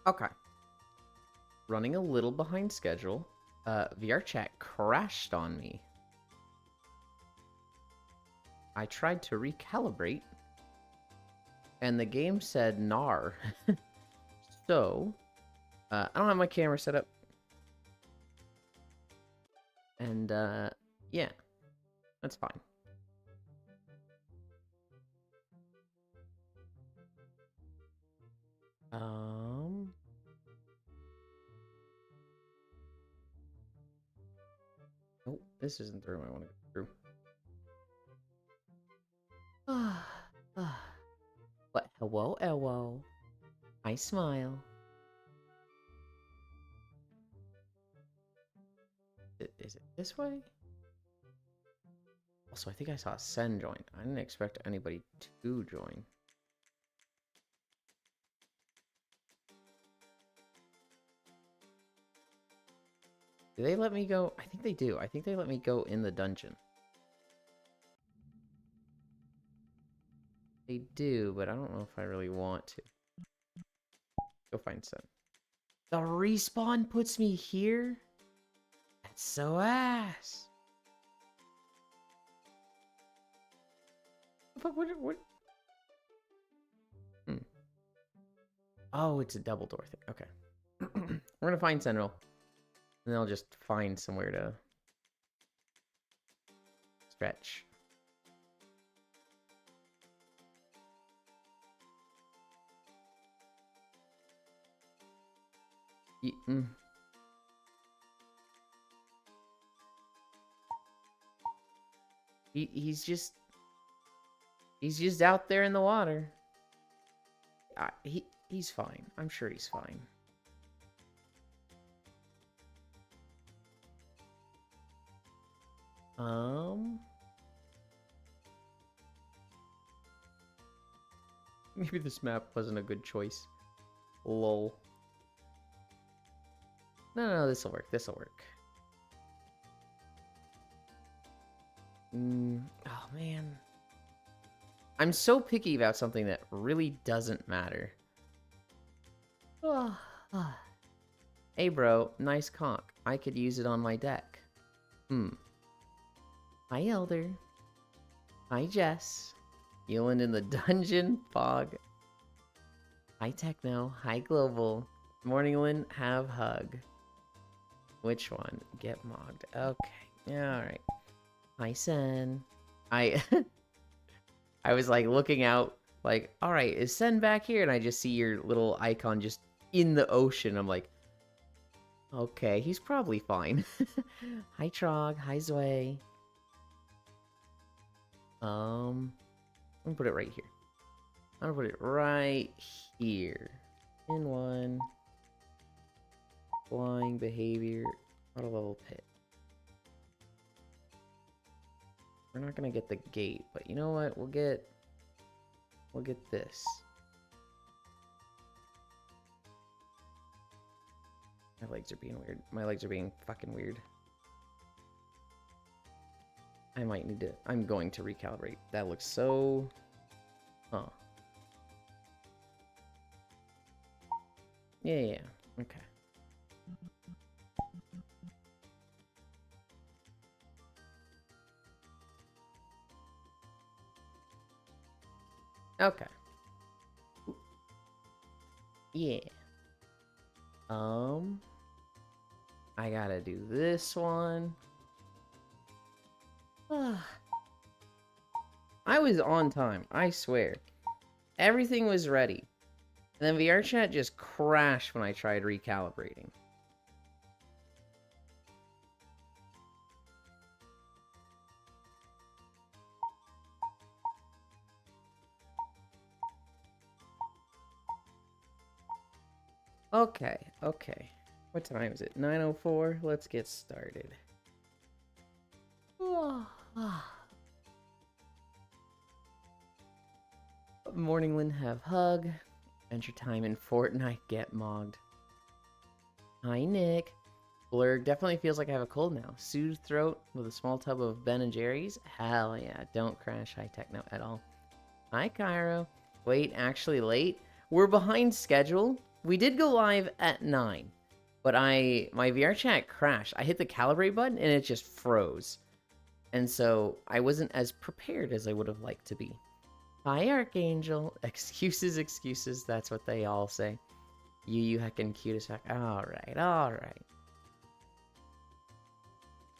Okay. Running a little behind schedule. VR chat crashed on me. I tried to recalibrate, and the game said NAR. So, I don't have my camera set up. And, yeah, that's fine. Nope, this isn't the room I want to go through. But hello, hello. I smile. Is it this way? Also, I think I saw Sen join. I didn't expect anybody to join. Do they let me go? I think they do. I think they let me go in the dungeon. They do, but I don't know if I really want to. Go find Sen. The respawn puts me here? That's so ass. What? Oh, it's a double door thing. Okay. We're gonna find Sentinel. And then I'll just find somewhere to stretch. He's just out there in the water. He's fine. I'm sure he's fine. Maybe this map wasn't a good choice. Lol. No, this'll work. This'll work. Oh, man. I'm so picky about something that really doesn't matter. Hey, bro. Nice conch. I could use it on my deck. Hi, Elder. Hi, Jess. Healing in the dungeon. Fog. Hi, Techno. Hi, Global. Morninglin, have hug. Which one? Get mogged. Okay. Alright. Hi, Sen. I was like looking out, like, alright, is Sen back here? And I just see your little icon just in the ocean. I'm like, okay, he's probably fine. Hi, Trog. Hi, Zway. I'm gonna put it right here. I'm gonna put it right here. In one. Flying behavior. Auto level pit. We're not gonna get the gate, but you know what? We'll get this. My legs are being weird. My legs are being fucking weird. I might need to... I'm going to recalibrate. That looks so... Huh. Yeah. Okay. Okay. Yeah. I gotta do this one. I was on time, I swear. Everything was ready. And then VR chat just crashed when I tried recalibrating. Okay. What time is it? 9:04? Let's get started. Morninglin, have hug. Adventure time in Fortnite, get mogged. Hi, Nick. Blurg definitely feels like I have a cold now. Soothe throat with a small tub of Ben & Jerry's. Hell yeah, don't crash high techno at all. Hi, Cairo. Wait, actually late? We're behind schedule. we did go live at 9, but my VR chat crashed. I hit the calibrate button and it just froze. And so I wasn't as prepared as I would have liked to be. Hi, Archangel. Excuses, excuses. That's what they all say. You heckin' cute as heck. Alright, alright.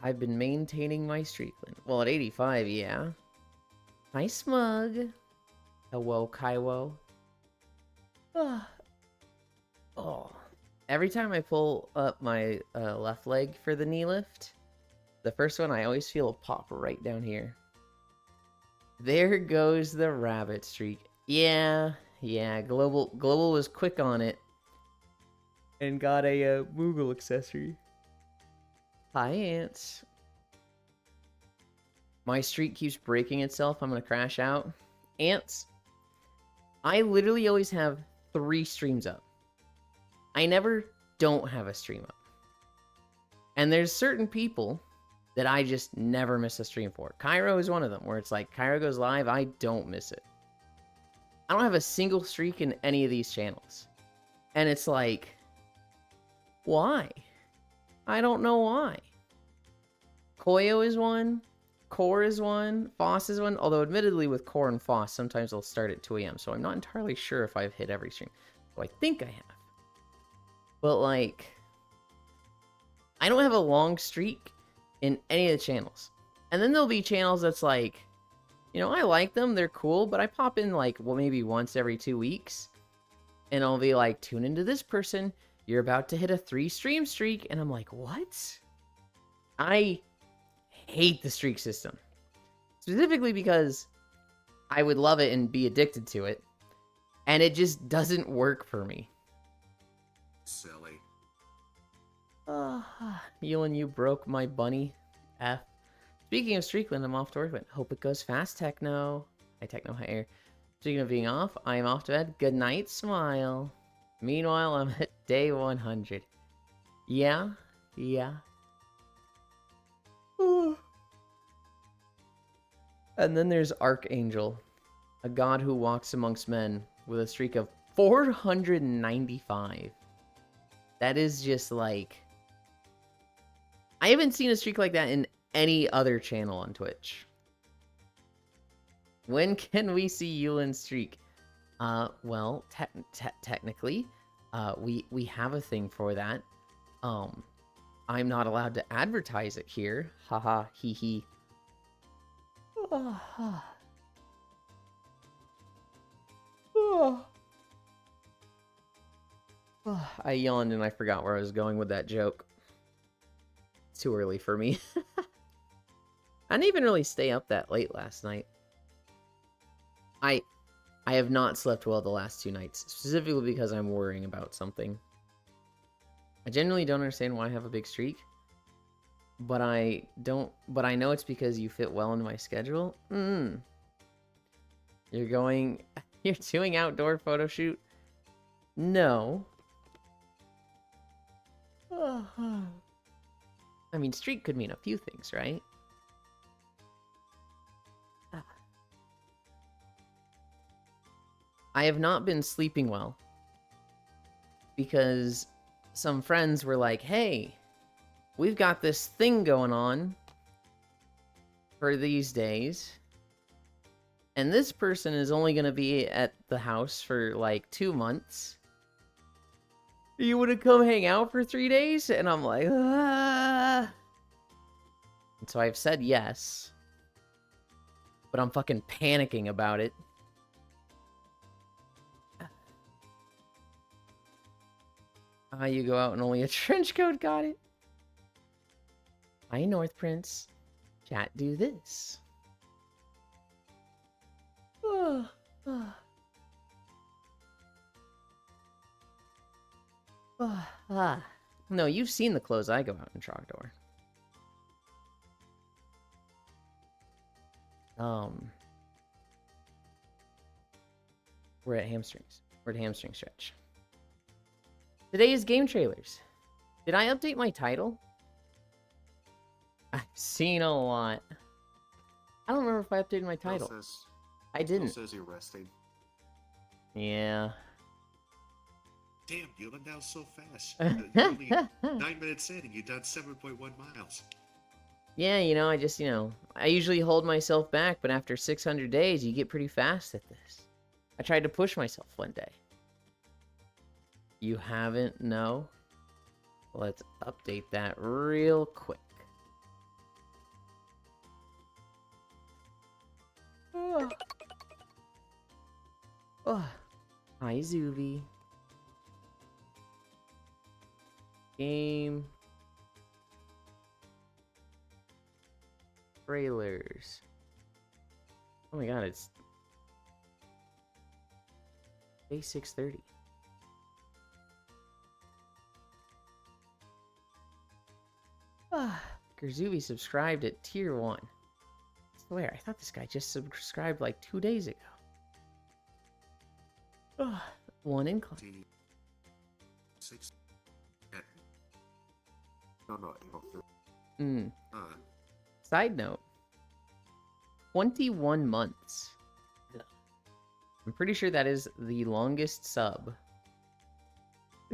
I've been maintaining my streakland. Well, at 85, yeah. Hi, Smug. Hello, Kaiwo. Oh. Every time I pull up my left leg for the knee lift, the first one, I always feel a pop right down here. There goes the rabbit streak. Yeah. Global was quick on it. And got a Moogle accessory. Hi, Ants. My streak keeps breaking itself. I'm going to crash out. Ants, I literally always have 3 streams up. I never don't have a stream up. And there's certain people that I just never miss a stream for. Cairo is one of them, where it's like, Cairo goes live, I don't miss it. I don't have a single streak in any of these channels. And it's like, why? I don't know why. Koyo is one. Core is one. Foss is one. Although, admittedly, with Core and Foss, sometimes they'll start at 2 a.m. So I'm not entirely sure if I've hit every stream. So I think I have. But, like, I don't have a long streak in any of the channels. And then there'll be channels that's like, you know, I like them. They're cool. But I pop in, like, well, maybe once every 2 weeks. And I'll be like, tune into this person. You're about to hit a 3-stream streak. And I'm like, what? I hate the streak system. Specifically because I would love it and be addicted to it. And it just doesn't work for me. Silly. Ewan, you broke my bunny. F. Speaking of Streakland, I'm off to work. Hope it goes fast, Techno. Hi, Techno. Hi, Air. Speaking of being off, I am off to bed. Good night, Smile. Meanwhile, I'm at day 100. Yeah. And then there's Archangel, a god who walks amongst men with a streak of 495. That is just like... I haven't seen a streak like that in any other channel on Twitch. When can we see Yulin's streak? Well, technically, we have a thing for that. I'm not allowed to advertise it here. Haha, hee hee. I yawned and I forgot where I was going with that joke. It's too early for me. I didn't even really stay up that late last night. I have not slept well the last 2 nights, specifically because I'm worrying about something. I genuinely don't understand why I have a big streak. But I know it's because you fit well into my schedule. You're doing outdoor photo shoot? No. I mean, streak could mean a few things, right? I have not been sleeping well because some friends were like, hey, we've got this thing going on for these days, and this person is only going to be at the house for like 2 months. You want to come hang out for 3 days? And I'm like, ah. And so I've said yes, but I'm fucking panicking about it. You go out in only a trench coat, got it. Hi, North Prince. Chat, do this. No, you've seen the clothes I go out in Trogdor. We're at hamstrings. We're at hamstring stretch. Today is game trailers. Did I update my title? I've seen a lot. I don't remember if I updated my title. I didn't. Still says you're resting. Yeah. Damn, you went down so fast. You're only 9 minutes in and you've done 7.1 miles. Yeah, I just, I usually hold myself back, but after 600 days, you get pretty fast at this. I tried to push myself one day. You haven't? No? Let's update that real quick. Oh. Oh. Hi, Zuvi. Game. Trailers. Oh my god, it's day 6:30. Gerzuvi subscribed at tier 1. I swear, I thought this guy just subscribed like 2 days ago. One incline. 6. No. Side note. 21 months. I'm pretty sure that is the longest sub.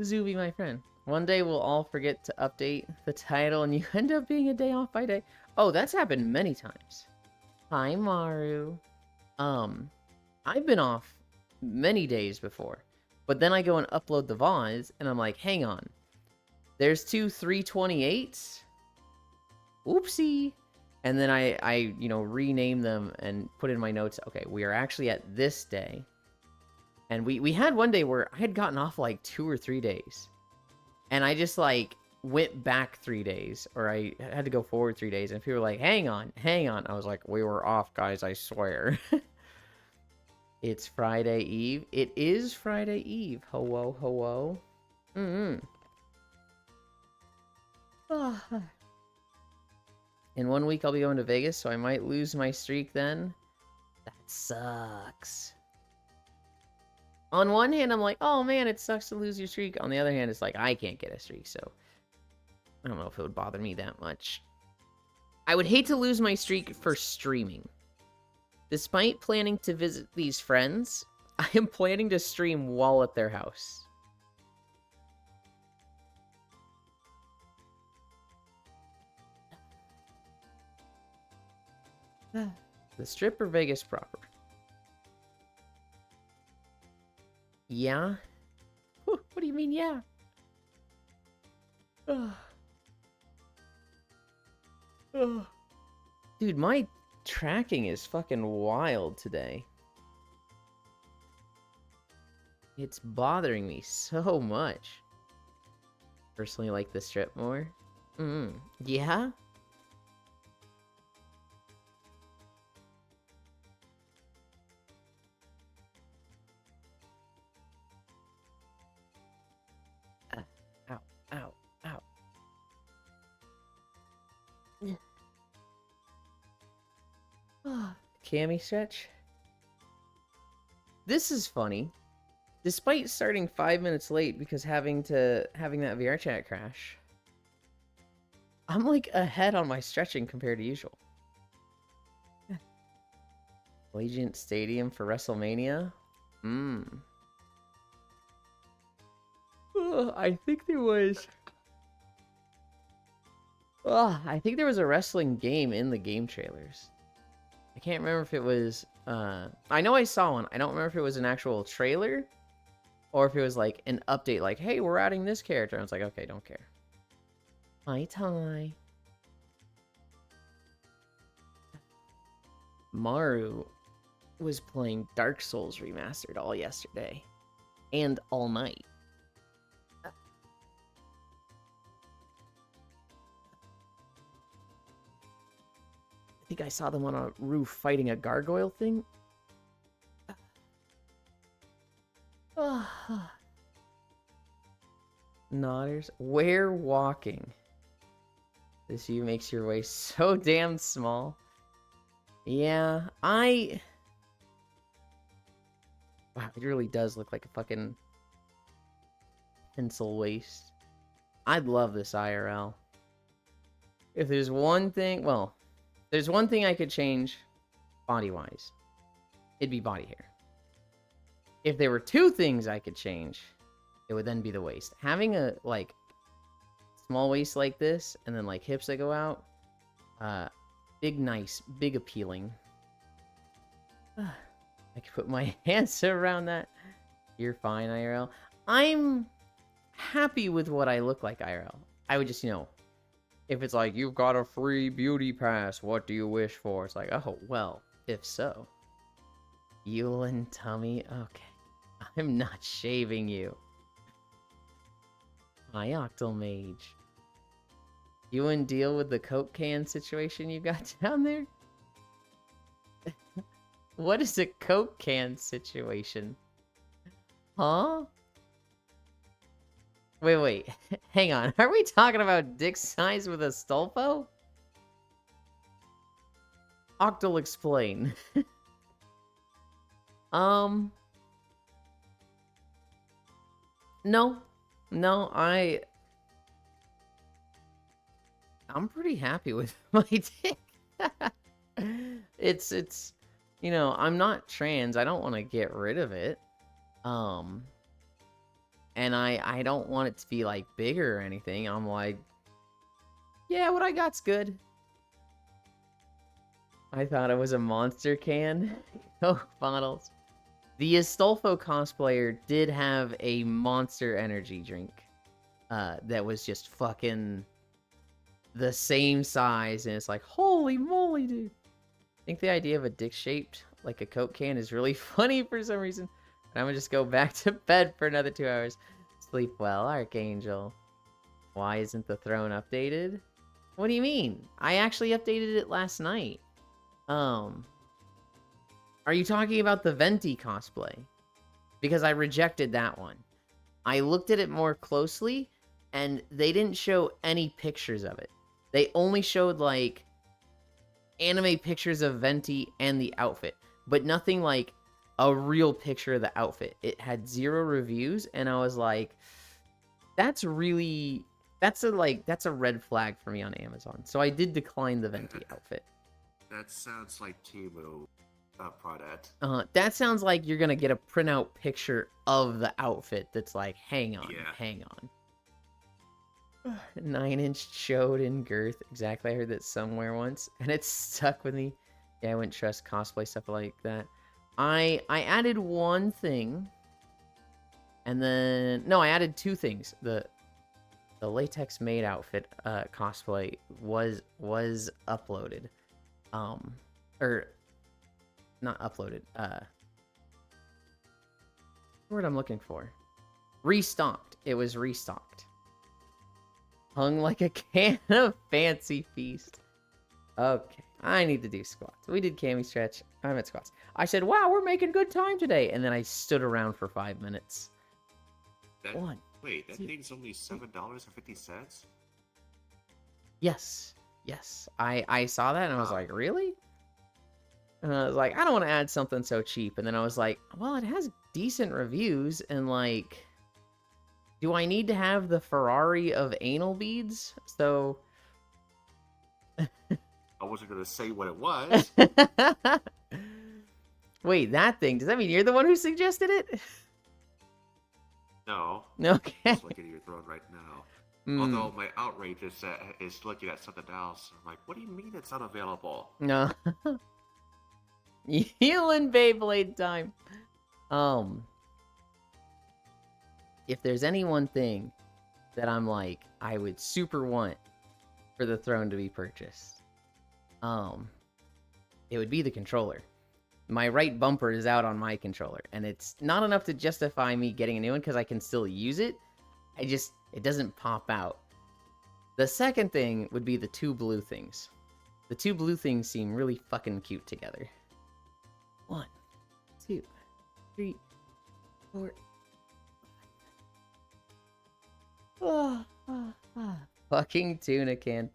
Zuby, my friend. One day we'll all forget to update the title and you end up being a day off by day. Oh, that's happened many times. Hi, Maru. I've been off many days before. But then I go and upload the VODs and I'm like, hang on. There's 2 328s? Oopsie. And then I rename them and put in my notes, okay, we are actually at this day. And we had one day where I had gotten off like 2 or 3 days. And I just like went back 3 days, or I had to go forward 3 days. And people were like, hang on. I was like, we were off, guys, I swear. It's Friday Eve. It is Friday Eve. Hello, hello. In 1 week, I'll be going to Vegas, so I might lose my streak then. That sucks. On one hand, I'm like, oh man, it sucks to lose your streak. On the other hand, it's like, I can't get a streak, so I don't know if it would bother me that much. I would hate to lose my streak for streaming. Despite planning to visit these friends, I am planning to stream while at their house. The Strip or Vegas proper? Yeah? What do you mean, yeah? Dude, my tracking is fucking wild today. It's bothering me so much. Personally like the Strip more. Yeah? Ow. Cami stretch. This is funny. Despite starting 5 minutes late because having that VR chat crash, I'm like ahead on my stretching compared to usual. Allegiant Stadium for WrestleMania? I think there was... I think there was a wrestling game in the game trailers. I can't remember if it was... I know I saw one. I don't remember if it was an actual trailer or if it was like an update like, hey, we're adding this character. I was like, okay, don't care. Hi, Ty. Maru was playing Dark Souls Remastered all yesterday. And all night. I think I saw them on a roof fighting a gargoyle thing. Nodders. Where walking? This view makes your way so damn small. Yeah, wow, it really does look like a fucking pencil waist. I'd love this IRL. If there's one thing, well, there's one thing I could change body-wise. It'd be body hair. If there were 2 things I could change, it would then be the waist. Having a, like, small waist like this, and then, like, hips that go out, big, nice, big appealing. I can put my hands around that. You're fine, IRL. I'm happy with what I look like, IRL. I would just, if it's like, you've got a free beauty pass, what do you wish for? It's like, oh, well, if so. Yulin tummy, okay. I'm not shaving you. My Octal Mage. You and deal with the Coke can situation you got down there? What is a Coke can situation? Huh? Wait. Hang on. Are we talking about dick size with a Stolfo? Octal, explain. No, I'm pretty happy with my dick. It's I'm not trans. I don't want to get rid of it. And I don't want it to be like bigger or anything. I'm like, yeah, what I got's good. I thought it was a monster can. Coke bottles. The Astolfo cosplayer did have a Monster Energy drink that was just fucking the same size, and it's like, holy moly, dude. I think the idea of a dick-shaped, like a Coke can, is really funny for some reason. And I'm gonna just go back to bed for another 2 hours. Sleep well, Archangel. Why isn't the throne updated? What do you mean? I actually updated it last night. Are you talking about the Venti cosplay? Because I rejected that one. I looked at it more closely, and they didn't show any pictures of it. They only showed, like, anime pictures of Venti and the outfit, but nothing like a real picture of the outfit. It had 0 reviews, and I was like, that's a red flag for me on Amazon. So I did decline the Venti outfit. That sounds like Temu product. That sounds like you're gonna get a printout picture of the outfit that's like, hang on. 9-inch chode in girth. Exactly, I heard that somewhere once, and it stuck with me. Yeah, I wouldn't trust cosplay stuff like that. I added one thing, and then no, I added 2 things. The latex maid outfit cosplay was uploaded, or not uploaded. Word I'm looking for. Restocked. It was restocked. Hung like a can of Fancy Feast. Okay, I need to do squats. We did cami stretch. I'm at squats. I said, wow, we're making good time today. And then I stood around for 5 minutes. Wait, that thing's only $7.50? Yes. I saw that and I was like, really? And I was like, I don't want to add something so cheap. And then I was like, well, it has decent reviews. And like, do I need to have the Ferrari of anal beads? So... I wasn't going to say what it was. Wait, that thing. Does that mean you're the one who suggested it? No. Okay. I'm just looking at your throne right now. Although my outrage is looking at something else. I'm like, what do you mean it's not available? No. Healing Beyblade time. If there's any one thing that I'm like, I would super want for the throne to be purchased, it would be the controller. My right bumper is out on my controller, and it's not enough to justify me getting a new one because I can still use it. It doesn't pop out. The second thing would be the 2 blue things. The 2 blue things seem really fucking cute together. 1, 2, 3, 4. Fucking tuna can.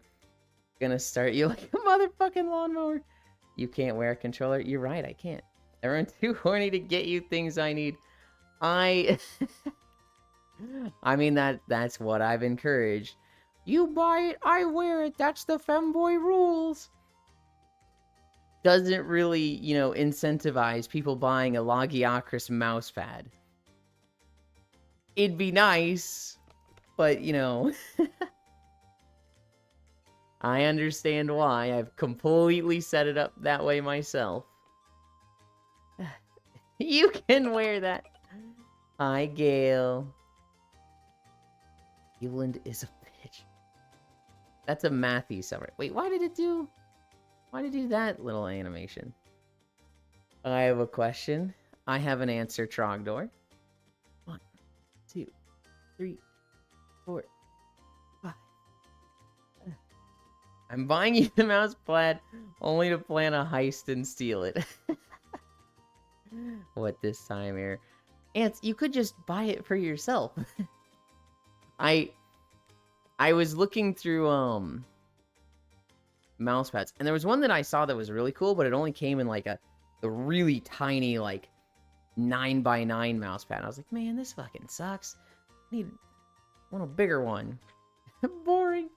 Gonna start you like a motherfucking lawnmower. You can't wear a controller. You're right, I can't. Everyone's too horny to get you things I need. I mean, that's what I've encouraged. You buy it, I wear it. That's the femboy rules. Doesn't really, incentivize people buying a Logiocris mousepad. it'd be nice, but, you know, I understand why. I've completely set it up that way myself. You can wear that. Hi, Gale. Eland is a bitch. That's a mathy summary. Wait, why did it do that little animation? I have a question. I have an answer, Trogdor. 1, 2, 3, 4, 5. I'm buying you the mouse plaid only to plan a heist and steal it. What this time here? Ants, you could just buy it for yourself. I was looking through mouse pads, and there was one that I saw that was really cool, but it only came in like the really tiny like 9x9 mouse pad. I was like, man, this fucking sucks. I need a bigger one. Boring.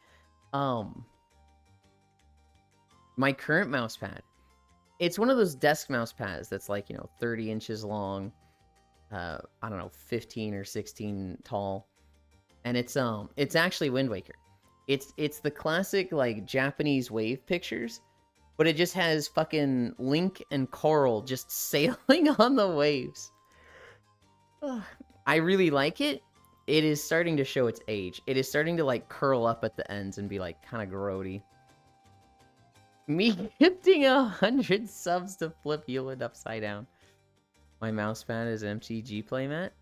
My current mouse pad, it's one of those desk mouse pads that's like, 30 inches long, I don't know, 15 or 16 tall, and it's actually Wind Waker. It's the classic like Japanese wave pictures, but it just has fucking Link and Coral just sailing on the waves. I really like it. It is starting to show its age. It is starting to like curl up at the ends and be like kind of grody. Me gifting 100 subs to flip Eland upside down. My mouse pad is MTG playmat.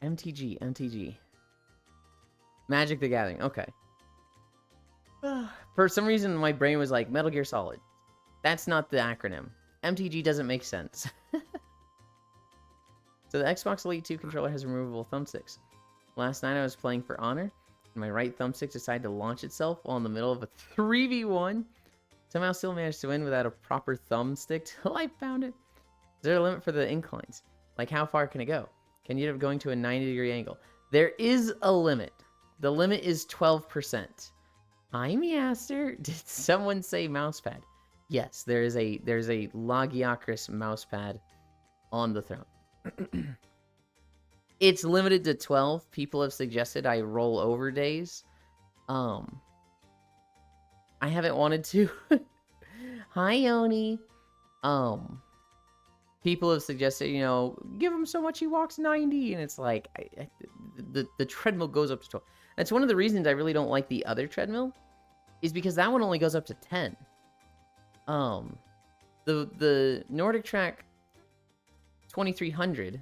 MTG. Magic the Gathering. Okay. For some reason, my brain was like, Metal Gear Solid. That's not the acronym. MTG doesn't make sense. So the Xbox Elite 2 controller has removable thumbsticks. Last night I was playing For Honor, and my right thumbstick decided to launch itself while in the middle of a 3v1. Somehow still managed to win without a proper thumbstick till I found it. Is there a limit for the inclines? Like, how far can it go? Can you end up going to a 90-degree angle? There is a limit. The limit is 12%. Hi, Measter. Did someone say mousepad? Yes, there's a Logiacris mousepad on the throne. It's limited to 12. People have suggested I roll over days. I haven't wanted to. Hi, Oni. People have suggested, give him so much he walks 90, and it's like the treadmill goes up to 12. That's one of the reasons I really don't like the other treadmill, is because that one only goes up to 10. The Nordic Track 2300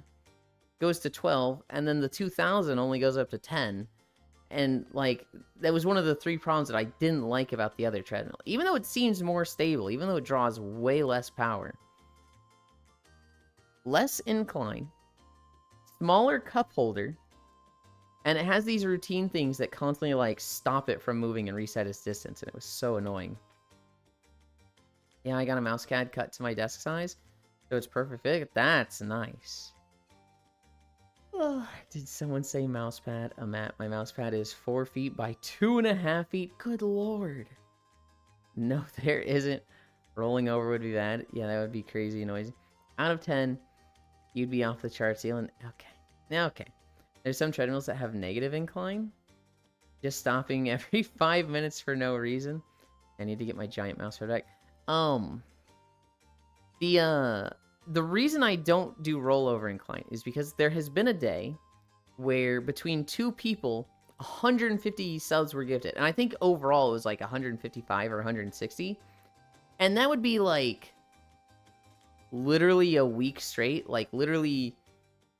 goes to 12, and then the 2000 only goes up to 10. And like, that was one of the 3 problems that I didn't like about the other treadmill. Even though it seems more stable, even though it draws way less power. Less incline, smaller cup holder, and it has these routine things that constantly like stop it from moving and reset its distance, and it was so annoying. Yeah, I got a mouse CAD cut to my desk size, so it's perfect fit. That's nice. Oh, did someone say mousepad? My mousepad is 4 feet by 2.5 feet. Good lord. No, there isn't. Rolling over would be bad. Yeah, that would be crazy noisy. Out of 10, you'd be off the charts, Elon. Okay. There's some treadmills that have negative incline. Just stopping every 5 minutes for no reason. I need to get my giant mouse pad back. The reason I don't do rollover incline is because there has been a day where between 2 people, 150 subs were gifted. And I think overall it was like 155 or 160. And that would be like literally a week straight, like literally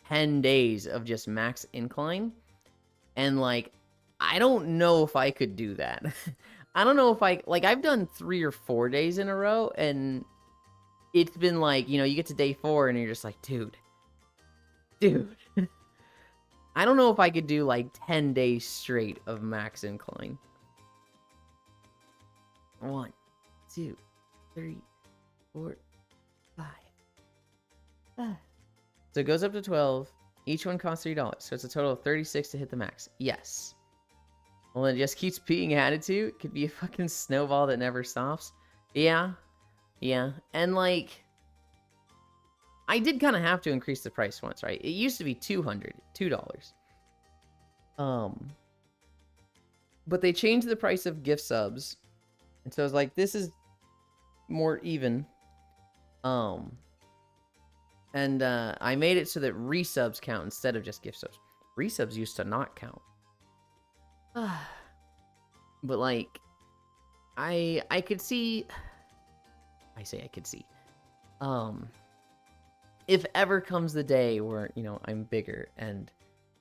10 days of just max incline. And like, I don't know if I could do that. I don't know if I've done 3 or 4 days in a row, and it's been like, you get to day 4 and you're just like, dude. I don't know if I could do like 10 days straight of max incline. 1, 2, 3, 4, 5. So it goes up to 12. Each one costs $3. So it's a total of 36 to hit the max. Yes. Well, it just keeps being added to. It could be a fucking snowball that never stops. Yeah. And like, I did kind of have to increase the price once, right? It used to be $200. But they changed the price of gift subs. And so I was like, this is more even. And I made it so that resubs count instead of just gift subs. Resubs used to not count. But like, I could see. I say I could see. If ever comes the day where, you know, I'm bigger and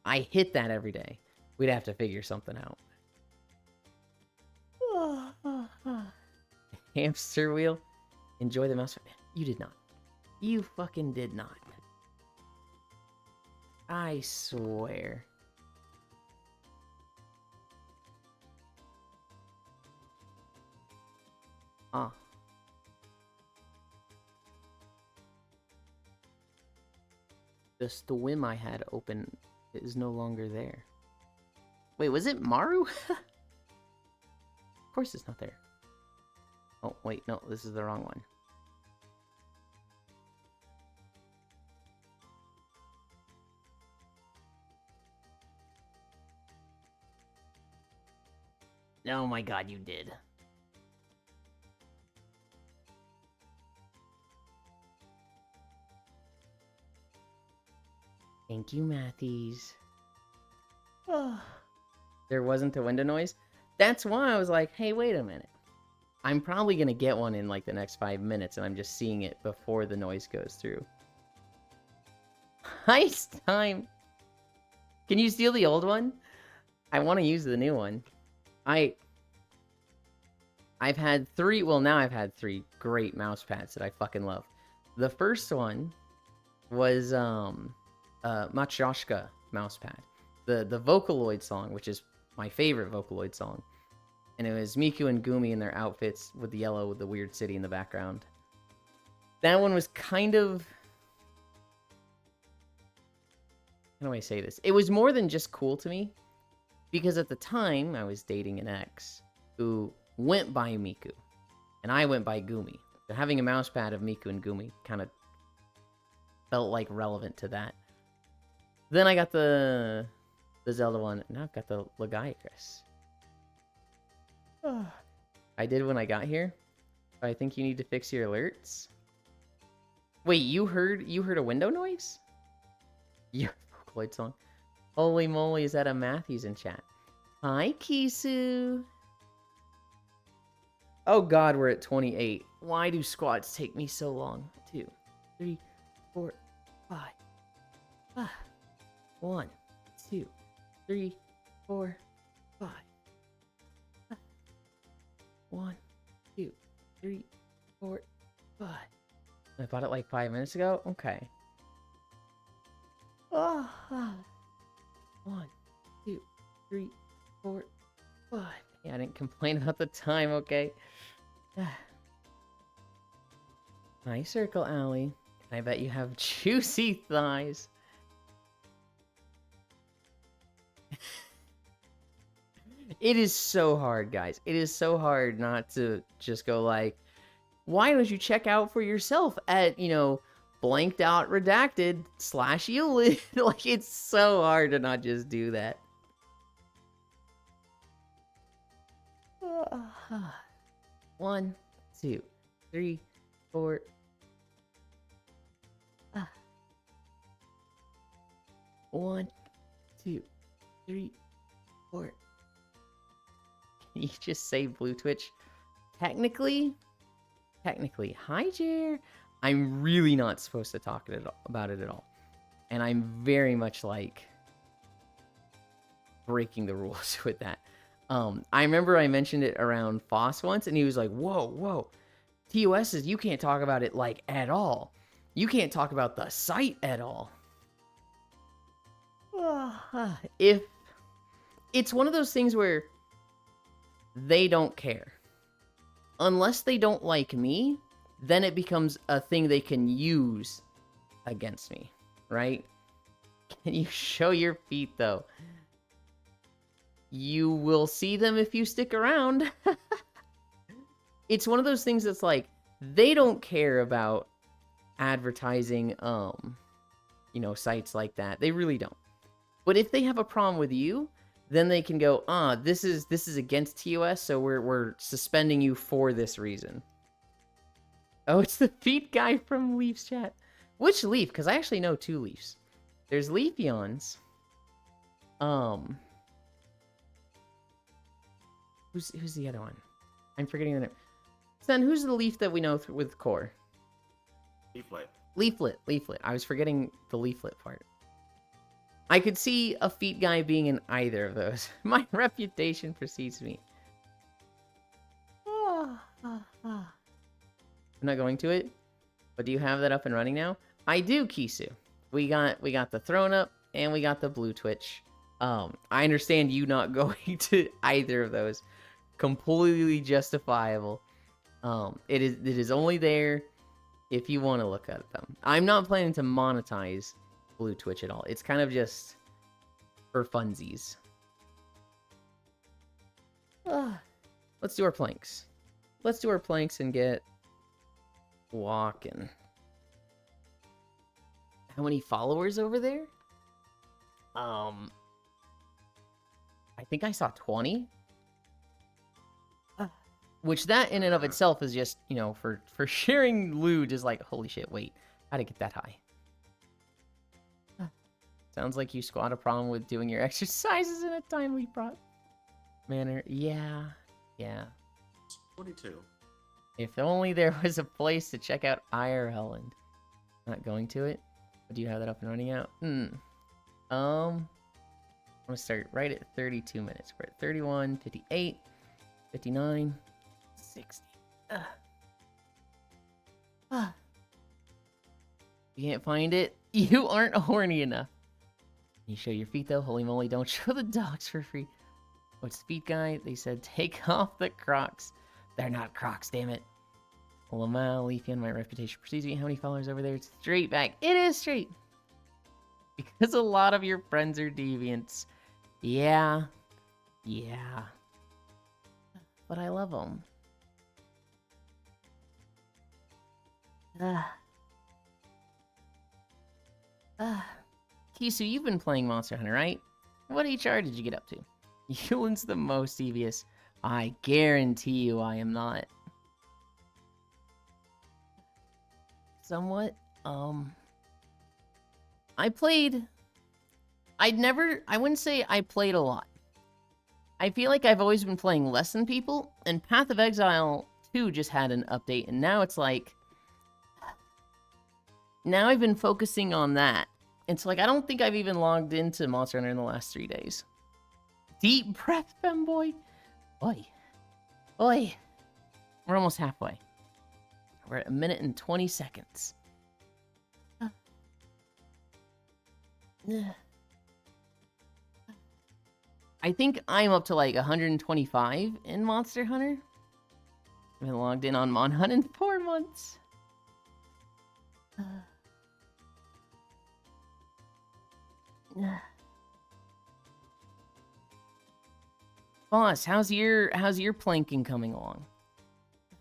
I hit that every day, we'd have to figure something out. Hamster wheel. Enjoy the mouse. You did not. You fucking did not. I swear. Just the whim I had open is no longer there. Wait, was it Maru? Of course it's not there. Oh, wait, no, this is the wrong one. Oh my god, you did. Thank you, Matthews. There wasn't a window noise? That's why I was like, hey, wait a minute. I'm probably going to get one in like the next 5 minutes, and I'm just seeing it before the noise goes through. Heist time! Can you steal the old one? I want to use the new one. I've had 3, well, now I've had 3 great mouse pads that I fucking love. The first one was, Matryoshka mousepad. The Vocaloid song, which is my favorite Vocaloid song. And it was Miku and Gumi in their outfits with the yellow with the weird city in the background. That one was kind of... How do I say this? It was more than just cool to me. Because at the time, I was dating an ex who went by Miku. And I went by Gumi. So having a mousepad of Miku and Gumi kind of felt like relevant to that. Then I got the Zelda one. Now I've got the Lagiacrus. I did when I got here. I think you need to fix your alerts. Wait, you heard a window noise? Yeah, Vocaloid song. Holy moly, is that a Matthews in chat? Hi, Kisu. Oh god, we're at 28. Why do squats take me so long? 2, 3, 4, 5. 1, 2, 3, 4, 5. 1, 2, 3, 4, 5. I bought it like 5 minutes ago? Okay. 1, 2, 3, 4, 5. Yeah, I didn't complain about the time, okay? Hi, Circle Alley. I bet you have juicy thighs. It is so hard, guys. It is so hard not to just go like, why don't you check out for yourself at, you know, blanked out redacted /Eulid. Like, it's so hard to not just do that. 1, 2, 3, 4. 1, 2, 3, 4. Can you just say Blue Twitch? Technically, hi, Jer. I'm really not supposed to talk about it at all. And I'm very much like breaking the rules with that. I remember I mentioned it around Foss once, and he was like, whoa. TOS is, you can't talk about it like at all. You can't talk about the site at all. If it's one of those things where they don't care. Unless they don't like me, then it becomes a thing they can use against me, right? Can you show your feet, though? You will see them if you stick around. It's one of those things that's like, they don't care about advertising, sites like that. They really don't. But if they have a problem with you, then they can go, this is against TOS, so we're suspending you for this reason. Oh, it's the feet guy from Leaf's chat. Which Leaf? Because I actually know 2 Leafs. There's Leafeons. Who's the other one? I'm forgetting the name. Then who's the Leaf that we know with Core? Leaflet. I was forgetting the Leaflet part. I could see a feet guy being in either of those. My reputation precedes me. I'm not going to it, but do you have that up and running now? I do, Kisu. We got the Throne Up and we got the Blue Twitch. I understand you not going to either of those. Completely justifiable. It is only there if you want to look at them. I'm not planning to monetize Blue Twitch at all. It's kind of just for funsies. Let's do our planks. Let's do our planks and get walking. How many followers over there? I think I saw 20. Which that in and of itself is just, for sharing loot is like, holy shit, wait, how'd it get that high? Sounds like you squat a problem with doing your exercises in a timely manner. Yeah. 22. If only there was a place to check out IRL and not going to it. But do you have that up and running out? I'm gonna start right at 32 minutes. We're at 31, 58, 59, 60. You can't find it? You aren't horny enough. You show your feet though? Holy moly, don't show the dogs for free. What's feet guy? They said take off the Crocs. They're not Crocs, damn it. Lamal, Leafeon, my reputation precedes me. How many followers over there? It's straight back. It is straight. Because a lot of your friends are deviants. Yeah. But I love them. Kisu, you've been playing Monster Hunter, right? What HR did you get up to? Yulin's the most devious. I guarantee you I am not. Somewhat. I wouldn't say I played a lot. I feel like I've always been playing less than people, and Path of Exile 2 just had an update, and now it's like... Now I've been focusing on that. It's like, I don't think I've even logged into Monster Hunter in the last 3 days. Deep breath, femboy. Oi. We're almost halfway. We're at 1 minute and 20 seconds. I think I'm up to like 125 in Monster Hunter. I've been logged in on Mon Hunt in 4 months. Foss, how's your planking coming along?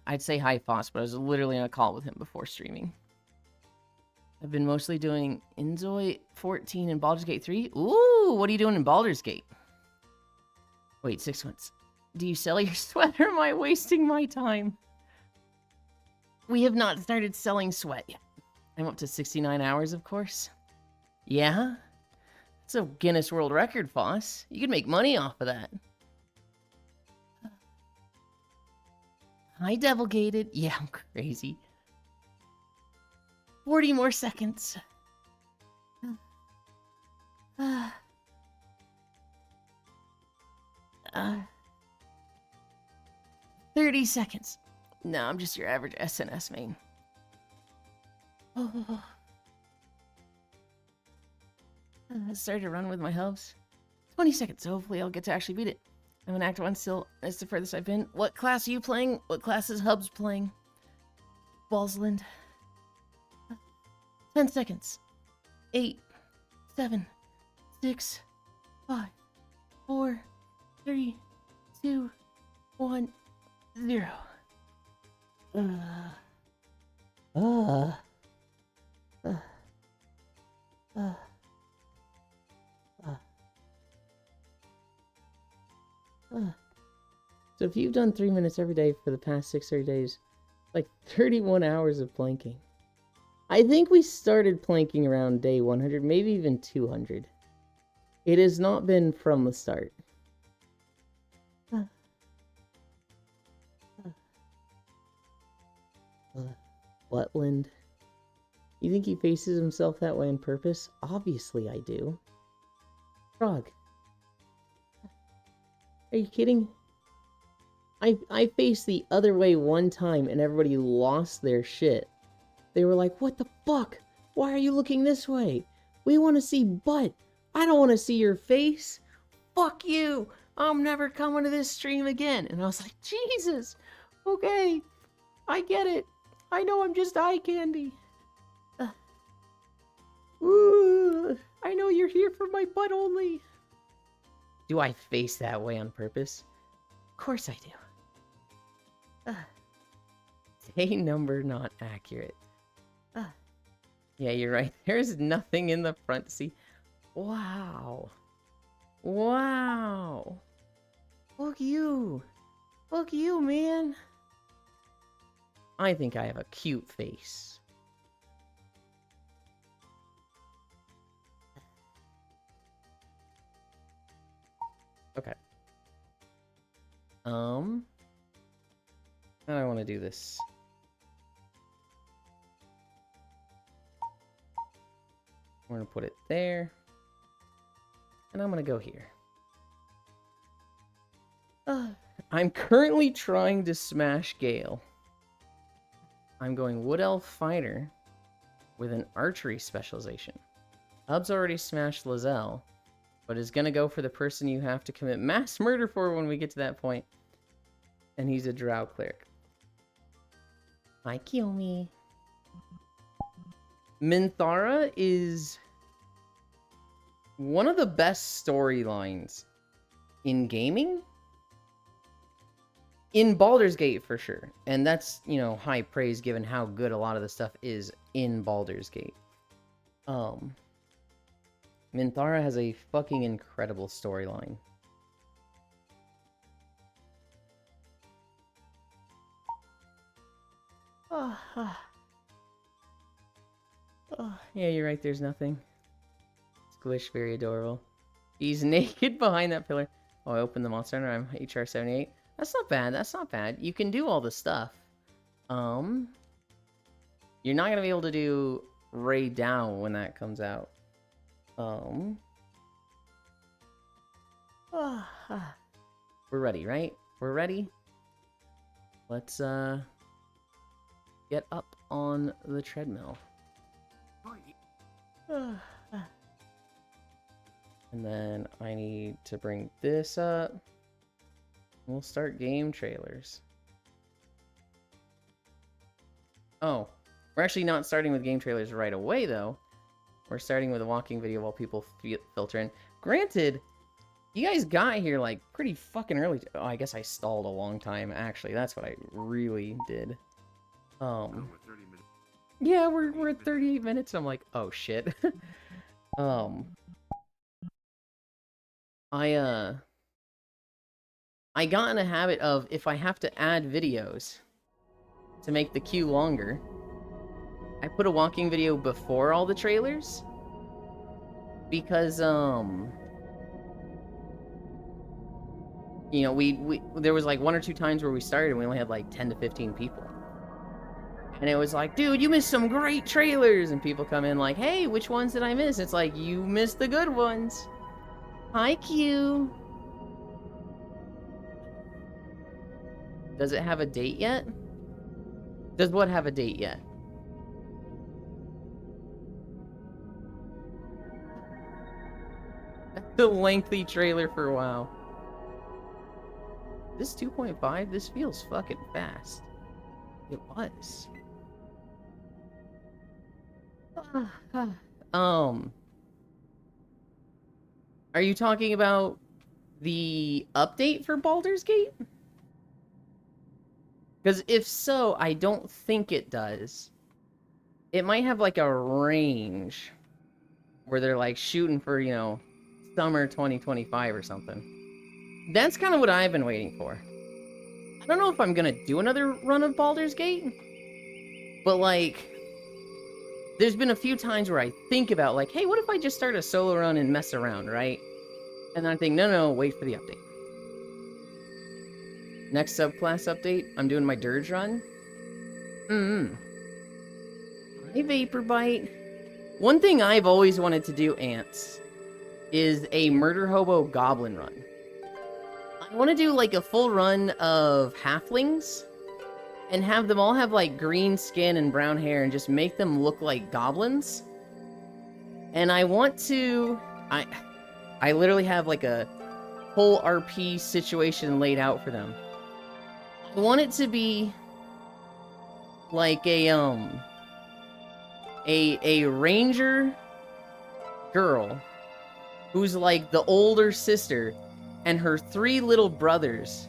I'd say hi, Foss, but I was literally on a call with him before streaming. I've been mostly doing Inzoi 14 and Baldur's Gate 3. Ooh, what are you doing in Baldur's Gate? Wait, 6 months. Do you sell your sweat or am I wasting my time? We have not started selling sweat yet. I'm up to 69 hours, of course. Yeah? It's a Guinness World Record, Foss. You could make money off of that. Hi, Devil Gated. Yeah, I'm crazy. 40 more seconds. 30 seconds. No, I'm just your average SNS main. I started to run with my hubs. 20 seconds, so hopefully I'll get to actually beat it. I'm an Act 1 still. That's the furthest I've been. What class are you playing? What class is Hubs playing? Ballsland. 10 seconds. 8, 7, 6, 5, 4, 3, 2, 1, 0. Uh, uh, uh. So if you've done 3 minutes every day for the past 6 days, like 31 hours of planking. I think we started planking around day 100, maybe even 200. It has not been from the start. Wetland. You think he faces himself that way on purpose? Obviously I do. Frog. Are you kidding? I faced the other way one time and everybody lost their shit. They were like, what the fuck? Why are you looking this way? We want to see butt. I don't want to see your face. Fuck you. I'm never coming to this stream again. And I was like, Jesus. Okay. I get it. I know I'm just eye candy. Ooh, I know you're here for my butt only. Do I face that way on purpose? Of course I do. Day number not accurate. Yeah, you're right. There's nothing in the front seat. Wow. Wow. Look you. Look you, man. I think I have a cute face. Okay. How do I want to do this? We're gonna put it there. And I'm gonna go here. I'm currently trying to smash Gale. I'm going Wood Elf Fighter with an archery specialization. Hub's already smashed Lizelle, but is gonna go for the person you have to commit mass murder for when we get to that point. And he's a Drow Cleric. Hi, Kiyomi. Minthara is one of the best storylines in gaming. In Baldur's Gate, for sure. And that's, you know, high praise given how good a lot of the stuff is in Baldur's Gate. Minthara has a fucking incredible storyline. Yeah, you're right, there's nothing. Squish, very adorable. He's naked behind that pillar. Oh, I opened the Monster Hunter, I'm HR 78. That's not bad, that's not bad. You can do all the stuff. You're not gonna be able to do Ray Down when that comes out. We're ready, right? We're ready? Let's, get up on the treadmill. And then I need to bring this up. We'll start game trailers. Oh, we're actually not starting with game trailers right away, though. We're starting with a walking video while people filter in. Granted, you guys got here, like, pretty fucking early. Oh, I guess I stalled a long time, actually. That's what I really did. Yeah, we're at 38 minutes, and I'm like, oh, shit. I got in a habit of, if I have to add videos to make the queue longer, I put a walking video before all the trailers. Because, you know, there was like 1 or 2 times where we started and we only had like 10 to 15 people. And it was like, dude, you missed some great trailers! And people come in like, hey, which ones did I miss? It's like, you missed the good ones. Hi, Q. Does it have a date yet? Does what have a date yet? The lengthy trailer for WoW. This 2.5, this feels fucking fast. It was. Are you talking about the update for Baldur's Gate? Because if so, I don't think it does. It might have like a range where they're like shooting for, you know, summer 2025 or something. That's kind of what I've been waiting for. I don't know if I'm gonna do another run of Baldur's Gate, but like, there's been a few times where I think about like, hey, what if I just start a solo run and mess around, right? And then I think, no, wait for the update. Next subclass update, I'm doing my Dirge run. My Vapor Bite. One thing I've always wanted to do, Ants, is a Murder Hobo Goblin run. I want to do like a full run of halflings and have them all have like green skin and brown hair and just make them look like goblins. And I want to... I literally have like a whole RP situation laid out for them. I want it to be like a ranger girl who's like the older sister and her 3 little brothers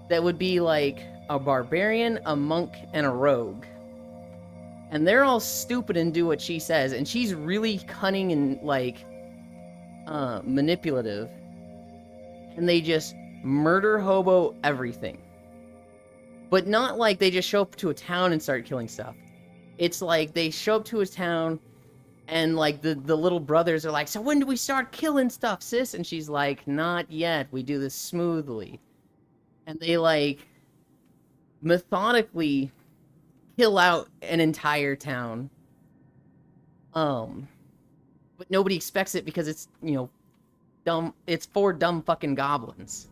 that would be like a barbarian, a monk, and a rogue. And they're all stupid and do what she says, and she's really cunning and like manipulative. And they just murder hobo everything. But not like they just show up to a town and start killing stuff. It's like they show up to a town and like the little brothers are like, so when do we start killing stuff, sis? And she's like, not yet. We do this smoothly. And they like methodically kill out an entire town. But nobody expects it because it's, you know, dumb. It's 4 dumb fucking goblins.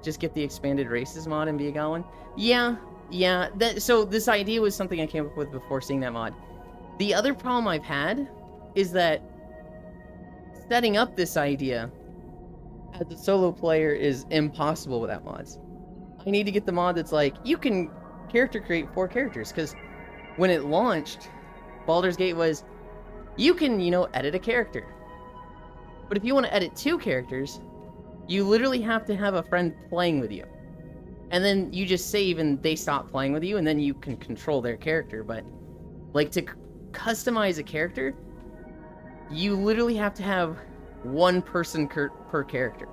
Just get the expanded races mod and be a goblin. Yeah. So this idea was something I came up with before seeing that mod. The other problem I've had is that setting up this idea as a solo player is impossible without mods. I need to get the mod that's like, you can character create 4 characters, because when it launched, Baldur's Gate was, you can, you know, edit a character. But if you want to edit 2 characters, you literally have to have a friend playing with you. And then you just save and they stop playing with you, and then you can control their character. But, like, to customize a character, you literally have to have 1 person per character.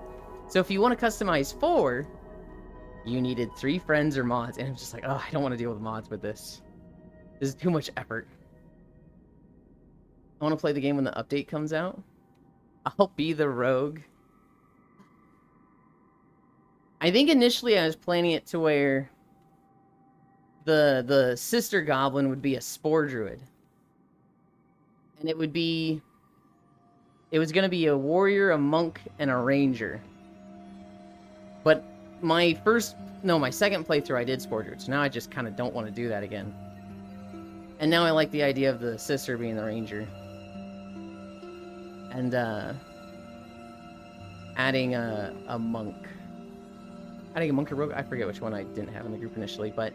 So if you want to customize 4, you needed 3 friends or mods. And I'm just like, oh, I don't want to deal with mods with this. This is too much effort. I want to play the game when the update comes out. I'll be the rogue. I think initially I was planning it to where the sister goblin would be a spore druid. And it was going to be a warrior, a monk, and a ranger. But my second playthrough I did spore druid, so now I just kind of don't want to do that again. And now I like the idea of the sister being the ranger. And adding a monk. Adding a monk or rogue? I forget which one I didn't have in the group initially, but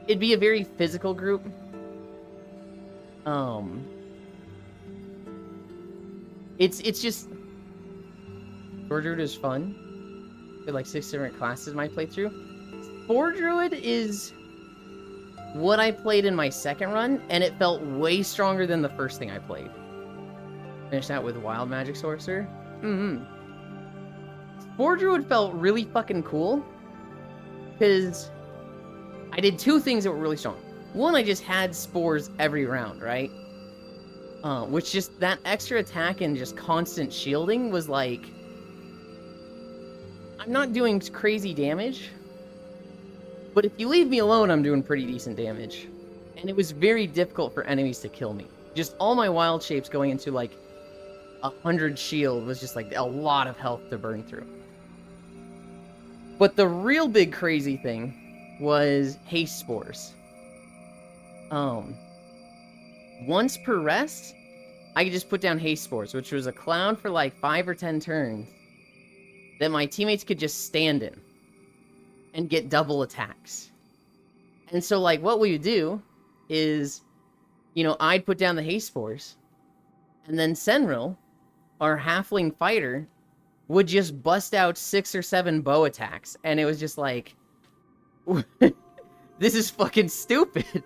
it'd be a very physical group. It's just... Spore Druid is fun. With like 6 different classes in my playthrough. Spore Druid is what I played in my second run, and it felt way stronger than the first thing I played. Finished that with Wild Magic Sorcerer. Spore Druid felt really fucking cool, because I did 2 things that were really strong. One, I just had spores every round, right? Which just, that extra attack and just constant shielding was like... I'm not doing crazy damage, but if you leave me alone, I'm doing pretty decent damage. And it was very difficult for enemies to kill me. Just all my wild shapes going into like 100 shield was just like a lot of health to burn through. But the real big crazy thing was haste spores. Once per rest, I could just put down haste spores, which was a clown for like 5 or 10 turns that my teammates could just stand in and get double attacks. And so like what we would do is, you know, I'd put down the haste spores, and then Senril, our halfling fighter, would just bust out 6 or 7 bow attacks, and it was just like, this is fucking stupid.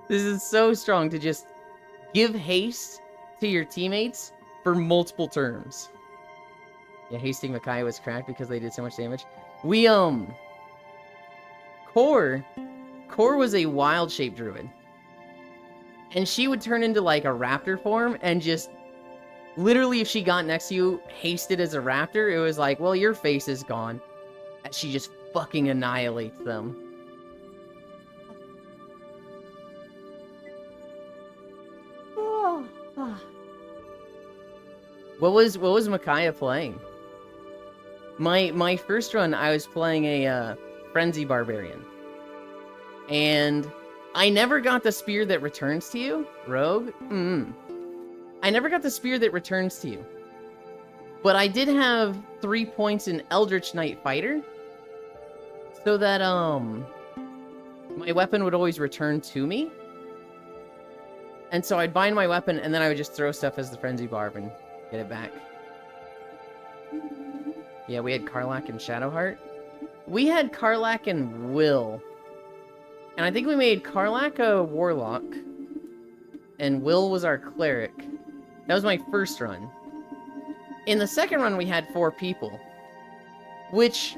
This is so strong to just Give haste to your teammates for multiple turns. Yeah, hasting Micaiah was cracked because they did so much damage. We, Core was a wild shape druid. And she would turn into like a raptor form and just literally, if she got next to you, hasted as a raptor, it was like, well, your face is gone. And she just fucking annihilates them. What was Micaiah playing? My first run, I was playing a Frenzy Barbarian. And I never got the spear that returns to you, Rogue. I never got the spear that returns to you. But I did have 3 points in Eldritch Knight Fighter. So that, my weapon would always return to me. And so I'd bind my weapon, and then I would just throw stuff as the Frenzy Barb and get it back. Yeah, we had Karlach and Shadowheart. We had Karlach and Will. And I think we made Karlach a Warlock. And Will was our Cleric. That was my first run. In the second run, we had 4 people. Which...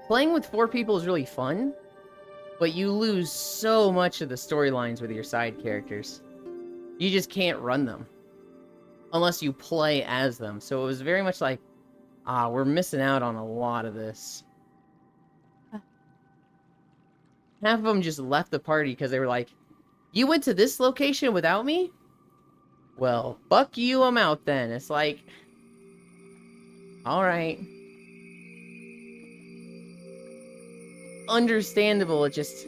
playing with 4 people is really fun. But you lose so much of the storylines with your side characters. You just can't run them. Unless you play as them. So it was very much like, we're missing out on a lot of this. Half of them just left the party because they were like, you went to this location without me? Well, fuck you, I'm out then. It's like, alright. Understandable, it just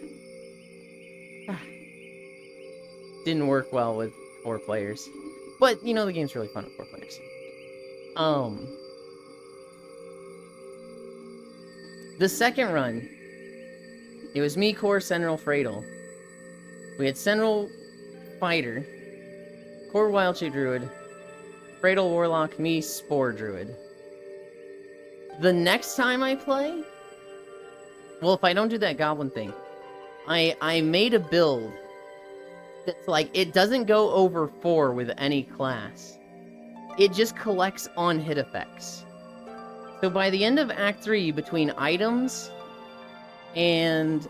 didn't work well with 4 players. But, you know, the game's really fun with 4 players. The second run, it was me, Core, Sentinel, Freydle. We had Sentinel Fighter, Core Wildshape Druid, Freydle Warlock, me, Spore Druid. The next time I play, well, if I don't do that goblin thing, I made a build that's like, it doesn't go over 4 with any class. It just collects on hit effects. So by the end of Act 3, between items and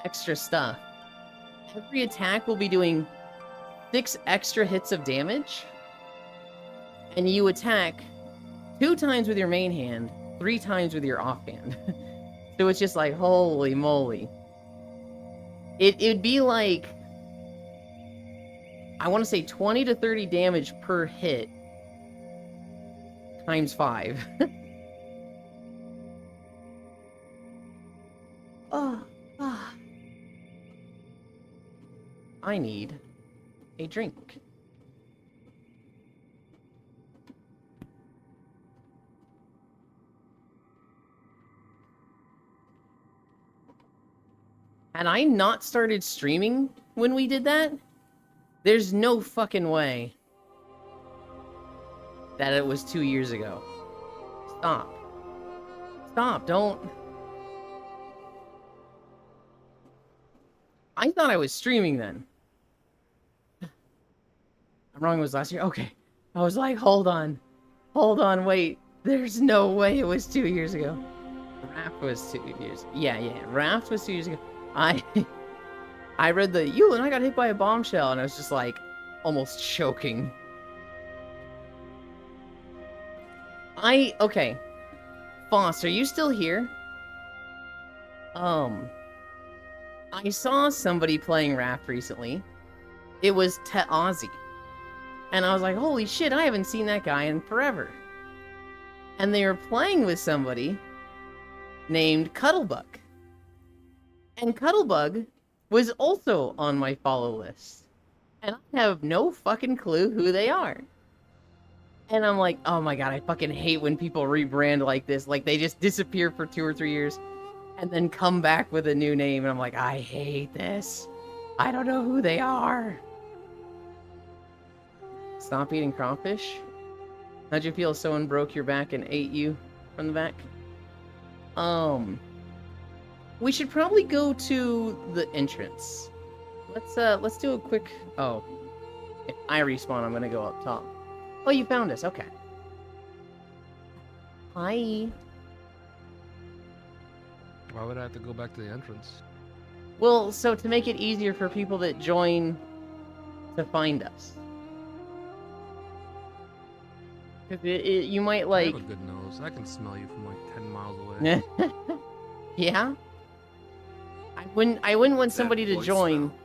extra stuff, every attack will be doing 6 extra hits of damage. And you attack 2 times with your main hand, 3 times with your offhand. So it's just like, holy moly. It'd be like, I want to say 20 to 30 damage per hit times 5. I need a drink. Had I not started streaming when we did that, there's no fucking way that it was 2 years ago. Stop. Stop, don't. I thought I was streaming then. I'm wrong, it was last year? Okay. I was like, hold on. Hold on, wait. There's no way it was 2 years ago. Raft was 2 years. Yeah. Raft was 2 years ago. I read the, and I got hit by a bombshell, and I was just like, almost choking. Okay. Foss, are you still here? I saw somebody playing Raft recently. It was Ozzy. And I was like, holy shit, I haven't seen that guy in forever. And they were playing with somebody named Cuttlebug. And Cuttlebug was also on my follow list. And I have no fucking clue who they are. And I'm like, oh my god, I fucking hate when people rebrand like this. Like, they just disappear for 2 or 3 years and then come back with a new name. And I'm like, I hate this. I don't know who they are. Stop eating crawfish? How'd you feel if someone broke your back and ate you from the back? We should probably go to the entrance. let's do a quick. Oh, if I respawn, I'm gonna go up top. Oh, you found us. Okay. Hi. Why would I have to go back to the entrance? Well, so to make it easier for people that join to find us. Because you might I like. have a good nose. I can smell you from like 10 miles away. Yeah. I wouldn't want That somebody to voice join, smell.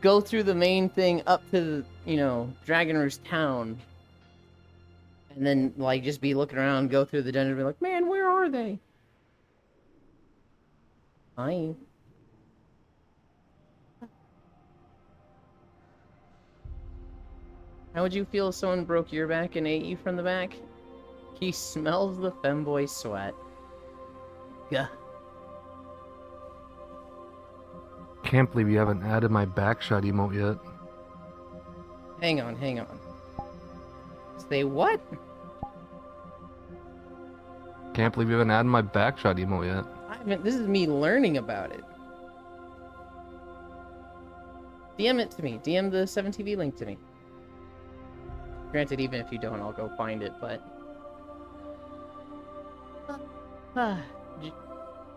go through the main thing up to Dragon Roost town, and then like just be looking around, go through the dungeon, and be like, man, where are they? Hi. How would you feel if someone broke your back and ate you from the back? He smells the femboy sweat. Gah. Can't believe you haven't added my backshot emote yet. Hang on. Say what? Can't believe you haven't added my backshot emote yet. I haven't. This is me learning about it. DM it to me. DM the 7TV link to me. Granted, even if you don't, I'll go find it, but... Did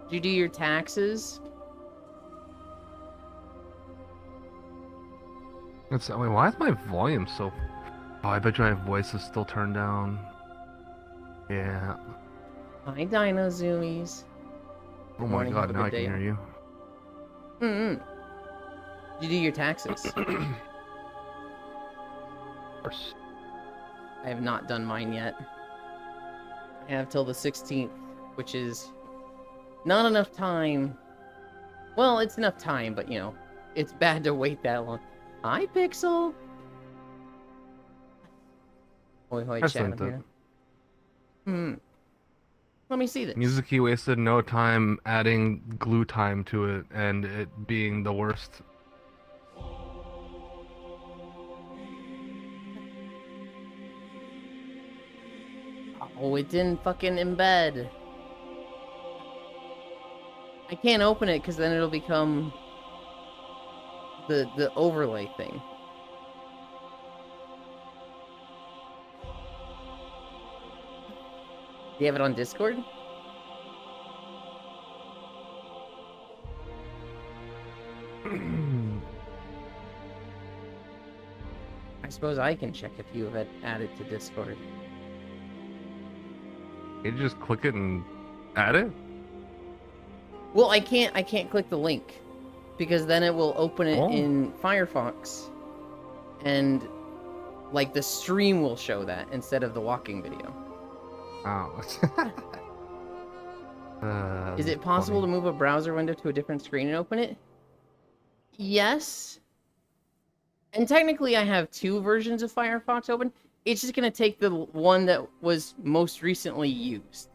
you do your taxes? Wait, why is my volume so... Oh, I bet you my voice is still turned down. Yeah. Hi, Dino Zoomies. Oh my morning, have god, a now I good can day. hear you. Did you do your taxes? Of course. I have not done mine yet. I have till the 16th, which is not enough time. Well, it's enough time, but it's bad to wait that long. Hi, Pixel. Hoi hoi, I chat sent here. Let me see this. Mizuki wasted no time adding glue time to it and it being the worst. Oh, it didn't fucking embed. I can't open it because then it'll become the overlay thing. Do you have it on Discord? I suppose I can check if you have it added to Discord. You just click it and add it? Well, I can't click the link because then it will open it in Firefox and like the stream will show that instead of the walking video. Oh. Is it possible to move a browser window to a different screen and open it? Yes. And technically I have two versions of Firefox open. It's just going to take the one that was most recently used.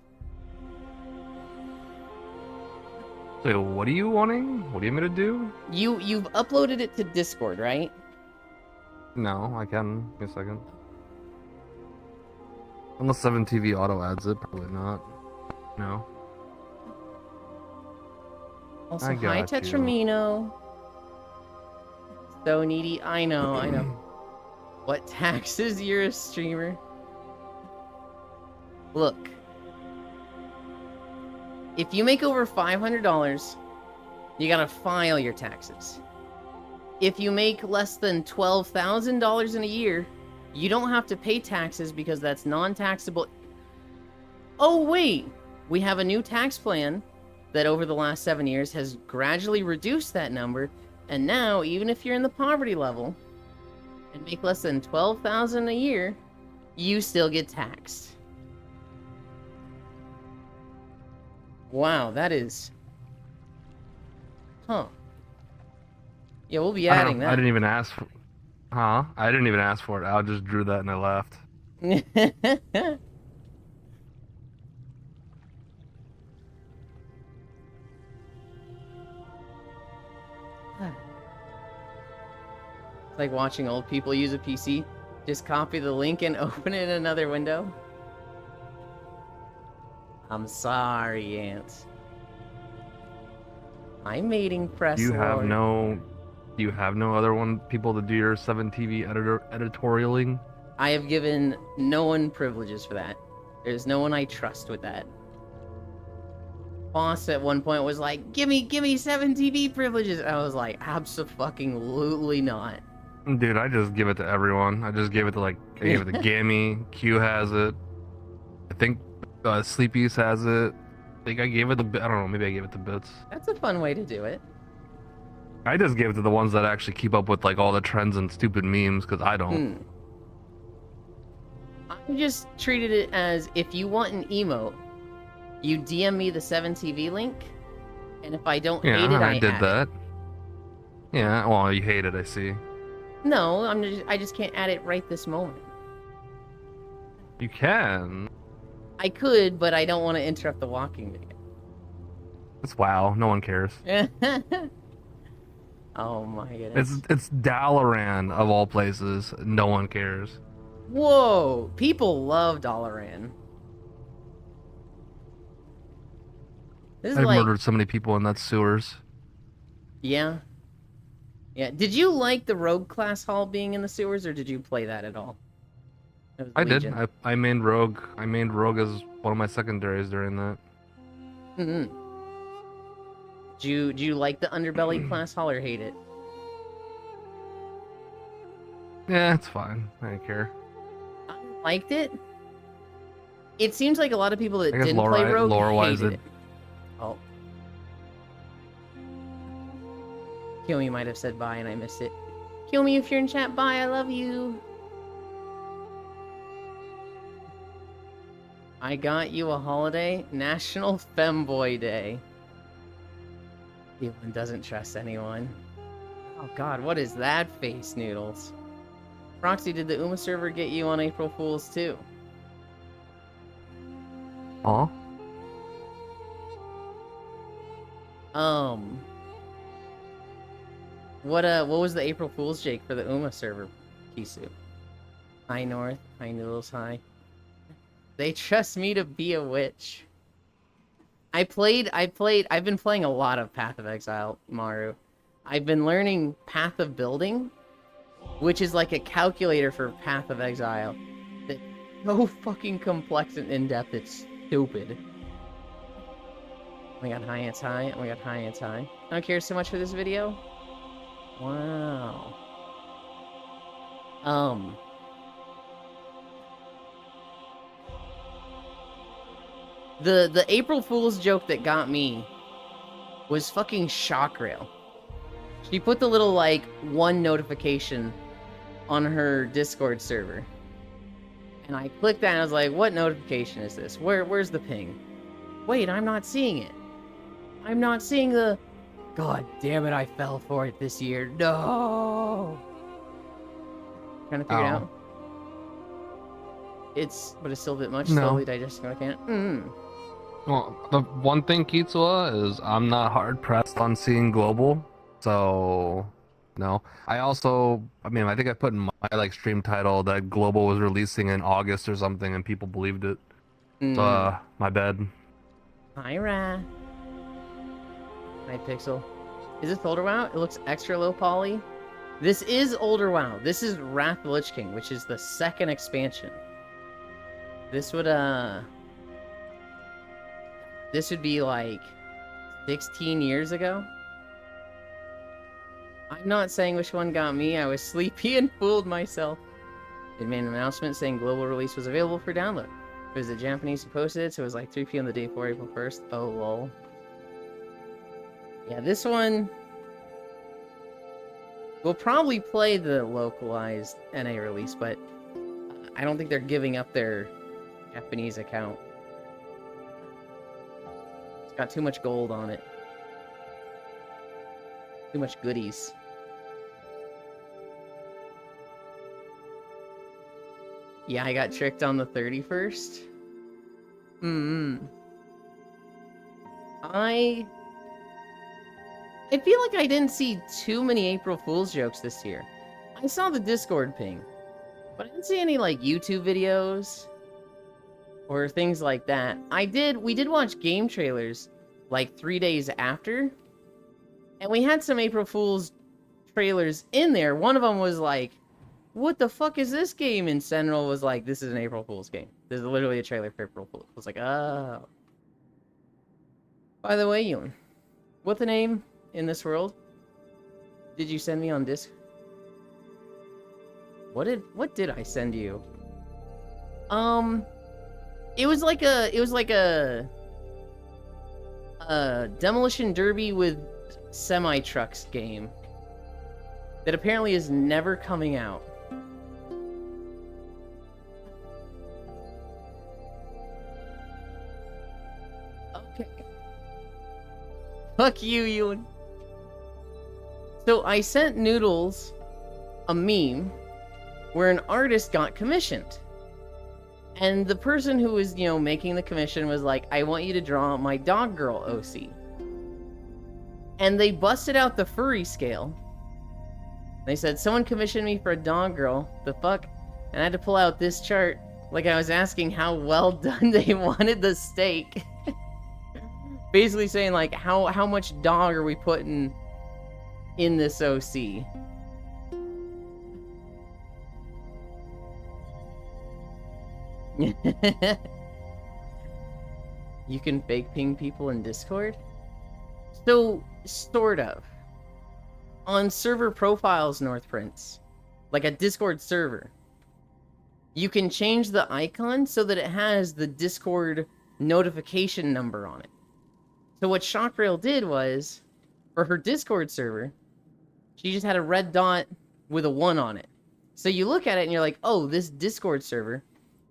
So what are you wanting? What do you want me to do? You've uploaded it to Discord, right? No, I can. Give me a second. Unless 7TV auto adds it, probably not. No. Also, I hi got you. Tetramino. So needy. I know. What taxes? You're a streamer. Look. If you make over $500, you gotta file your taxes. If you make less than $12,000 in a year, you don't have to pay taxes because that's non-taxable. Oh, wait! We have a new tax plan that over the last 7 years has gradually reduced that number, and now, even if you're in the poverty level and make less than $12,000 a year, you still get taxed. Wow, that is... Huh. Yeah, we'll be adding that. I didn't even ask for... Huh? I didn't even ask for it. I just drew that and I left. It's like watching old people use a PC. Just copy the link and open it in another window. I'm sorry, Ants. I'm mating press You have Lord. no Do you have no other people to do your 7TV editorialing? I have given no one privileges for that. There's no one I trust with that. Boss at one point was like, give me 7TV privileges. I was like, abso-fucking-lutely not. Dude, I just give it to everyone. I just gave it to I gave it to Gammy. Q has it. I think Sleepy's has it. I think I gave it to, I don't know, maybe I gave it to Bits. That's a fun way to do it. I just gave it to the ones that actually keep up with all the trends and stupid memes, because I don't. I just treated it as, if you want an emote, you DM me the 7TV link, and if I don't hate it, I did add that. it. Yeah, well, you hate it, I see. No, I just can't add it right this moment. You can. I could, but I don't want to interrupt the walking video. It's WoW. No one cares. Oh my goodness. It's Dalaran of all places. No one cares. Whoa! People love Dalaran. This is I've like... murdered so many people in that sewers. Yeah. Yeah. Did you like the rogue class hall being in the sewers, or did you play that at all? I did. I mained rogue. I mained rogue as one of my secondaries during that. Mm-hmm. Do you like the underbelly class hall or hate it? Yeah, it's fine. I don't care. I liked it. It seems like a lot of people that I guess didn't play rogue lore-wise, hated it. Oh. Kill me might have said bye and I missed it. Kill me if you're in chat. Bye. I love you. I got you a holiday. National Femboy Day. Anyone doesn't trust anyone. Oh god, what is that face, Noodles? Proxy, did the Uma server get you on April Fools too? Aw. What was the April Fool's Jake for the Uma server, Kisu? Hi North, hi Noodles, hi. They trust me to be a witch. I've been playing a lot of Path of Exile, Maru. I've been learning Path of Building, which is like a calculator for Path of Exile. That's so fucking complex and in-depth, it's stupid. Oh my god, hi, it's high. Oh my god, hi, it's high. I don't care so much for this video. Wow. The April Fool's joke that got me was fucking Shockrail. She put the little, one notification on her Discord server. And I clicked that and I was like, what notification is this? Where's the ping? Wait, I'm not seeing it. I'm not seeing the... God damn it, I fell for it this year. No! Trying to figure it out. But it's still a bit much. No. Slowly digesting what I can. Well, the one thing, Kitsua, is I'm not hard pressed on seeing global, so no. I think I put in my stream title that global was releasing in August or something, and people believed it. So, my bad. Hi, Ra. Hi, Pixel. Is this older WoW? It looks extra low poly. This is older WoW. This is Wrath of the Lich King, which is the second expansion. This would be like 16 years ago. I'm not saying which one got me. I was sleepy and fooled myself. It made an announcement saying global release was available for download. It was the Japanese who posted it, so it was like 3 p.m. the day before April 1st. Oh, lol. Yeah, this one... We'll probably play the localized NA release, but I don't think they're giving up their Japanese account. It's got too much gold on it. Too much goodies. Yeah, I got tricked on the 31st. I feel like I didn't see too many April Fool's jokes this year. I saw the Discord ping, but I didn't see any YouTube videos or things like that. We did watch game trailers 3 days after, and we had some April Fool's trailers in there. One of them was like, what the fuck is this game? And Sentinel was like, this is an April Fool's game. This is literally a trailer for April Fool's. I was like, oh. By the way, Ewan, what the name in this world did you send me on Disc? What did I send you? It was like a Demolition Derby with semi-trucks game that apparently is never coming out. Okay. Fuck you, Ewan. So I sent Noodles a meme where an artist got commissioned. And the person who was, making the commission was like, I want you to draw my dog girl OC. And they busted out the furry scale. They said, someone commissioned me for a dog girl. The fuck? And I had to pull out this chart. Like I was asking how well done they wanted the steak. Basically saying, like, how much dog are we putting in this OC? You can fake ping people in Discord? So, sort of. On server profiles, North Prince, like a Discord server, you can change the icon so that it has the Discord notification number on it. So what Shockrail did was, for her Discord server, she just had a red dot with a 1 on it. So you look at it and you're like, oh, this Discord server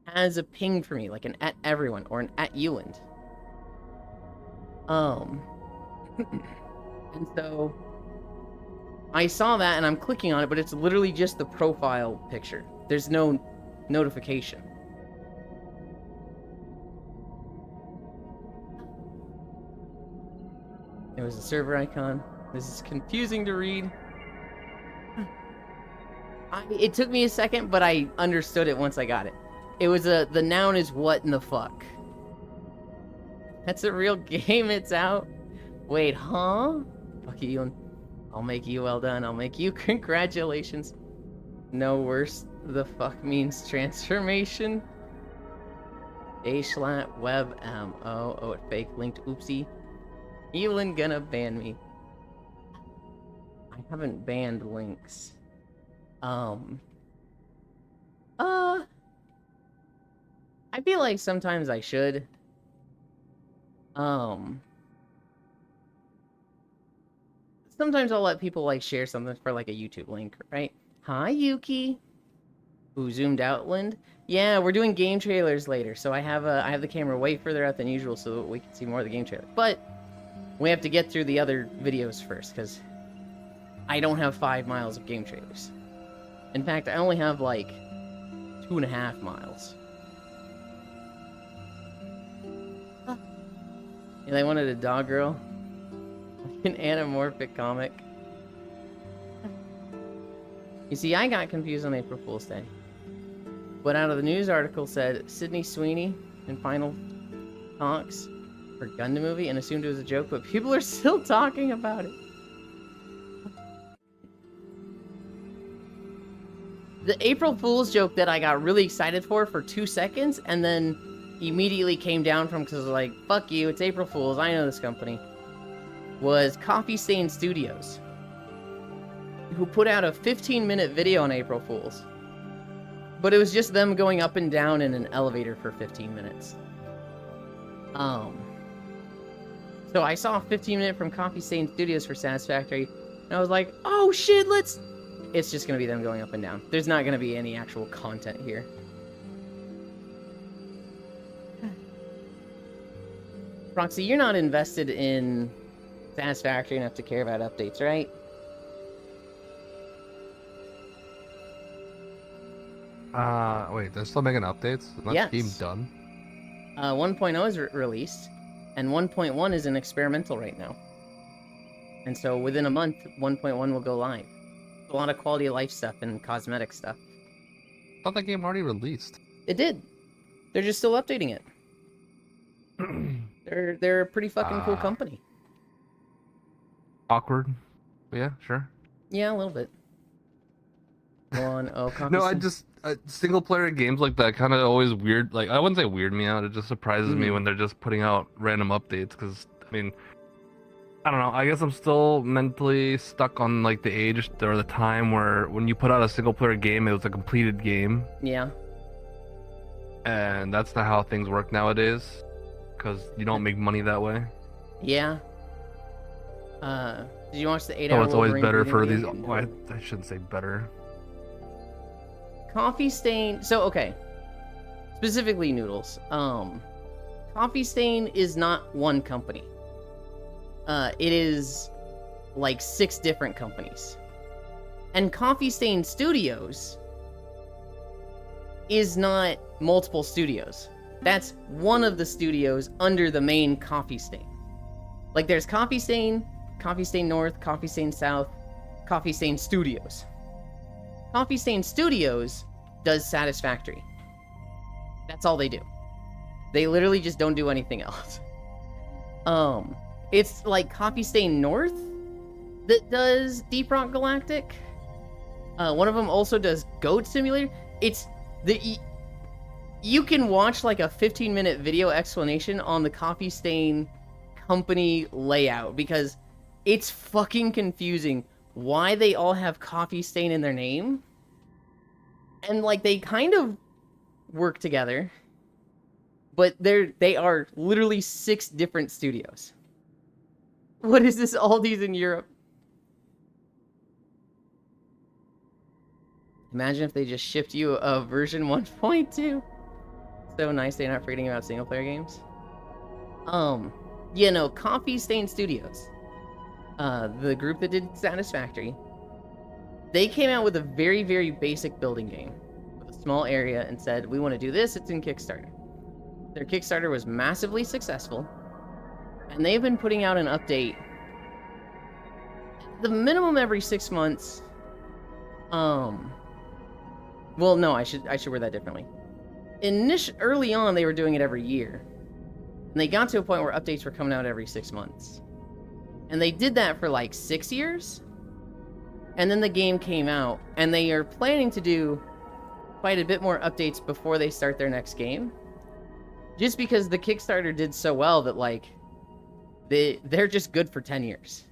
has a ping for me, like an @everyone or an @Ewland. And so I saw that and I'm clicking on it, but it's literally just the profile picture. There's no notification. There was a server icon. This is confusing to read. It took me a second, but I understood it once I got it. It was the noun is what in the fuck. That's a real game, it's out. Wait, huh? Fuck you, I'll make you well done. I'll make you congratulations. No worse, the fuck means transformation. A/web oh it fake linked oopsie. Elon gonna ban me. I haven't banned links. I feel like sometimes I should. Sometimes I'll let people like share something for like a YouTube link, right? Hi, Yuki. Who zoomed out, Lind? Yeah, we're doing game trailers later, so I have the camera way further out than usual so that we can see more of the game trailer. But we have to get through the other videos first, because I don't have 5 miles of game trailers. In fact, I only have like 2.5 miles. Yeah, they wanted a dog girl. An anamorphic comic. You see, I got confused on April Fool's Day. But out of the news article said Sydney Sweeney in final talks for Gundam movie and assumed it was a joke, but people are still talking about it. The April Fool's joke that I got really excited for 2 seconds and then immediately came down from because I was like, fuck you, it's April Fool's, I know this company, was Coffee Stain Studios, who put out a 15-minute video on April Fool's. But it was just them going up and down in an elevator for 15 minutes. So I saw a 15-minute from Coffee Stain Studios for Satisfactory, and I was like, oh shit, it's just gonna be them going up and down. There's not gonna be any actual content here. Roxy, you're not invested in Satisfactory enough to care about updates, right? Wait, they're still making updates? Is that game done? 1.0 is released, and 1.1 is in experimental right now. And so within a month, 1.1 will go live. A lot of quality of life stuff and cosmetic stuff. I thought that game already released. It did. They're just still updating it. They're a pretty fucking cool company. Awkward. But yeah, sure. Yeah, a little bit. Coffee No, I Stain. just single player games like that kind of always weird. Like I wouldn't say weird me out. It just surprises me when they're just putting out random updates. Because I mean, I don't know. I guess I'm still mentally stuck on like the age or the time where when you put out a single player game, it was a completed game, Yeah. and that's not how things work nowadays. Because you don't make money that way. Yeah. Did you watch the 8 So hour it's always Wolverine better breathing for these. video? Oh, I shouldn't say better. Coffee Stain. So okay. Specifically noodles. Coffee Stain is not one company. It is like 6 different companies. And Coffee Stain Studios is not multiple studios. That's one of the studios under the main Coffee Stain. Like there's Coffee Stain North, Coffee Stain South, Coffee Stain Studios. Coffee Stain Studios does Satisfactory. That's all they do. They literally just don't do anything else. It's like Coffee Stain North that does Deep Rock Galactic. One of them also does Goat Simulator. It's the you can watch like a 15-minute video explanation on the Coffee Stain company layout because it's fucking confusing why they all have Coffee Stain in their name. And like they kind of work together, but they are literally 6 different studios. What is this Aldi's in Europe? Imagine if they just shipped you a version 1.2. So nice they're not forgetting about single player games. Yeah, no, Coffee Stain Studios. The group that did Satisfactory. They came out with a very, very basic building game with a small area and said, we want to do this, it's in Kickstarter. Their Kickstarter was massively successful, and they've been putting out an update the minimum every 6 months. Well, no, I should word that differently. Early on, they were doing it every year, and they got to a point where updates were coming out every 6 months, and they did that for like 6 years. And then the game came out, and they are planning to do quite a bit more updates before they start their next game. Just because the Kickstarter did so well that, like, they're just good for 10 years.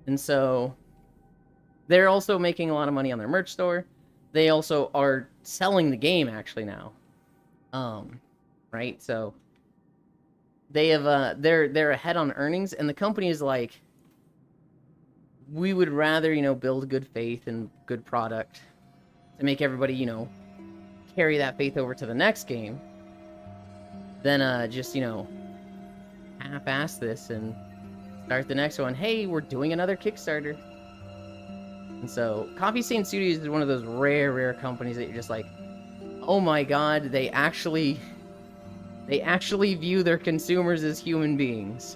And so, they're also making a lot of money on their merch store. They also are selling the game, actually, now. Right? So, they have, they're ahead on earnings, and the company is like, we would rather, build good faith and good product to make everybody, carry that faith over to the next game than just, half-ass this and start the next one. Hey, we're doing another Kickstarter. And so, Coffee Stain Studios is one of those rare companies that you're just like, oh my god, they actually view their consumers as human beings.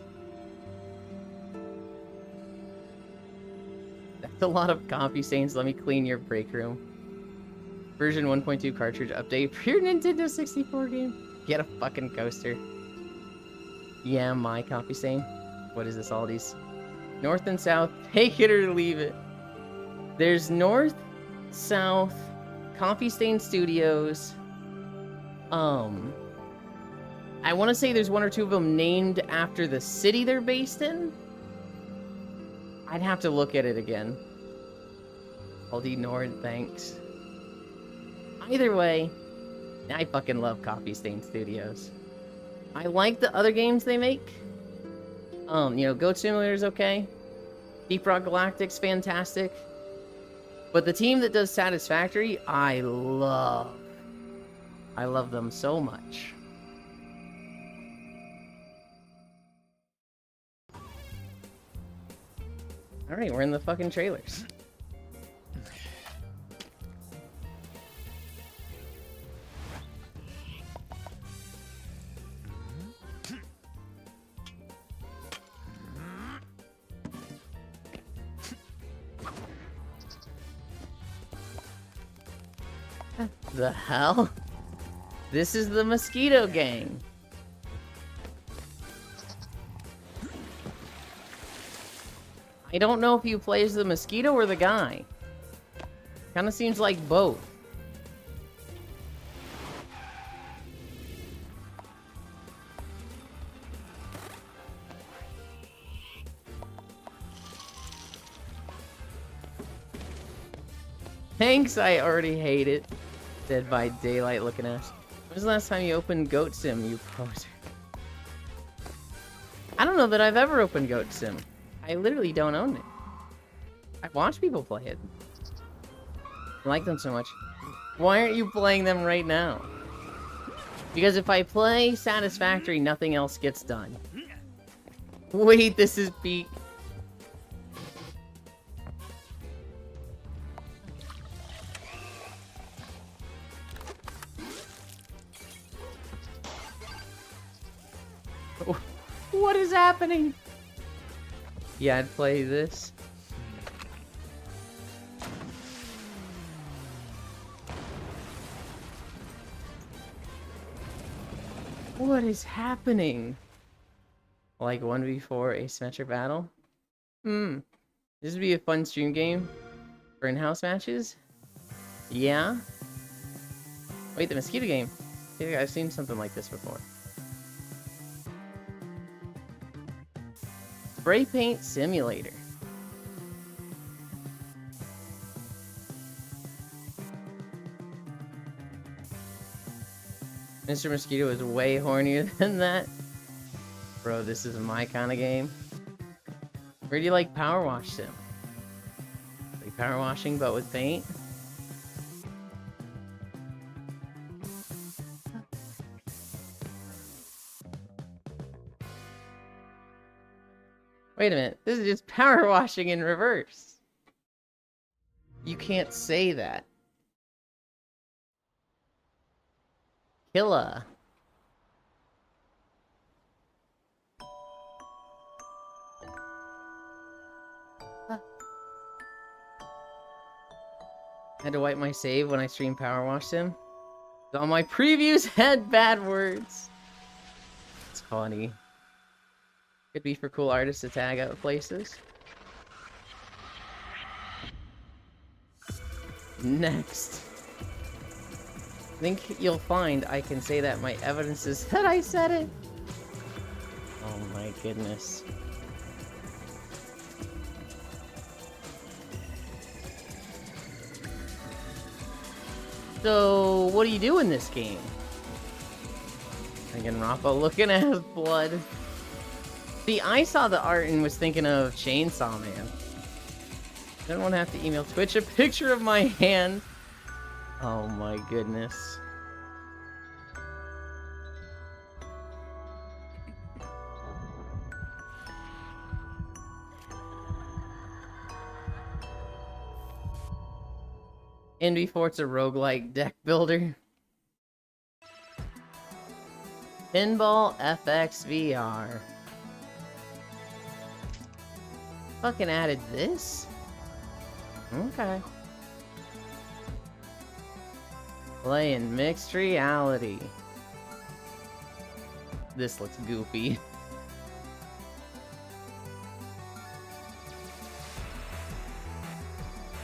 That's a lot of Coffee Stains. Let me clean your break room. Version 1.2 cartridge update for your Nintendo 64 game. Get a fucking coaster. Yeah, my Coffee Stain. What is this, Aldi's? North and South. Take it or leave it. There's North, South, Coffee Stain Studios. I want to say there's 1 or 2 of them named after the city they're based in. I'd have to look at it again. Aldi Nord, thanks. Either way, I fucking love Coffee Stain Studios. I like the other games they make. Goat Simulator's okay. Deep Rock Galactic's fantastic. But the team that does Satisfactory, I love. I love them so much. Alright, we're in the fucking trailers. The hell? This is the Mosquito Gang. I don't know if you play as the mosquito or the guy. Kind of seems like both. Thanks, I already hate it. Dead by Daylight looking ass. When was the last time you opened Goat Sim, you poser? I don't know that I've ever opened Goat Sim. I literally don't own it. I watch people play it. I like them so much. Why aren't you playing them right now? Because if I play Satisfactory, nothing else gets done. Wait, this is peak. What is happening? Yeah, I'd play this. What is happening? Like 1v4 asymmetric battle? This would be a fun stream game for in-house matches? Yeah? Wait, the mosquito game. I think I've seen something like this before. Spray paint simulator. Mr. Mosquito is way hornier than that. Bro, this is my kind of game. Where do you like Power Wash Sim? Like power washing but with paint? Wait a minute, this is just power washing in reverse. You can't say that. Killa. I had to wipe my save when I streamed Power Wash Sim. All my previews had bad words. It's funny. Could be for cool artists to tag out places. Next. I think you'll find I can say that my evidence is that I said it. Oh my goodness. So, what do you do in this game? Again, Rappa looking at his blood. See, I saw the art and was thinking of Chainsaw Man. I don't want to have to email Twitch a picture of my hand. Oh my goodness. And before it's a roguelike deck builder. Pinball FX VR. Fucking added this? Okay. Playing mixed reality. This looks goofy.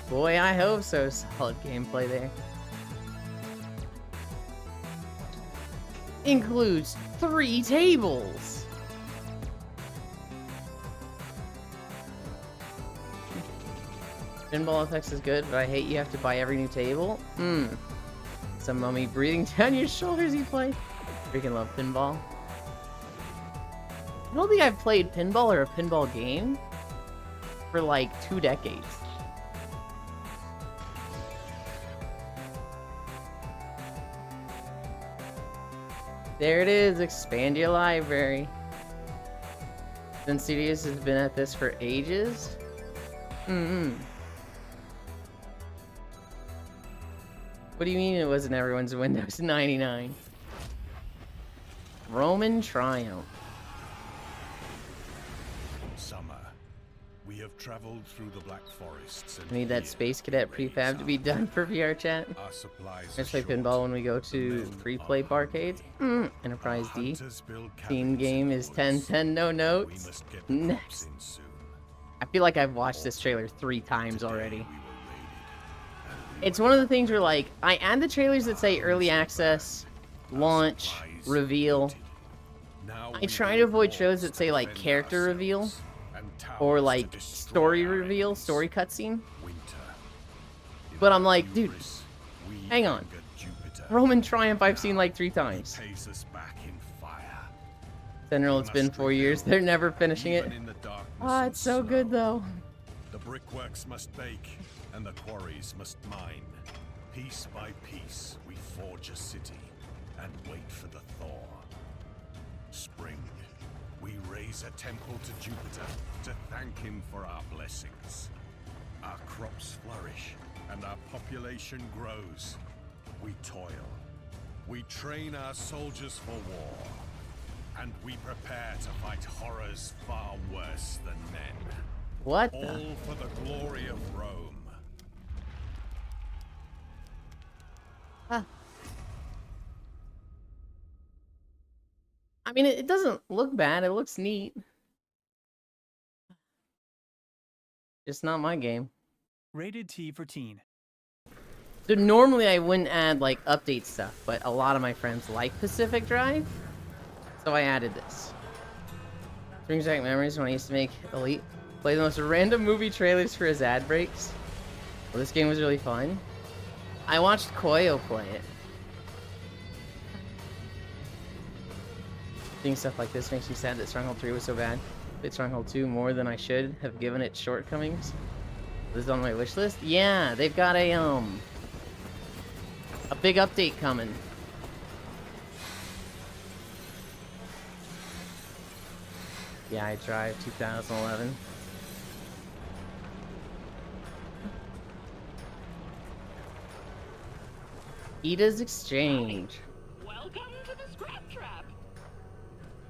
Boy, I hope so. Solid gameplay there. Includes 3 tables. Pinball effects is good, but I hate you have to buy every new table. Some mummy breathing down your shoulders you play. Freaking love pinball. I don't think I've played pinball or a pinball game for like 2 decades. There it is, expand your library. Zen Studios has been at this for ages. What do you mean it wasn't everyone's Windows 99? Roman Triumph. Summer. We have traveled through the Black Forests. I need that Space Cadet prefab to be done for VR chat. Let's play pinball when we go to free play barcades. Enterprise D. Team game is 10-10, no notes. Next. I feel like I've watched this trailer 3 times already. It's one of the things where, like, I add the trailers that say early access, launch, reveal. I try to avoid trailers that say, like, character reveal, or, like, story reveal, story cutscene. But I'm like, dude, hang on. Roman Triumph I've seen like 3 times. General, it's been 4 years. They're never finishing it. Ah, it's so good though. The brickworks must bake, and the quarries must mine. Piece by piece, we forge a city, and wait for the thaw. Spring, we raise a temple to Jupiter to thank him for our blessings. Our crops flourish, and our population grows. We toil. We train our soldiers for war. And we prepare to fight horrors far worse than men. What All the? for the glory of Rome. Huh. I mean, it doesn't look bad. It looks neat. Just not my game. Rated T for teen. So normally I wouldn't add like update stuff, but a lot of my friends like Pacific Drive, so I added this. Brings back memories when I used to make Elite play the most random movie trailers for his ad breaks. Well, this game was really fun. I watched Koyo play it. Seeing stuff like this makes me sad that Stronghold 3 was so bad. Played Stronghold 2 more than I should have given it shortcomings. This is on my wish list. Yeah, they've got a big update coming. Yeah, I Drive 2011. Ida's Exchange. Welcome to the Scrap Trap.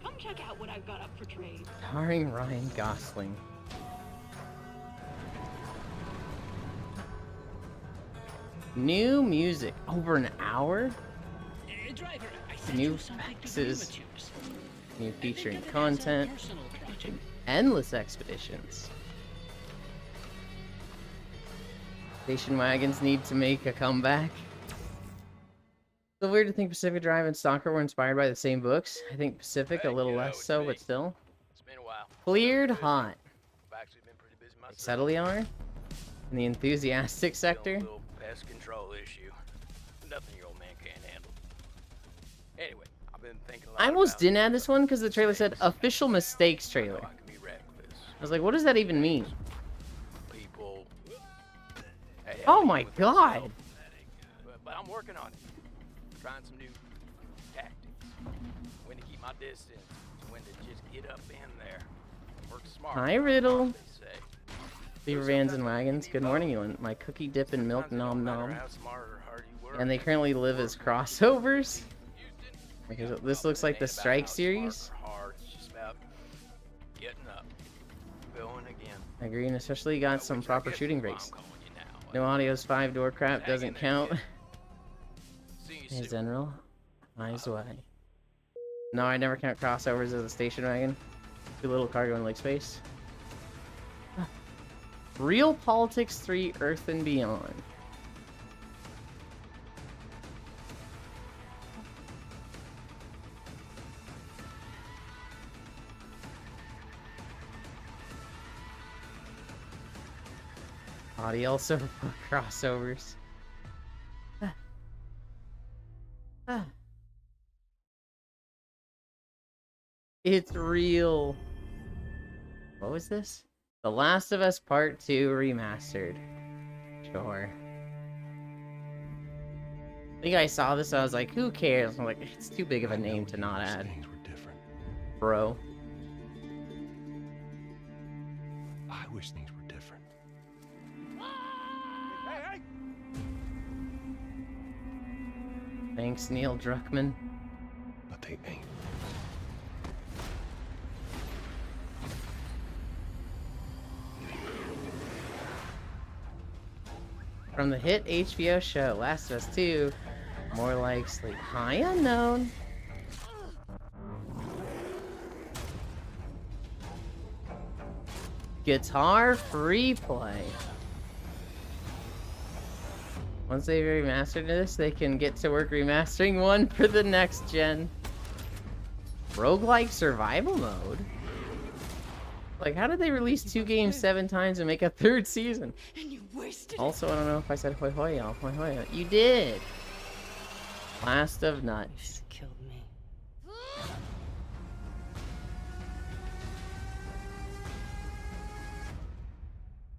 Come check out what I've got up for trade. Starring Ryan Gosling. New music. Over an hour? Driver, I sent New you something to faxes. dream with. New I featuring think it has a content. personal project. Endless expeditions. Station wagons need to make a comeback. It's weird to think Pacific Drive and Stalker were inspired by the same books. I think Pacific a little less so, but still. It's been a while. Cleared Hot. I've actually been pretty busy myself. Subtly are in the enthusiastic sector. A little pest control issue. Nothing your old man can't handle. Anyway, I've been thinking a lot I almost about didn't add this one because the trailer said official mistakes I know trailer. I can be reckless. I was like, what does that even mean? People. Hey, Oh I'm my with god! myself, but I'm working on it. Trying some new tactics. When to keep my distance. When to just get up in there. Work smart. Hi, Riddle. They say. Beaver vans and wagons. Good morning, Ewan. My cookie dip and milk Sometimes it don't nom matter nom. how smart or hard you work. And they currently live as crossovers. Because this looks like the Strike series. It's just about getting up, going again. I agree, and especially got some Which I proper guess shooting is why breaks. I'm calling you now. No audio's 5-door crap Hang in doesn't there, count. kid. See you Hey, soon. General. Eyes away. No, I never count crossovers as a station wagon. Too little cargo and leg space. Real Politics 3 Earth and Beyond. Audio also for crossovers. It's real. What was this? The Last of Us Part 2 Remastered. Sure. I think I saw this, I was like, who cares? I'm like, it's too big of a name to not add. Things were different. Bro. I wish things were different. Thanks, Neil Druckmann. But they ain't. From the hit HBO show Last of Us 2, more like Sleep. Hi, Unknown. Guitar free play. Once they remastered this, they can get to work remastering one for the next gen. Roguelike survival mode? Like, how did they release 2 games 7 times and make a 3rd season? And you wasted Also, I don't know if I said hoi hoi, y'all. Hoi hoi. You did! Last of Nuts. killed me.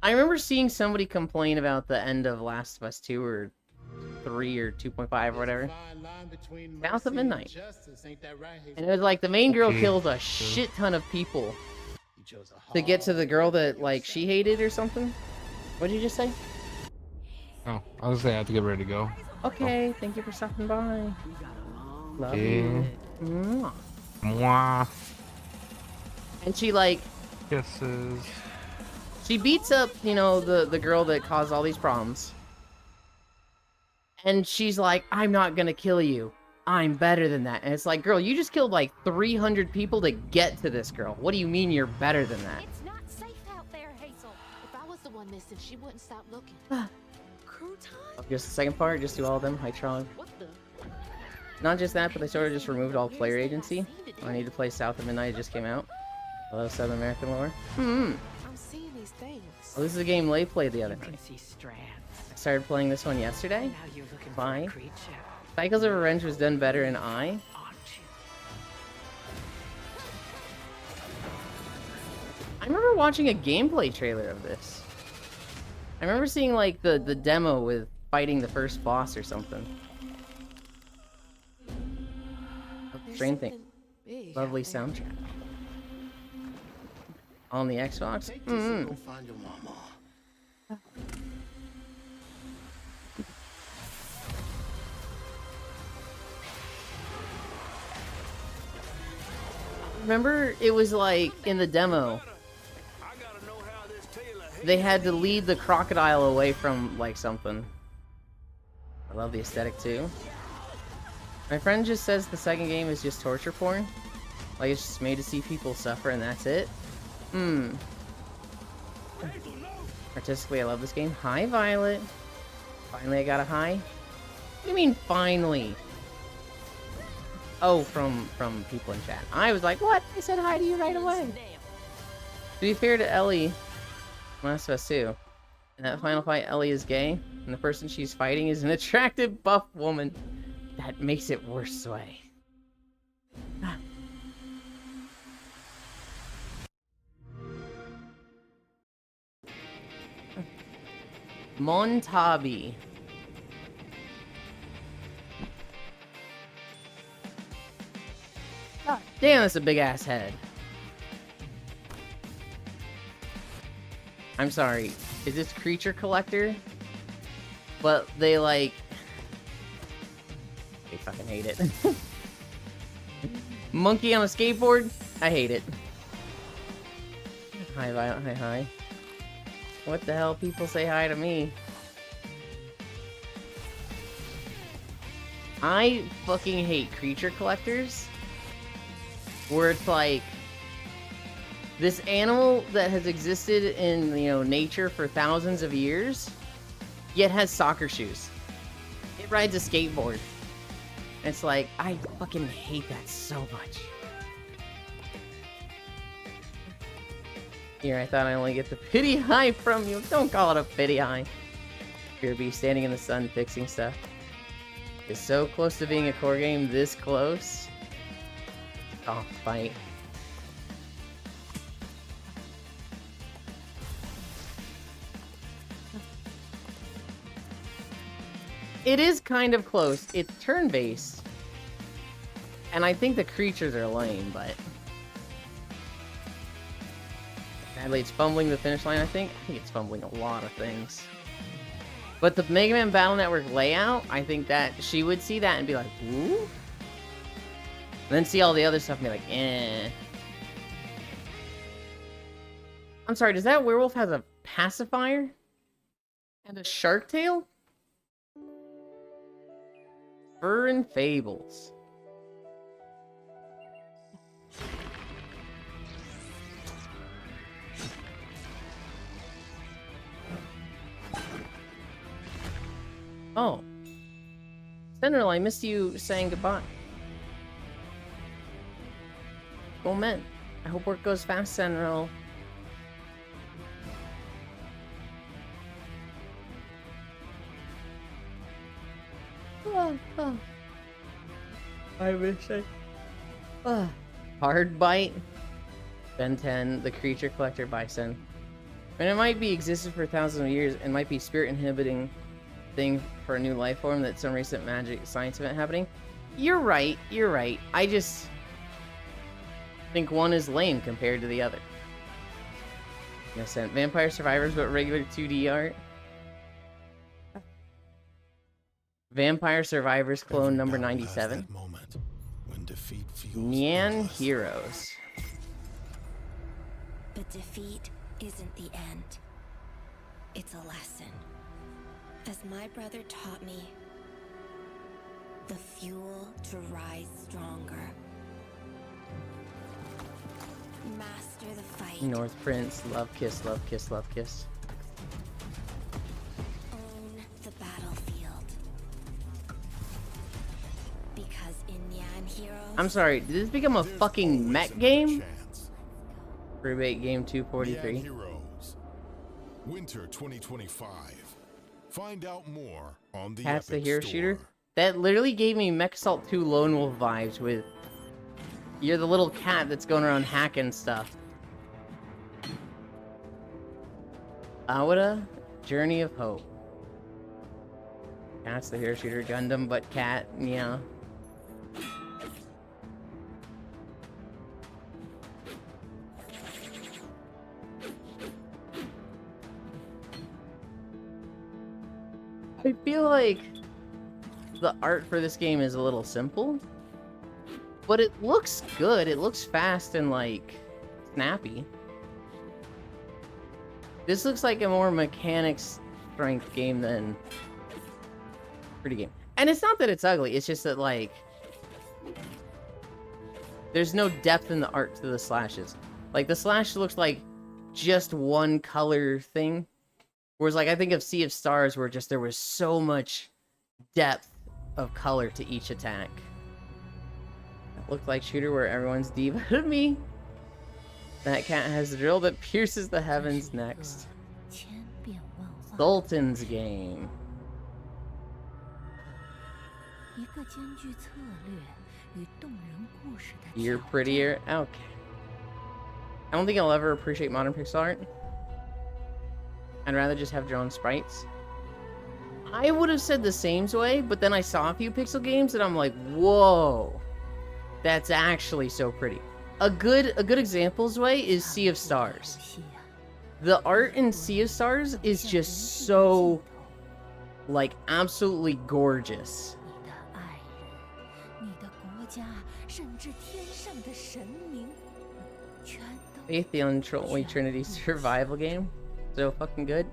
I remember seeing somebody complain about the end of Last of Us 2 or 3 or 2.5 or whatever. South of Midnight. And it was like the main girl kills a shit ton of people to get to the girl that like she hated or something. What did you just say? Oh, I was gonna say I have to get ready to go. Okay, thank you for stopping by. Love Okay. you. Mwah. Mwah. And she like Kisses. she beats up, you know, the girl that caused all these problems. And she's like, I'm not gonna kill you. I'm better than that. And it's like, girl, you just killed like 300 people to get to this girl. What do you mean you're better than that? It's not safe out there, Hazel. If I was the one missing, she wouldn't stop looking. Crouton? Just the second part, just do all of them. Hi, Tron. What the? Not just that, but they sort of just removed all player agency. I need to play South of Midnight. It just came out. Hello, Southern American lore. I'm seeing these things. Oh, this is a game Lay played the other You can night. see strands. I started playing this one yesterday. Now you're looking Bye. for a creature, Cycles of Revenge was done better in I. aren't you? I remember watching a gameplay trailer of this. I remember seeing like the demo with fighting the first boss or something. There's Strange thing. something big Lovely out there. soundtrack. On the Xbox? Find your mama. Remember, it was like in the demo, they had to lead the crocodile away from like something. I love the aesthetic too. My friend just says the second game is just torture porn. Like it's just made to see people suffer and that's it. Artistically, I love this game. Hi, Violet. Finally, I got a hi. What do you mean, finally? Oh, from people in chat. I was like, what? I said hi to you right away. To be fair to Ellie, Last of Us 2, in that final fight, Ellie is gay, and the person she's fighting is an attractive, buff woman. That makes it worse way. Montabi. God damn, that's a big ass head. I'm sorry. Is this Creature Collector? But they like... They fucking hate it. Monkey on a skateboard? I hate it. Hi, Violet. Hi, hi. What the hell? People say hi to me. I fucking hate Creature Collectors. Where it's like... This animal that has existed in, you know, nature for thousands of years, yet has soccer shoes. It rides a skateboard. It's like, I fucking hate that so much. Here, I thought I only get the pity eye from you. Don't call it a pity eye. Here, be standing in the sun fixing stuff. It's so close to being a core game, this close. Oh, fight. It is kind of close. It's turn-based. And I think the creatures are lame, but... Sadly, it's fumbling the finish line, I think. I think it's fumbling a lot of things. But the Mega Man Battle Network layout, I think that she would see that and be like, ooh? And then see all the other stuff and be like, eh. I'm sorry, does that werewolf have a pacifier? And a shark tail? Fur and Fables. Oh. Sentinel, I missed you saying goodbye. Moment. I hope work goes fast, Sentinel. I wish I... Hard Bite. Ben 10, the creature collector bison. And it might be existed for thousands of years and might be spirit inhibiting thing for a new life form that's some recent magic science event happening. You're right, you're right. I just think one is lame compared to the other. Innocent. Vampire Survivors, but regular 2D art. Vampire Survivors clone number 97. Nyan Heroes. But defeat isn't the end. It's a lesson. As my brother taught me, the fuel to rise stronger. Master the fight. North Prince, love kiss, love kiss, love kiss. Own the battlefield. Because in Nyan Heroes... I'm sorry, did this become a fucking mech game? Rebate game 243. Heroes. Winter 2025. Find out more on the Cat's the Epic hero Store. shooter. That literally gave me Mech Assault 2 Lone Wolf vibes with... You're the little cat that's going around hacking stuff. Awada, Journey of Hope. Cat's the hero shooter. Gundam, but cat, yeah. I feel like the art for this game is a little simple, but it looks good. It looks fast and like snappy. This looks like a more mechanics strength game than pretty game. And it's not that it's ugly, it's just that like there's no depth in the art to the slashes. Like the slash looks like just one color thing. Whereas, like, I think of Sea of Stars, where just there was so much depth of color to each attack. It looked like shooter where everyone's diva to me. That cat has the drill that pierces the heavens next. Sultan's game. You're prettier? Okay. I don't think I'll ever appreciate modern pixel art. I'd rather just have drawn sprites. I would have said the same way, but then I saw a few pixel games and I'm like, whoa, that's actually so pretty. A good example's way is Sea of Stars. The art in Sea of Stars is just so, like, absolutely gorgeous. Faith, the Unholy Trinity survival game. So fucking good.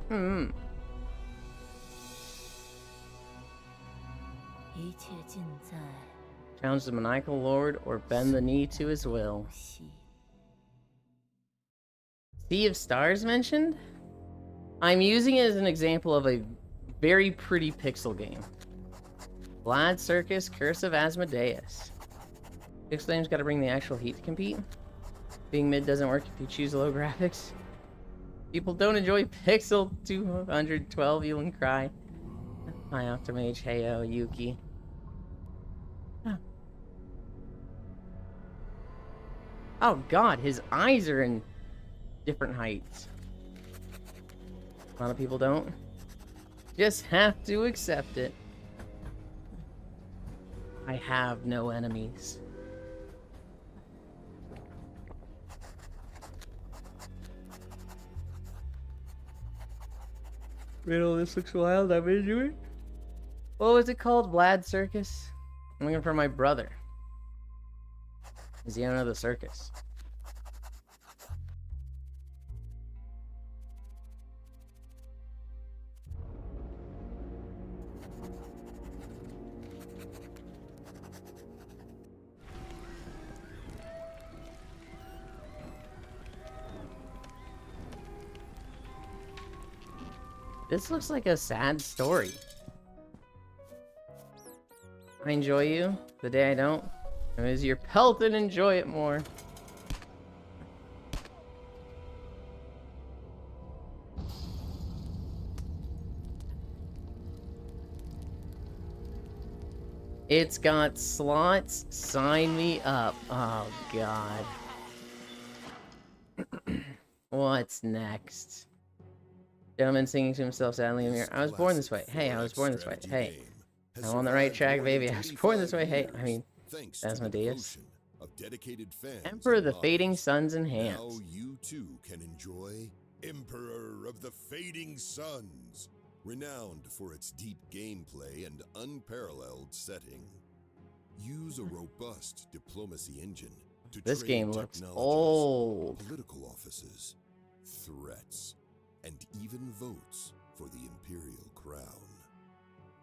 Challenge the maniacal lord or bend the knee to his will. Sea of Stars mentioned? I'm using it as an example of a very pretty pixel game. Vlad Circus, Curse of Asmodeus. Pixel games gotta bring the actual heat to compete. Being mid doesn't work if you choose low graphics. People don't enjoy Pixel 212, you can cry. Hi, Optimage, Heyo, Yuki. Huh. Oh god, his eyes are in different heights. A lot of people don't. Just have to accept it. I have no enemies. Riddle, this looks wild. I'm into it. What was it called? Vlad Circus? I'm looking for my brother. Is the owner of the circus? This looks like a sad story. I enjoy you. The day I don't. As your pelt and enjoy it more. It's got slots. Sign me up. Oh, God. What's next? Gentleman singing to himself sadly in the mirror. I was born this way. Hey, I was born this way. Hey. I'm on the right track, baby. I was born this way. Hey, I mean, Asmodeus. Emperor of the Fading Suns enhanced. Now you too can enjoy Emperor of the Fading Suns, renowned for its deep gameplay and unparalleled setting. Use a robust diplomacy engine to This trade game looks technologies, old. political offices, threats, and even votes for the imperial crown.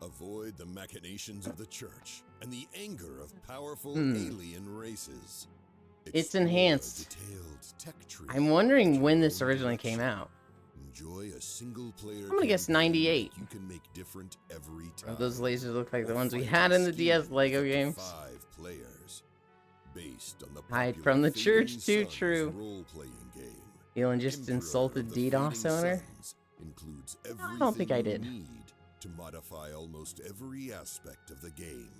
Avoid the machinations of the church and the anger of powerful alien races. It's Explore enhanced. detailed tech tree I'm wondering at when your this own originally risk. came out. Enjoy a single player. I'm gonna guess campaign 98. You can make different every time. Those lasers look like the Or ones we fight had in the scheme DS Lego up to games. 5 players. Based on the Hide popular from the Fading church, too Suns true. role-playing game. Elon just Emperor insulted of the DDoS Fading owner. Suns includes I don't think I everything did. you need to modify almost every aspect of the game.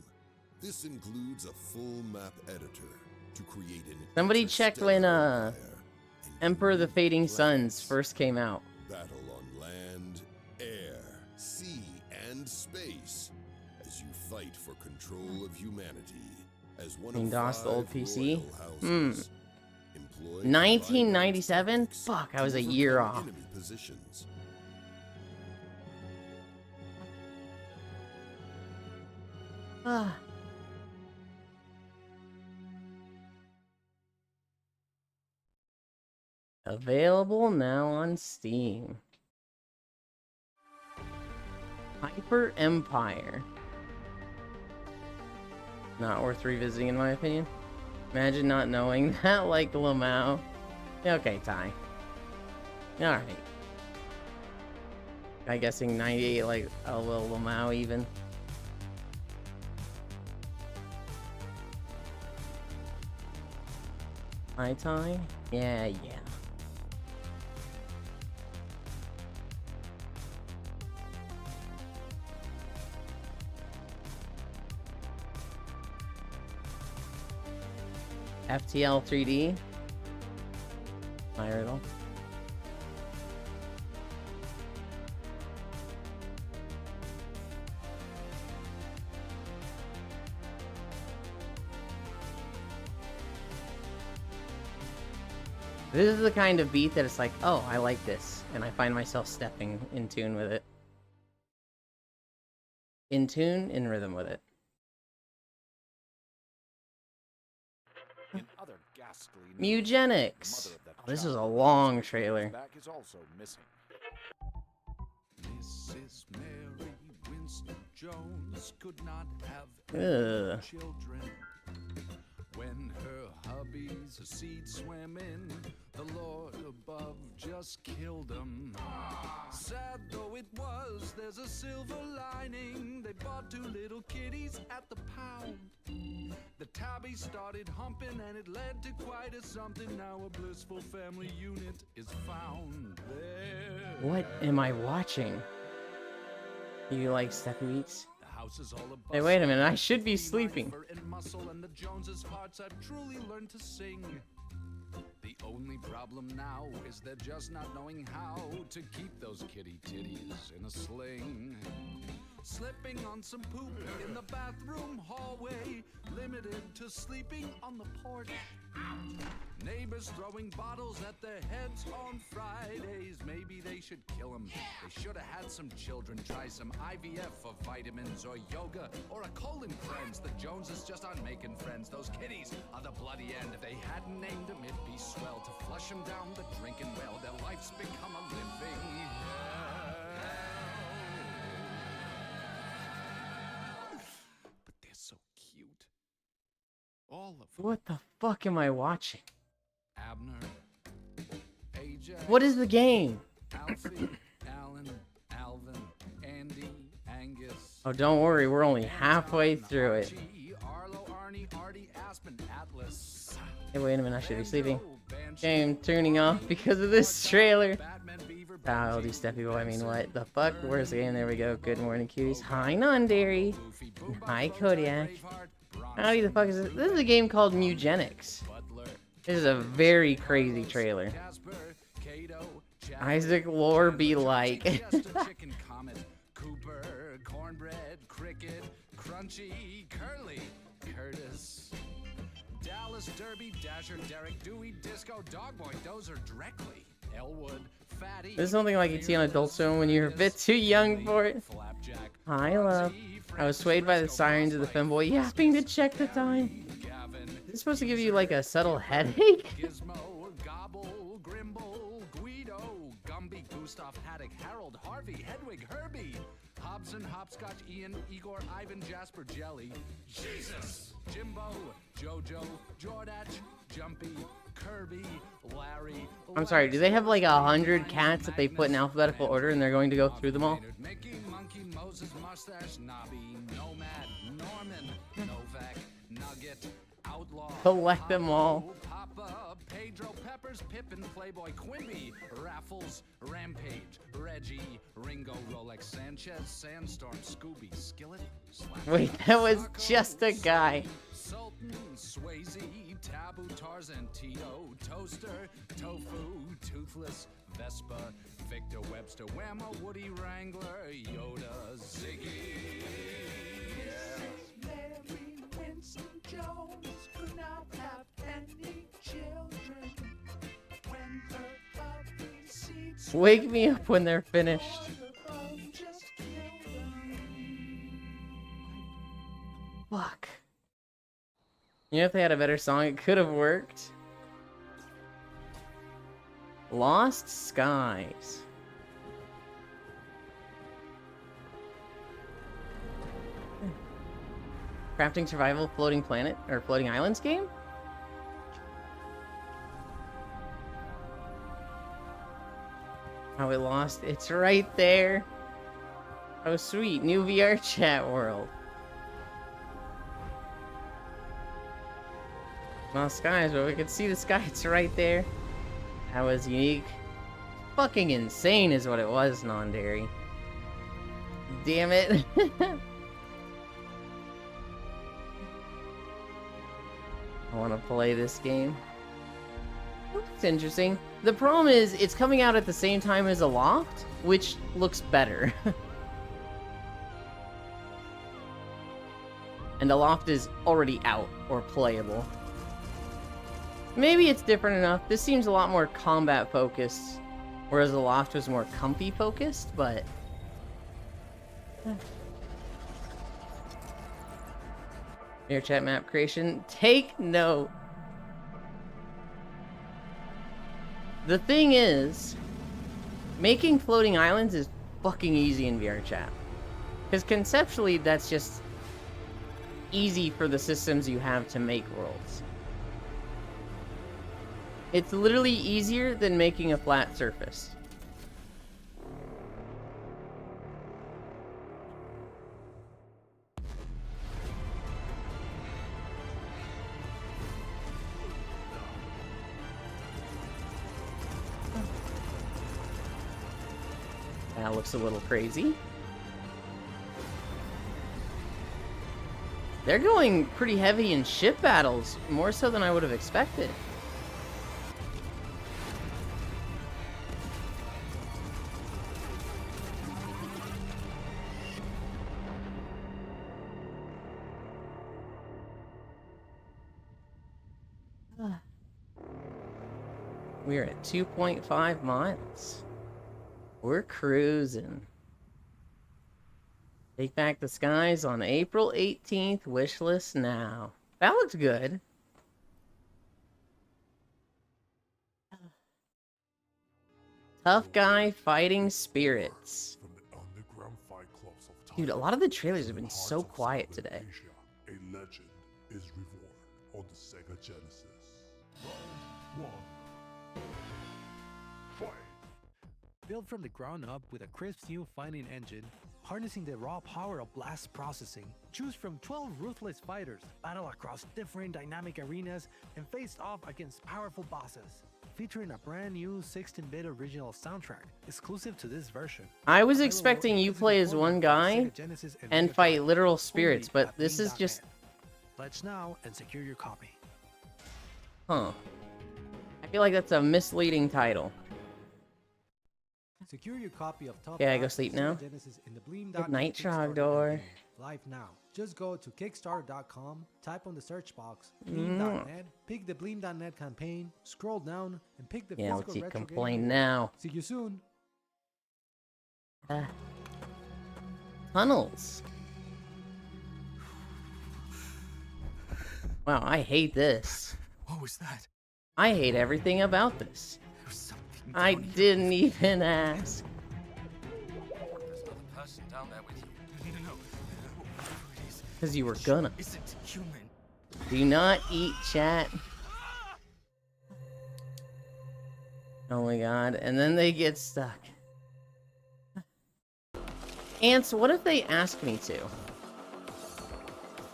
This includes a full map editor to create an Somebody check when interstellar empire and Emperor of the unique Fading planets. Suns first came out. Battle on land, air, sea, and space as you fight for control of humanity. As one Mean of DOS, the old 5 PC? royal houses, employed by 1997? vibrant tactics Fuck, I to was a year overcome off. enemy positions. Ah. Available now on Steam. Hyper Empire. Not worth revisiting in my opinion. Imagine not knowing that, like Lamau. Okay, Ty. Alright. I'm guessing 98 like a little Lamau even. My time? Yeah. FTL 3D. My riddle. This is the kind of beat that it's like, oh, I like this, and I find myself stepping in tune with it. In tune, in rhythm with it. In other ghastly Mugenics. Oh, this is a long trailer. back is also missing. Mrs. Mary Winston Jones could not have Ugh. children. When her hubby's a seed swam in, the Lord above just killed him. Sad though it was, there's a silver lining. They bought 2 little kitties at the pound. The tabby started humping and it led to quite a something. Now a blissful family unit is found there. What am I watching? You like steppy beats? The house is all a Hey, wait a minute, I should be sleeping. And muscle and the Joneses' hearts I've truly learned to sing. The only problem now is they're just not knowing how to keep those kitty titties in a sling. Slipping on some poop in the bathroom hallway, limited to sleeping on the porch. Neighbors throwing bottles at their heads on Fridays. Maybe they should kill them. They should have had some children. Try some IVF for vitamins or yoga or a colon cleanse. The Joneses just aren't making friends. Those kitties are the bloody end. If they hadn't named them, it'd be swell to flush them down the drinking well. Their life's become a living hell. But they're so cute. All of them. What the fuck am I watching? Abner, Ajax, What is the game? Alfie, Alan, Alvin, Andy, Angus, Oh, don't worry, we're only halfway through it. Hey, wait a minute, I should be sleeping. Okay, I'm turning off because of this trailer. I'll do Steppy Boy, I mean, what the fuck? Where's the game? There we go. Good morning, cuties. Hi, Nondary. Hi, Kodiak. Howdy the fuck is this? This is a game called Mugenics. This is a very crazy trailer. Isaac lore be like. Cooper, cornbread, cricket, crunchy, curly, Curtis, Dallas, Derby, Dasher, Derek, Dewey, Disco, Dogboy, Dozer, Dreckley, Elwood, Fatty. This is something like you'd see on Adult Swim when you're a bit too young for it. Hi, love. I was swayed by the sirens of the femboy yapping to check the time. Is this supposed to give you like a subtle headache? Gizmo, Gobble, Grimble, Guido, Gumby, Gustav, Haddock, Harold, Harvey, Hedwig, Herbie, Hobson, Hopscotch, Ian, Igor, Ivan, Jasper, Jelly, Jesus, Jimbo, Jojo, Jordach, Jumpy, Kirby, Larry. I'm sorry, do they have like 100 cats that they put in alphabetical order and they're going to go through them all? Mickey, Monkey, Moses, Mustache, Nobby, Nomad, Norman, Novak, Nugget, Outlaw, Collect them all. Papa, Pedro, Peppers, Pippin, Playboy, Quimby, Raffles, Rampage, Reggie, Ringo, Rolex, Sanchez, Sandstorm, Scooby, Skillet, Slap. Wait, that was just a guy. Sultan, Swayze, Taboo, Tarzan, Tito, Toaster, Tofu, Toothless, Vespa, Victor, Webster, Whammo, Woody, Wrangler, Yoda, Ziggy. Mary Winston Jones could not have any children when her puppy seeds Wake me up when they're finished. just killed them. Fuck. You know, if they had a better song, it could have worked. Lost Skies. Crafting survival floating planet or floating islands game? How it lost. It's right there. Oh, sweet. New VR chat world. Lost Skies, but we could see the sky. It's right there. That was unique. Fucking insane is what it was, Non-Dairy. Damn it. I want to play this game. It's interesting. The problem is, it's coming out at the same time as Aloft, which looks better. And Aloft is already out, or playable. Maybe it's different enough. This seems a lot more combat focused, whereas Aloft was more comfy focused, but... Air chat map creation. Take note. The thing is, making floating islands is fucking easy in VR chat. Because conceptually, that's just easy for the systems you have to make worlds. It's literally easier than making a flat surface. That looks a little crazy. They're going pretty heavy in ship battles, more so than I would have expected. We're at 2.5 miles. We're cruising. Take Back the Skies on April 18th. Wishlist now. That looks good. Tough guy fighting spirits. Dude, a lot of the trailers have been so quiet today. A legend is reborn on the Sega Genesis. Round 1. Fight. Built from the ground up with a crisp new fighting engine, harnessing the raw power of blast processing. Choose from 12 ruthless fighters, battle across different dynamic arenas, and face off against powerful bosses. Featuring a brand new 16-bit original soundtrack, exclusive to this version. I was expecting you play as one guy and fight literal spirits, but this is just... Pledge now and secure your copy. Huh. I feel like that's a misleading title. Secure your copy of Top Yeah, I go sleep now. Genesis in the Bleem.net Good night, Kickstarter Trogdor. campaign. Live now. Just go to Kickstarter.com, type on the search box Bleem.net, pick the Bleem.net campaign, scroll down, and pick the Yeah, physical let's retro game complain award. now. See you soon. Tunnels. Wow, I hate this. What was that? I hate everything about this. There was something I down here. didn't even ask. There's another person down there with you. No. Whatever it is, Because you were gonna. isn't human. Do not eat, chat. Oh my god. And then they get stuck. Ants, what if they ask me to?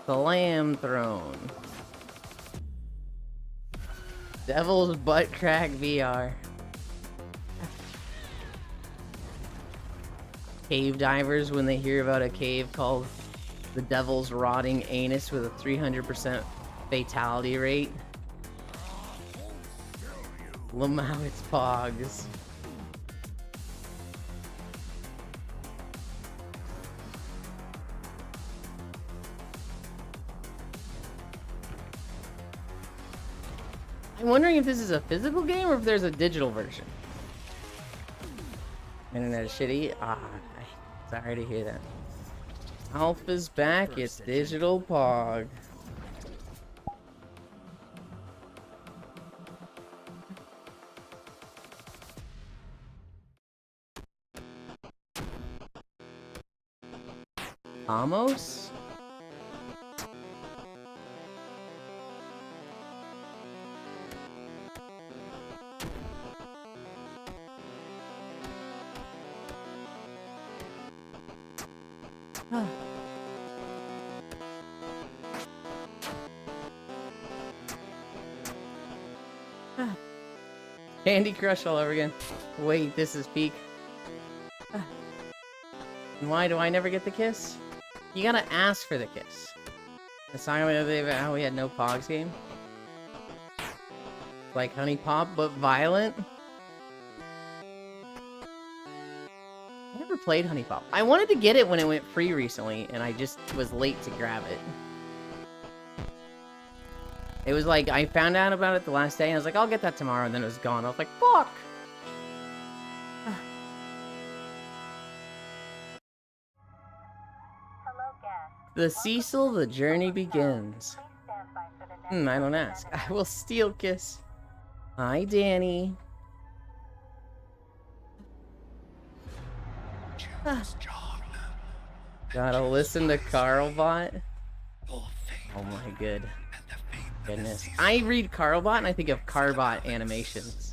The Lamb Throne. Devil's Butt Crack VR. Cave divers, when they hear about a cave called the Devil's Rotting Anus with a 300% fatality rate. Lamowitz Pogs. I'm wondering if this is a physical game or if there's a digital version. Internet is shitty. Sorry to hear that. Alpha's back. It's digital pog. Amos? Candy Crush all over again. Wait, this is peak. Why do I never get the kiss? You gotta ask for the kiss. The song how we had no Pogs game. Like Honey Pop, but violent. I never played Honey Pop. I wanted to get it when it went free recently, and I just was late to grab it. It was like, I found out about it the last day, and I was like, I'll get that tomorrow, and then it was gone. I was like, fuck! The Cecil, the journey begins. I don't ask. I will steal kiss. Hi, Danny. Gotta listen to Carlbot. Oh my goodness. I read Carlbot and I think of Carbot animations.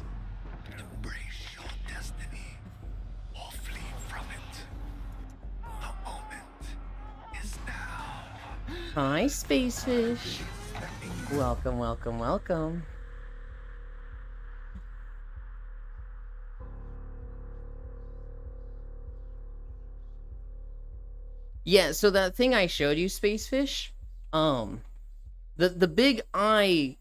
Hi, Spacefish. Welcome, welcome, welcome. Yeah, so that thing I showed you, Spacefish, the big eye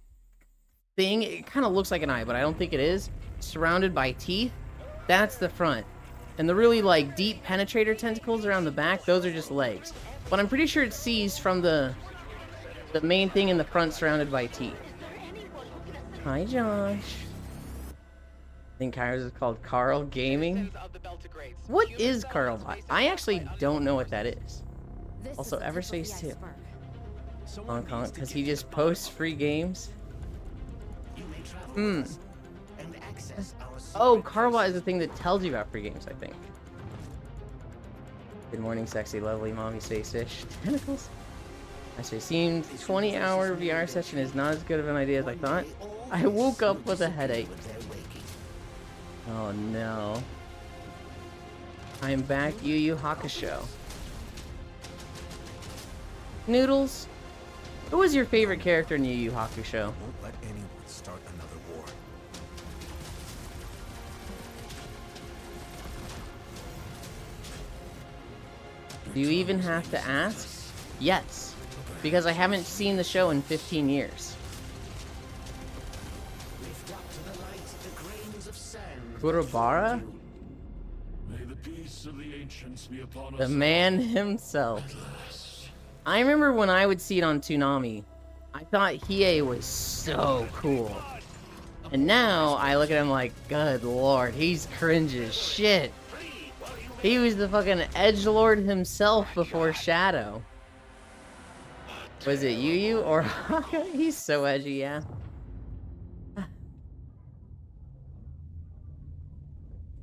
thing, it kind of looks like an eye, but I don't think it is. Surrounded by teeth, that's the front. And the really, like, deep penetrator tentacles around the back, those are just legs. But I'm pretty sure it sees from the main thing in the front surrounded by teeth. Hi, Josh. I think Kairos is called Carl Gaming. What is Carlbot? I actually don't know what that is. Also, Everspace too. Hong Kong, because he just posts free games. Oh, Carlbot is the thing that tells you about free games, I think. Good morning, sexy, lovely, mommy, Spacefish. Tentacles? I say, seemed 20-hour VR session is not as good of an idea as I thought. I woke up with a headache. Oh no. I'm back, Yu Yu Hakusho. Noodles, who was your favorite character in Yu Yu Hakusho? Won't let anyone start another war. Do you even have to ask? Yes, because I haven't seen the show in 15 years. Kurobara? May the peace of the ancients be upon The us. man himself. I remember when I would see it on Toonami, I thought Hiei was so cool. And now I look at him like, good lord, he's cringe as shit. He was the fucking edgelord himself before Shadow. Was it Yu Yu or Haka? He's so edgy, yeah.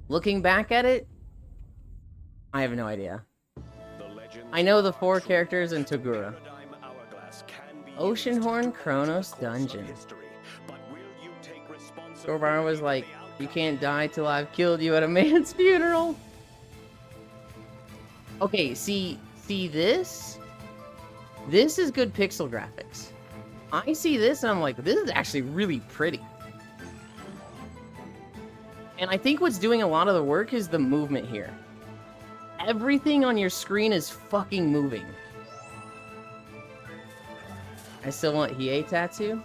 Looking back at it, I have no idea. I know the 4 characters in Togura. Oceanhorn Chronos Dungeon. Gorbar was like, you can't die till I've killed you at a man's funeral. Okay, see this? This is good pixel graphics. I see this and I'm like, this is actually really pretty. And I think what's doing a lot of the work is the movement here. Everything on your screen is fucking moving. I still want Hiei tattoo.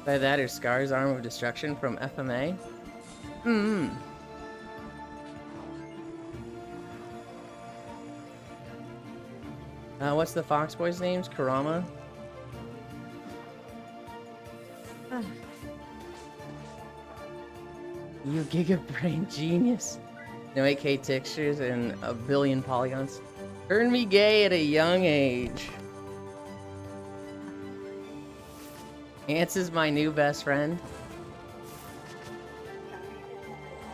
By that or Scar's Arm of Destruction from FMA. What's the Fox Boys' names? Kurama? You gigabrain genius. No 8K textures and a billion polygons. Turn me gay at a young age. Ants is my new best friend.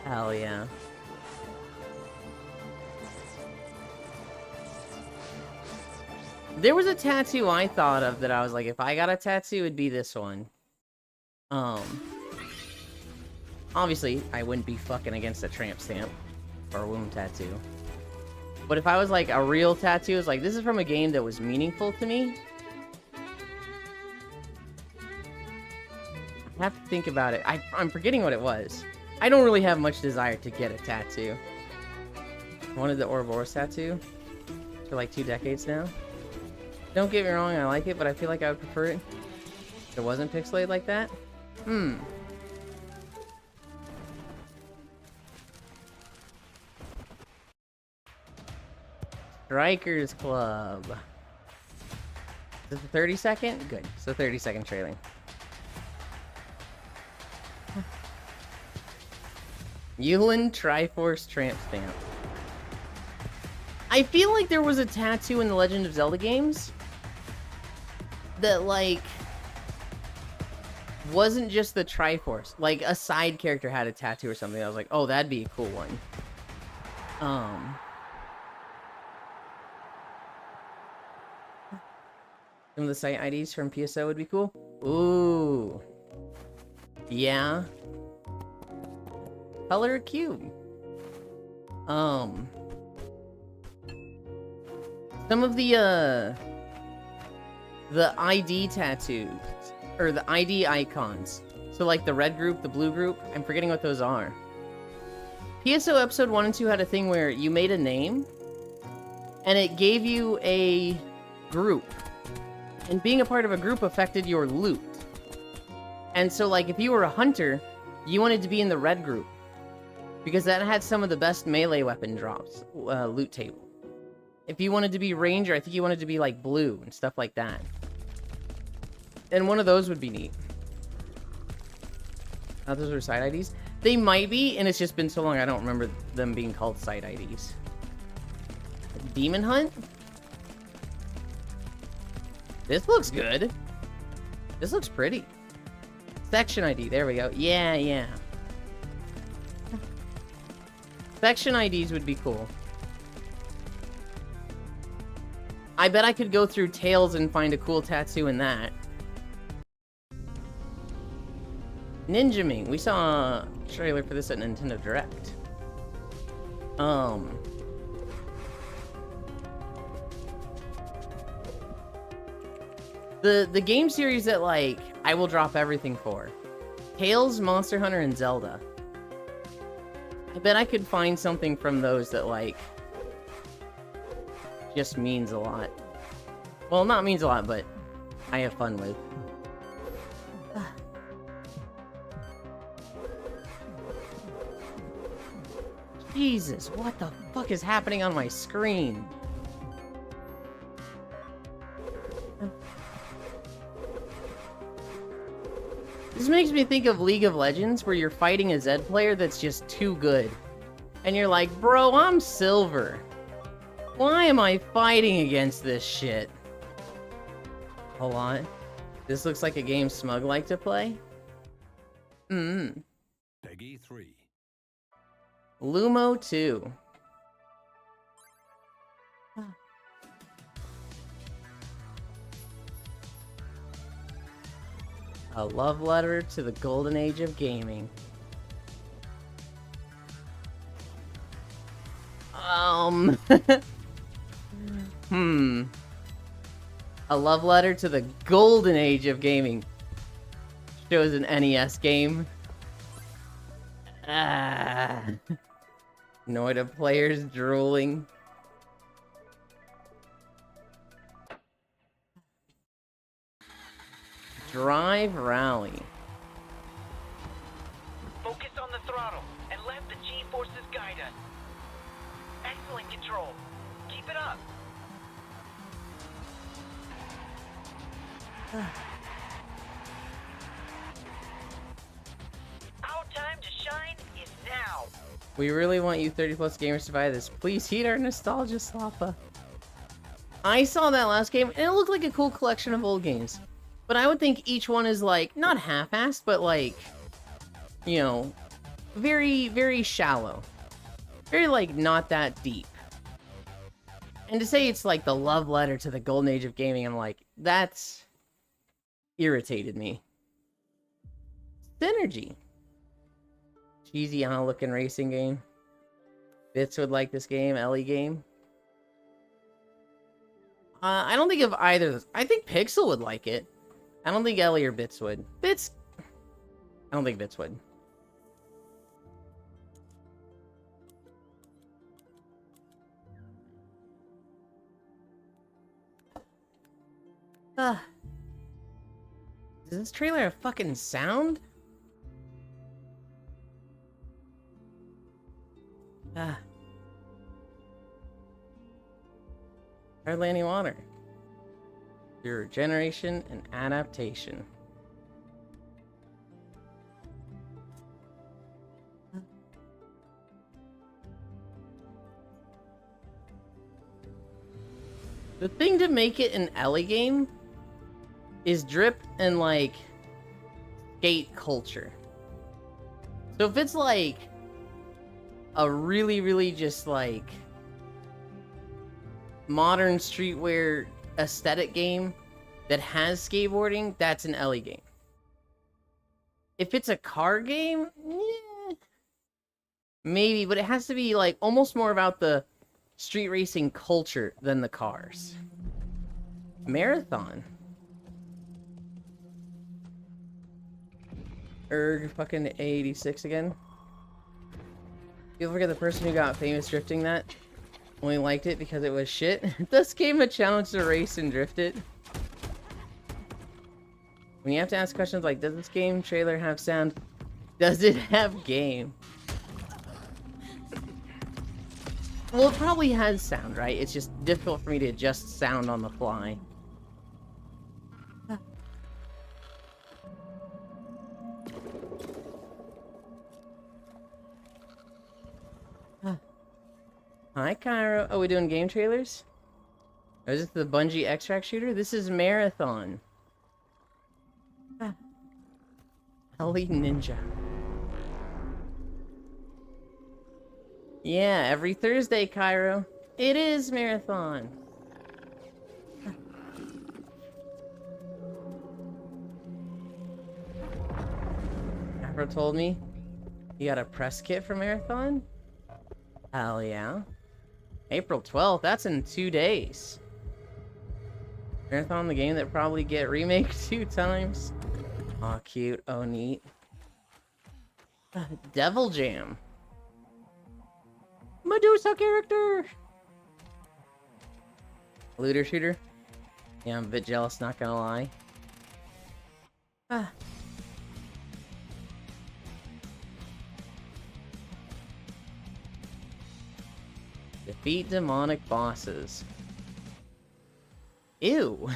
Hell yeah. There was a tattoo I thought of that I was like, if I got a tattoo, it'd be this one. Obviously, I wouldn't be fucking against a tramp stamp or a womb tattoo. But if I was like a real tattoo, it's like, this is from a game that was meaningful to me. I have to think about it. I'm forgetting what it was. I don't really have much desire to get a tattoo. I wanted the Ouroboros tattoo for like 2 decades now. Don't get me wrong, I like it, but I feel like I would prefer it if it wasn't pixelated like that. Strikers Club. Is this a 30-second? Good. It's a 30-second trailing. Yulin Triforce Tramp Stamp. I feel like there was a tattoo in the Legend of Zelda games that, like, wasn't just the Triforce. Like, a side character had a tattoo or something. I was like, oh, that'd be a cool one. Some of the site IDs from PSO would be cool. Ooh. Yeah. Color a cube. Some of the ID tattoos, or the ID icons. So like the red group, the blue group, I'm forgetting what those are. PSO episode 1 and 2 had a thing where you made a name, and it gave you a group. And being a part of a group affected your loot. And so like if you were a hunter, you wanted to be in the red group. Because that had some of the best melee weapon drops, loot table. If you wanted to be ranger, I think you wanted to be like blue and stuff like that. And one of those would be neat. Those are side IDs? They might be, and it's just been so long I don't remember them being called side IDs. Demon Hunt? This looks good. This looks pretty. Section ID, there we go. Yeah, yeah. Section IDs would be cool. I bet I could go through Tails and find a cool tattoo in that. Ninja Ming. We saw a trailer for this at Nintendo Direct. The game series that, like, I will drop everything for. Tales, Monster Hunter, and Zelda. I bet I could find something from those that, like, just means a lot. Well, not means a lot, but I have fun with. Jesus, what the fuck is happening on my screen? This makes me think of League of Legends, where you're fighting a Zed player that's just too good. And you're like, bro, I'm silver. Why am I fighting against this shit? Hold on. This looks like a game Smug like to play. Peggy 3. Lumo 2. A love letter to the golden age of gaming. A love letter to the golden age of gaming. Shows an NES game. Noida players drooling. Drive Rally. Focus on the throttle and let the G-forces guide us. Excellent control. Keep it up. Our time to shine is now. We really want you 30+ gamers to buy this. Please heed our nostalgia, Slappa. I saw that last game, and it looked like a cool collection of old games. But I would think each one is, like, not half-assed, but, like, you know, very, very shallow. Very, like, not that deep. And to say it's, like, the love letter to the golden age of gaming, I'm like, that's irritated me. Synergy. Cheesy, looking racing game. Bits would like this game. Ellie game. I don't think of either of those. I think Pixel would like it. I don't think Ellie or Bits would. Bits... I don't think Bits would. Does this trailer have fucking sound? Hardly any water. Your regeneration and adaptation. The thing to make it an Ellie game is drip and, like, skate culture. So if it's, like, a really, really just, like, modern streetwear aesthetic game that has skateboarding, that's an Ellie game. If it's a car game, maybe, but it has to be, like, almost more about the street racing culture than the cars. Marathon. Fucking A86 again. You'll forget the person who got famous drifting that. Only liked it because it was shit. This game a challenge to race and drift it. When you have to ask questions like, does this game trailer have sound? Does it have game? Well, it probably has sound, right? It's just difficult for me to adjust sound on the fly. Hi, Cairo. Oh, we doing game trailers? Or is this the Bungie extract shooter? This is Marathon. Ellie Ninja. Yeah, every Thursday, Cairo. It is Marathon. Afro told me you got a press kit for Marathon? Hell yeah. April 12th, that's in 2 days. Marathon, the game that probably get remake 2 times. Aw, cute. Oh, neat. Devil Jam. Medusa character! Looter shooter? Yeah, I'm a bit jealous, not gonna lie. Defeat demonic bosses. Ew.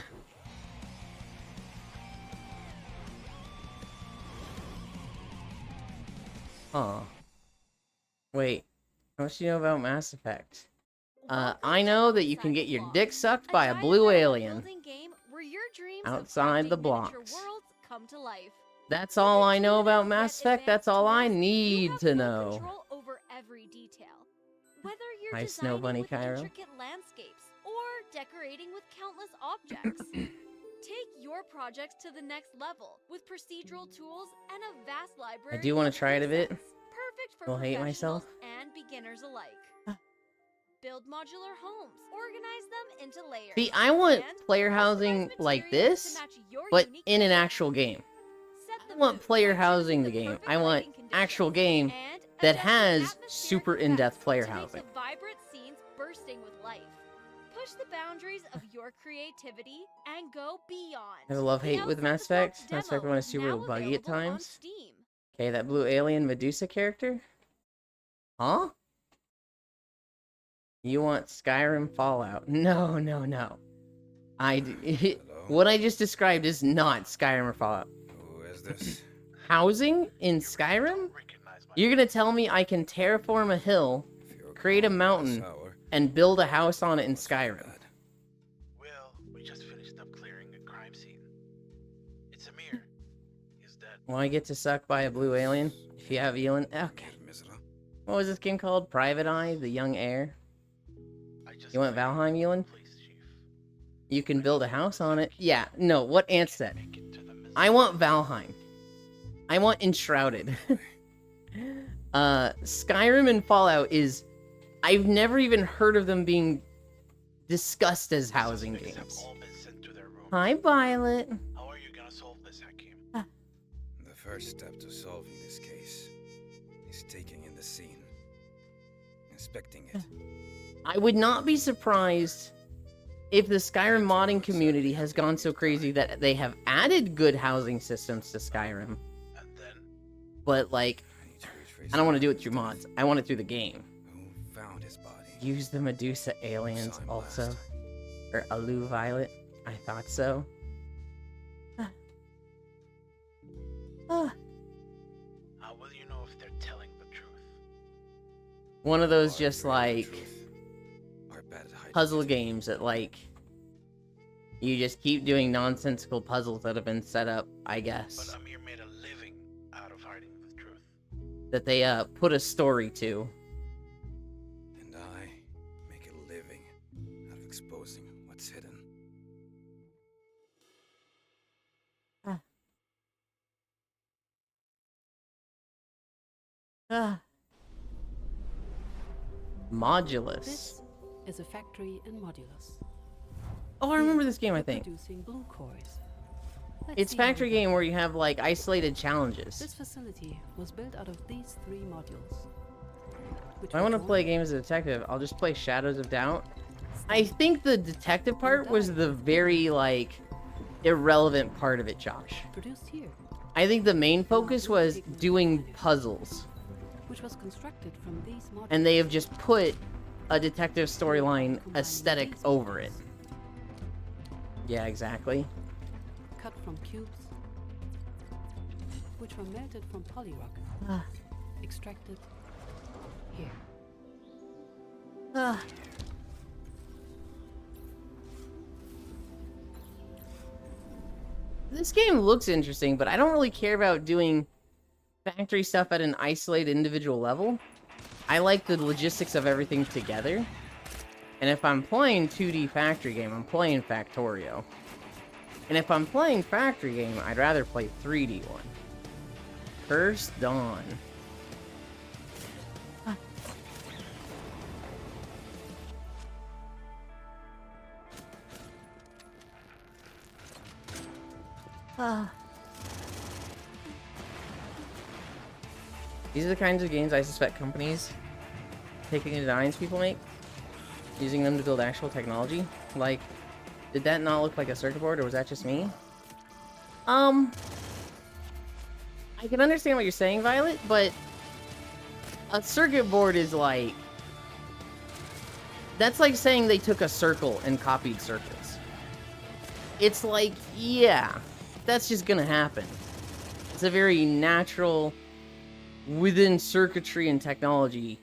Huh. Wait. How much do you know about Mass Effect? I know that you can get your dick sucked by a blue alien outside the blocks. Come to life. That's all I know about Mass Effect. That's all I need to know. Control over every detail. Whether you're Hi, designing Snow Bunny with Cairo. intricate landscapes or decorating with countless objects. Take your projects to the next level with procedural tools and a vast library. I do want to try it a bit. Perfect for I'll hate myself. professionals and beginners alike. Build modular homes. Organize them into layers. See, I want and player housing like this, but in an actual game. I don't want player housing the game. I want actual game that has super in-depth player housing. Vibrant scenes bursting with life. Push the boundaries of your creativity and go beyond. I have a love-hate with Mass Effect. Mass Effect 1 is super buggy at times. Okay, that blue alien Medusa character? Huh? You want Skyrim Fallout? No, no, no. What I just described is not Skyrim or Fallout. Who is this? Housing in Skyrim? You're gonna tell me I can terraform a hill, create a mountain, and build a house on it in Skyrim? Well, we just finished up clearing a crime scene. It's Amir. He's dead. Want to get to sucked by a blue alien? If you have Elon. Okay. What was this game called? Private Eye, The Young Heir? You want Valheim, Elon? You can build a house on it? Yeah, no, what Ant said. I want Valheim. I want Enshrouded. Skyrim and Fallout is... I've never even heard of them being discussed as housing games. Hi, Violet. How are you gonna solve this, Hakim? The first step to solving this case is taking in the scene, inspecting it. I would not be surprised if the Skyrim modding community has gone so crazy that they have added good housing systems to Skyrim. But, like, I don't want to do it through mods. I want it through the game. Who found his body? Use the Medusa aliens also. Or Alu Violet. I thought so. How will you know if they're telling the truth? One of those just, like, puzzle games that, like, you just keep doing nonsensical puzzles that have been set up, I guess. But Amir made a living out of hiding the truth. That they, put a story to. And I make a living out of exposing what's hidden. Modulus. This is a factory in Modulus. Oh, I remember this game, I think. Producing blue cores. It's factory game where you have, like, isolated challenges. This facility was built out of these 3 modules. If I want to play a game as a detective, I'll just play Shadows of Doubt. I think the detective part was the very, like, irrelevant part of it, Josh. Produced here. I think the main focus was doing puzzles. Which was constructed from these modules. And they have just put a detective storyline aesthetic over it. Yeah, exactly. Cut from cubes, which were melted from polyrock. Extracted here. This game looks interesting, but I don't really care about doing factory stuff at an isolated individual level. I like the logistics of everything together. And if I'm playing 2D factory game, I'm playing Factorio. And if I'm playing factory game, I'd rather play 3D one. First Dawn. These are the kinds of games I suspect companies taking the designs people make, using them to build actual technology. Like, did that not look like a circuit board, or was that just me? I can understand what you're saying, Violet, but a circuit board is like... That's like saying they took a circle and copied circles. It's like, yeah, that's just gonna happen. It's a very natural, within circuitry and technology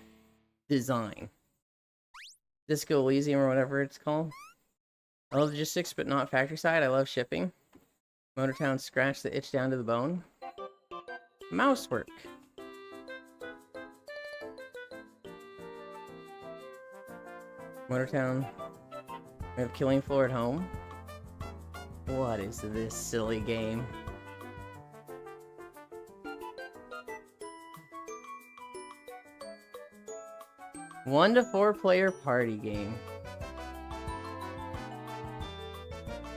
design. Disco Elysium or whatever it's called. I love logistics, but not factory side. I love shipping. Motortown scratched the itch down to the bone. Mousework. Motortown. We have Killing Floor at home. What is this silly game? One to 4 player party game.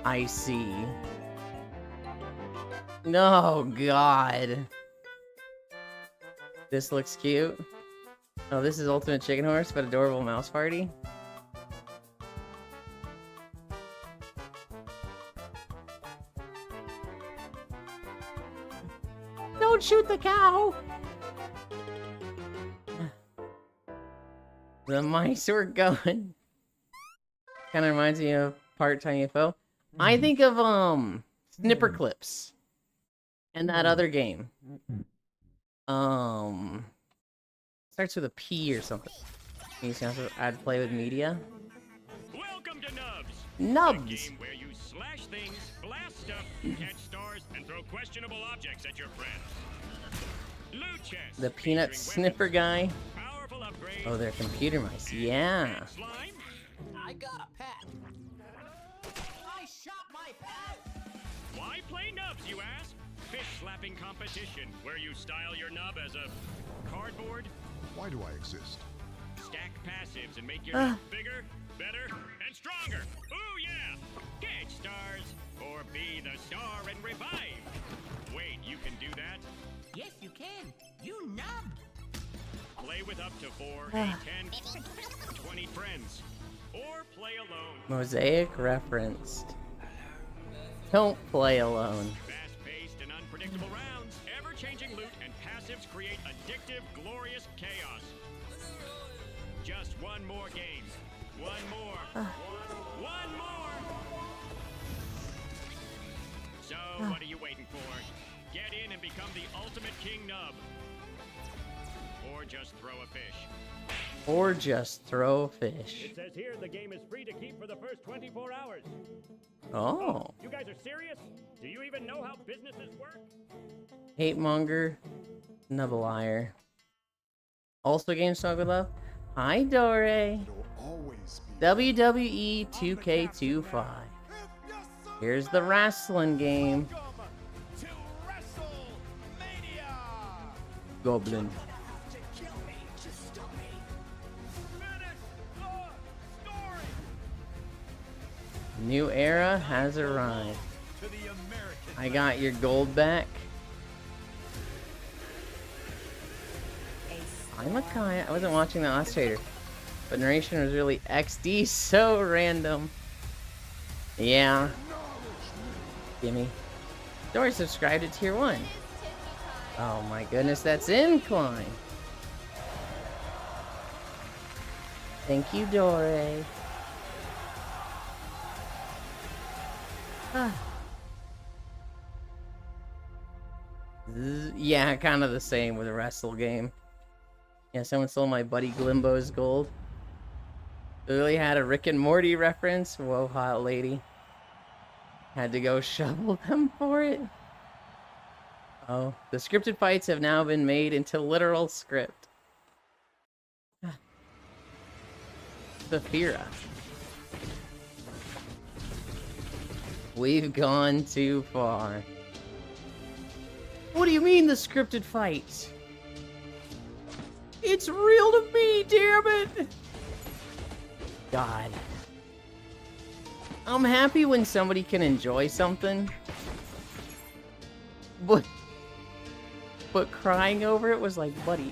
I see. No, God. This looks cute. Oh, this is Ultimate Chicken Horse, but adorable mouse party. Don't shoot the cow! The mice were going. Kind of reminds me of Part-Time UFO. I think of, Snipper Clips. And that other game. Starts with a P or something. You sound so I'd play with media. Welcome to Nubs. Nubs. A game where you slash things, blast stuff, catch stars, and throw questionable objects at your friends. Loot chests. The peanut sniffer guy. Oh, they're computer mice. Yeah. I got a pet. I shot my pet. Why play Nubs, you ask? Fish slapping competition where you style your nub as a cardboard. Why do I exist? Stack passives and make your nub bigger, better, and stronger. Ooh yeah! Catch stars or be the star and revive. Wait, you can do that? Yes, you can. You nubbed. Play with up to 4, 8, 10, 20 friends. Or play alone. Mosaic referenced. Don't play alone. Fast-paced and unpredictable rounds, ever-changing loot, and passives create addictive, glorious chaos. Just one more game. One more. One more! So, what are you waiting for? Get in and become the ultimate King Nub. Or just throw a fish. Or just throw a fish. It says here the game is free to keep for the first 24 hours. Oh. You guys are serious? Do you even know how businesses work? Hate monger. Nubbleier. Also GameStop with love. Hi, Dore. WWE 2K25. Here's the wrestling game. Goblin. New era has arrived. I got your gold back. I'm a Kaya. I wasn't watching the last trader, but narration was really XD, so random. Yeah. Gimme. Dory subscribed to tier 1. Oh my goodness, that's Incline. Thank you, Dory. Yeah, kind of the same with the wrestle game. Yeah, someone stole my buddy Glimbo's gold. Literally had a Rick and Morty reference. Whoa, hot lady. Had to go shovel them for it. Oh, the scripted fights have now been made into literal script. Saphira. We've gone too far. What do you mean the scripted fights? It's real to me, damn it! God. I'm happy when somebody can enjoy something but crying over it was like, buddy.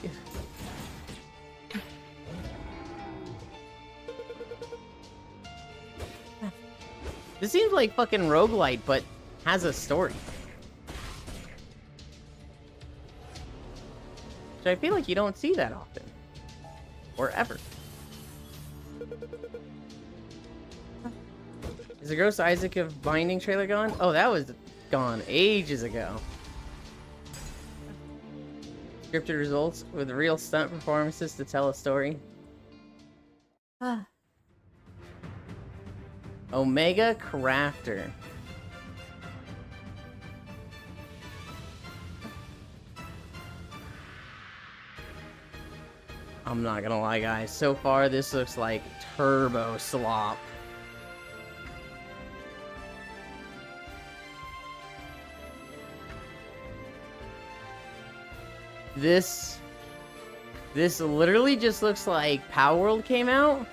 This seems like fucking roguelite, but has a story. Which I feel like you don't see that often. Or ever. Is the Ghost Isaac of Binding trailer gone? Oh, that was gone ages ago. Scripted results with real stunt performances to tell a story. Omega Crafter. I'm not gonna lie, guys. So far, this looks like turbo slop. This literally just looks like Power World came out.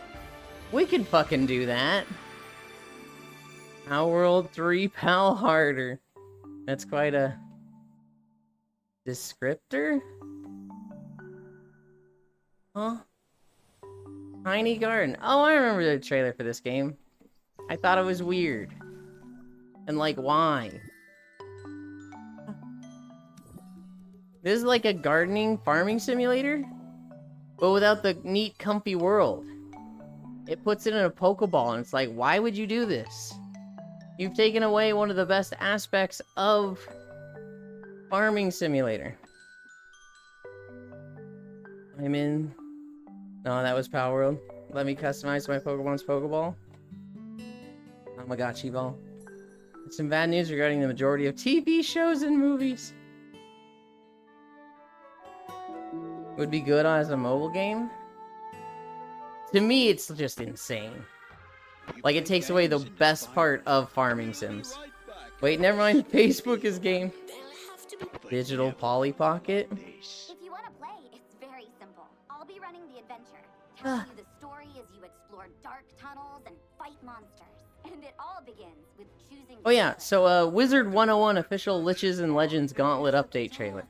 We can fucking do that. Power World 3 Pal Harder. That's quite a descriptor. Huh? Tiny Garden. Oh, I remember the trailer for this game. I thought it was weird. And like, why? This is like a gardening farming simulator, but without the neat, comfy world. It puts it in a Pokeball, and it's like, why would you do this? You've taken away one of the best aspects of farming simulator. I'm in. No, that was Power World. Let me customize my Pokemon's Pokeball. Tamagotchi ball. Some bad news regarding the majority of TV shows and movies. Would be good as a mobile game. To me, it's just insane. Like, it takes away the best part of farming sims. Wait, never mind. Facebook is game. Digital Polly Pocket. If you want to play, it's very simple. I'll be running the adventure, telling you the story as you explore dark tunnels and fight monsters. And it all begins with choosing. Oh yeah, so Wizard 101 official Liches and Legends Gauntlet update trailer.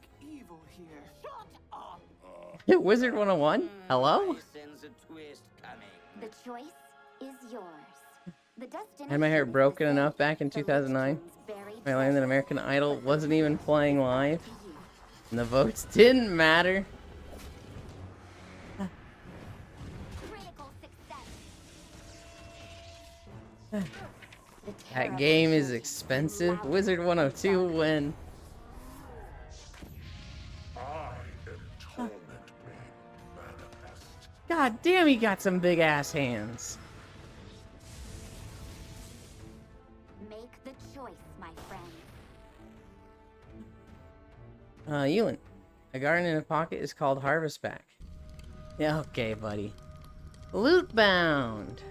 Wizard 101? Hello? The choice is yours. I had my hair broken enough back in 2009. I learned that American Idol wasn't even playing live. And the votes didn't matter. That game is expensive. Wizard 102 win. God damn, he got some big ass hands. Make the choice, my friend. Ewan. A garden in a pocket is called Harvest Back. Yeah, okay, buddy. Loot Bound.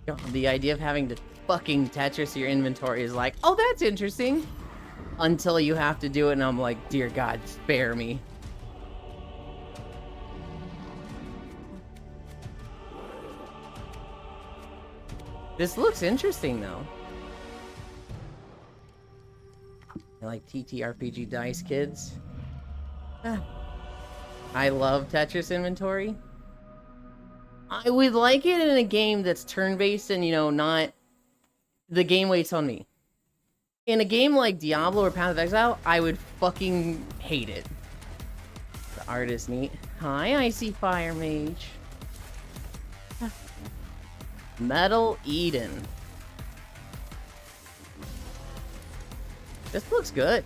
God, the idea of having to fucking Tetris your inventory is like, oh, that's interesting. Until you have to do it, and I'm like, dear God, spare me. This looks interesting, though. I like TTRPG dice, kids. I love Tetris inventory. I would like it in a game that's turn-based and, you know, not... The game waits on me. In a game like Diablo or Path of Exile, I would fucking hate it. The art is neat. Hi, Icy Fire Mage. Metal Eden. This looks good.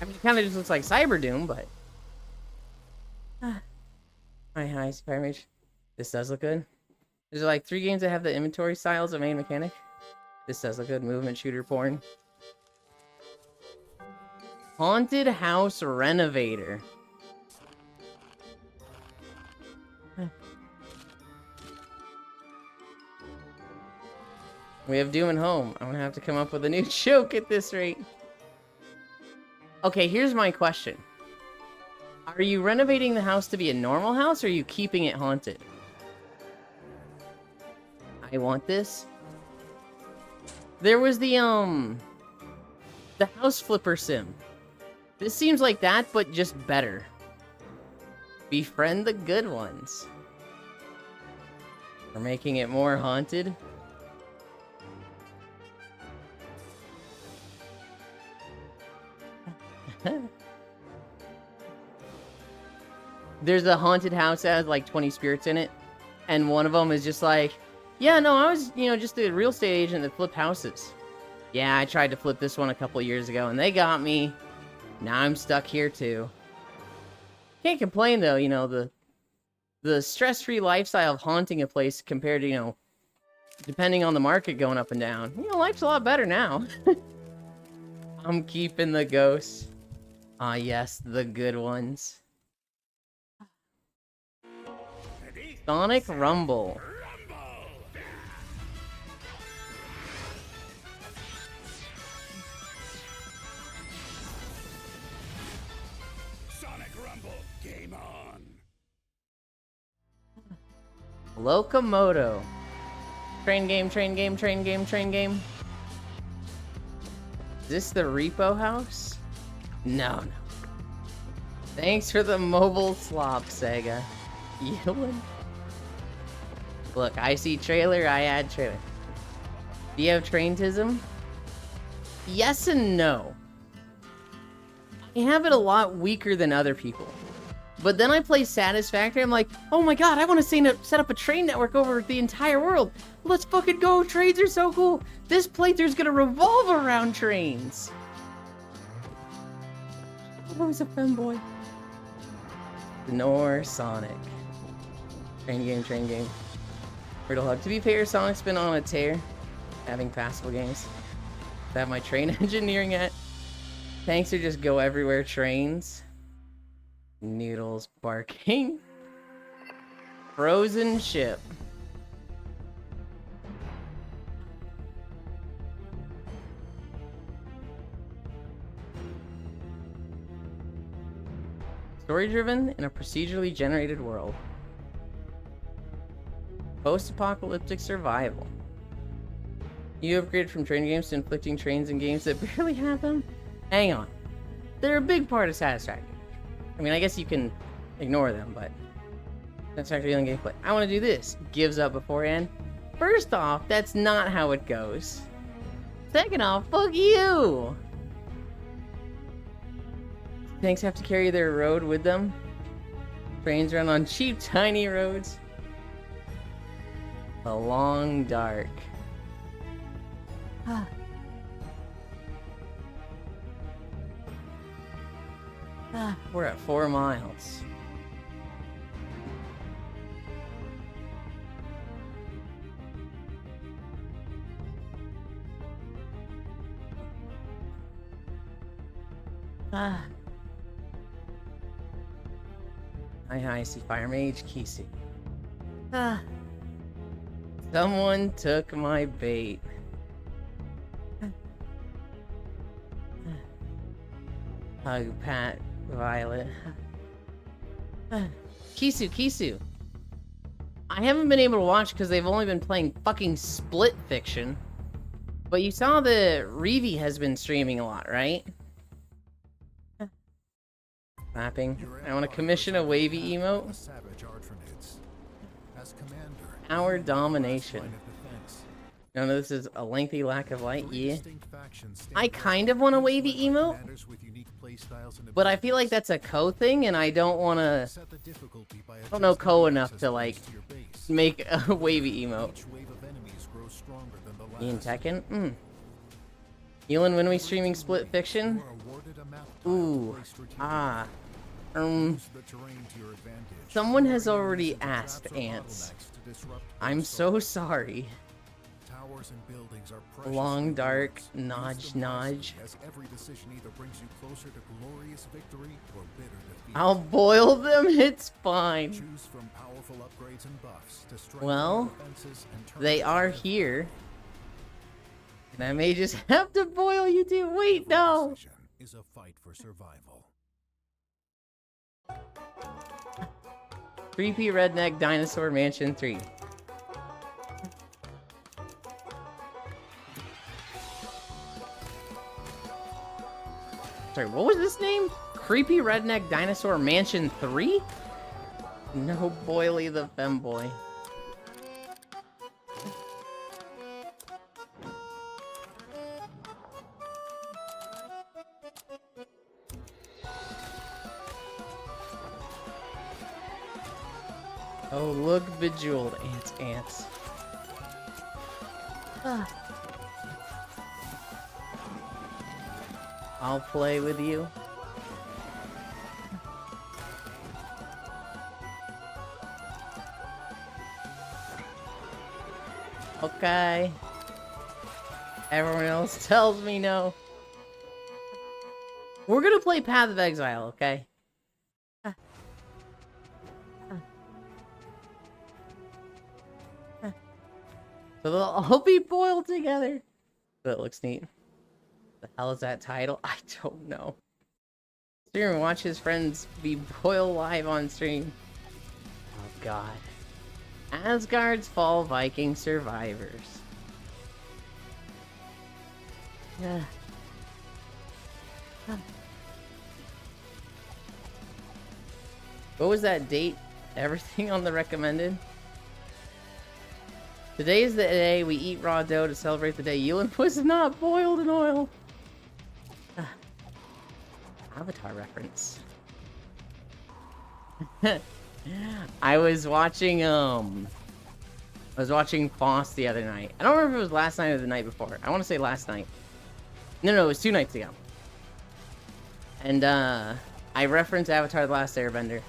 I mean, it kind of just looks like Cyber Doom, but... Hi, Icy Fire Mage. This does look good. There's like 3 games that have the inventory style as a main mechanic. This does look good. Movement shooter porn. Haunted House Renovator. We have Doom and Home. I'm gonna have to come up with a new joke at this rate. Okay, here's my question. Are you renovating the house to be a normal house, or are you keeping it haunted? I want this. There was the house flipper sim. This seems like that, but just better. Befriend the good ones. We're making it more haunted. There's a haunted house that has like 20 spirits in it, and one of them is just like, yeah, no, I was, just a real estate agent that flipped houses. Yeah, I tried to flip this one a couple years ago, and they got me. Now I'm stuck here too. Can't complain though, the stress-free lifestyle of haunting a place compared to, depending on the market going up and down. Life's a lot better now. I'm keeping the ghosts. Ah, yes, the good ones. Sonic Rumble. Sonic Rumble, game on. Locomoto. Train game, train game, train game, train game. Is this the repo house? No. Thanks for the mobile slop, Sega. Ewan? Look, I see trailer, I add trailer. Do you have traintism? Yes and no. I have it a lot weaker than other people. But then I play Satisfactory, I'm like, oh my god, I want to set up a train network over the entire world. Let's fucking go, trains are so cool. This playthrough's gonna revolve around trains. I was a femboy. Nor Sonic. Train game, train game. Riddle Hug. To be fair, Sonic's been on a tear, having passable games. I have my train engineering at. Tanks are just go everywhere trains. Noodles barking. Frozen ship. Story-driven in a procedurally generated world. Post-apocalyptic survival. You upgrade from train games to inflicting trains in games that barely have them? Hang on. They're a big part of Satisfactory. I mean, I guess you can ignore them, but Satisfactory on gameplay. I want to do this. Gives up beforehand. First off, that's not how it goes. Second off, fuck you! Tanks have to carry their road with them. Trains run on cheap, tiny roads. The long dark. We're at 4 miles. I see Fire Mage Kisu. Someone took my bait. Hug, Pat, Violet. Kisu. I haven't been able to watch because they've only been playing fucking Split Fiction. But you saw that Reevee has been streaming a lot, right? Mapping. I want to commission a wavy emote. Our domination. No, this is a lengthy lack of light. Yeah. I kind of want a wavy emote, but I feel like that's a Ko thing, and I don't want to. I don't know Ko enough to like make a wavy emote. Ian Tekken. Ewan, when we streaming Split Fiction? Ooh. Someone has already asked, Ants. I'm so sorry. Long dark, Nodge. I'll boil them, it's fine. Well, they are here. And I may just have to boil you two. Wait, no. Is a fight for survival. Creepy Redneck Dinosaur Mansion 3. Sorry, what was this name? Creepy Redneck Dinosaur Mansion 3? No, Boily the femboy. Oh, look, Bejeweled ants. Ah. I'll play with you. Okay. Everyone else tells me no. We're gonna play Path of Exile, okay? So they'll all be boiled together. That looks neat. The hell is that title? I don't know. Streamer and watch his friends be boiled live on stream. Oh god. Asgard's Fall Viking Survivors. Yeah. What was that date? Everything on the recommended? Today is the day we eat raw dough to celebrate the day Yulin was not boiled in oil. Avatar reference. I was watching Foss the other night. I don't remember if it was last night or the night before. I want to say last night. No, it was 2 nights ago. And I referenced Avatar: The Last Airbender.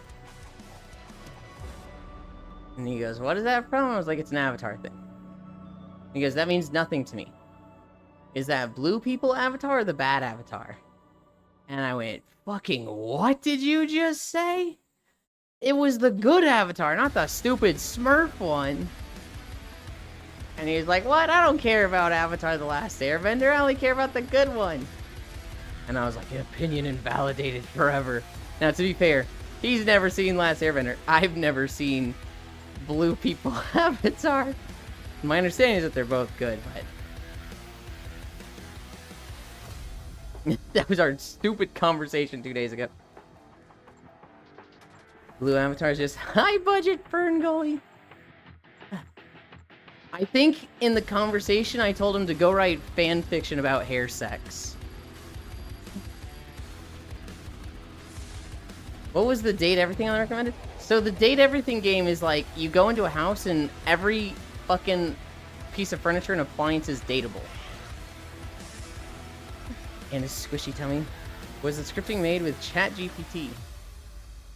And he goes, "What is that from?" I was like, "It's an Avatar thing." He goes, "That means nothing to me. Is that blue people Avatar or the bad Avatar?" And I went, "Fucking what did you just say?" It was the good Avatar, not the stupid Smurf one. And he was like, "What? I don't care about Avatar: The Last Airbender. I only care about the good one." And I was like, "Opinion invalidated forever." Now, to be fair, he's never seen Last Airbender. I've never seen blue people Avatar. My understanding is that they're both good, but that was our stupid conversation 2 days ago. Blue Avatar is just high budget Fern Gully. I think in the conversation I told him to go write fan fiction about hair sex. What was the date everything on the recommended? So the date everything game is like you go into a house and every fucking piece of furniture and appliance is dateable. And a squishy tummy. Was the scripting made with ChatGPT?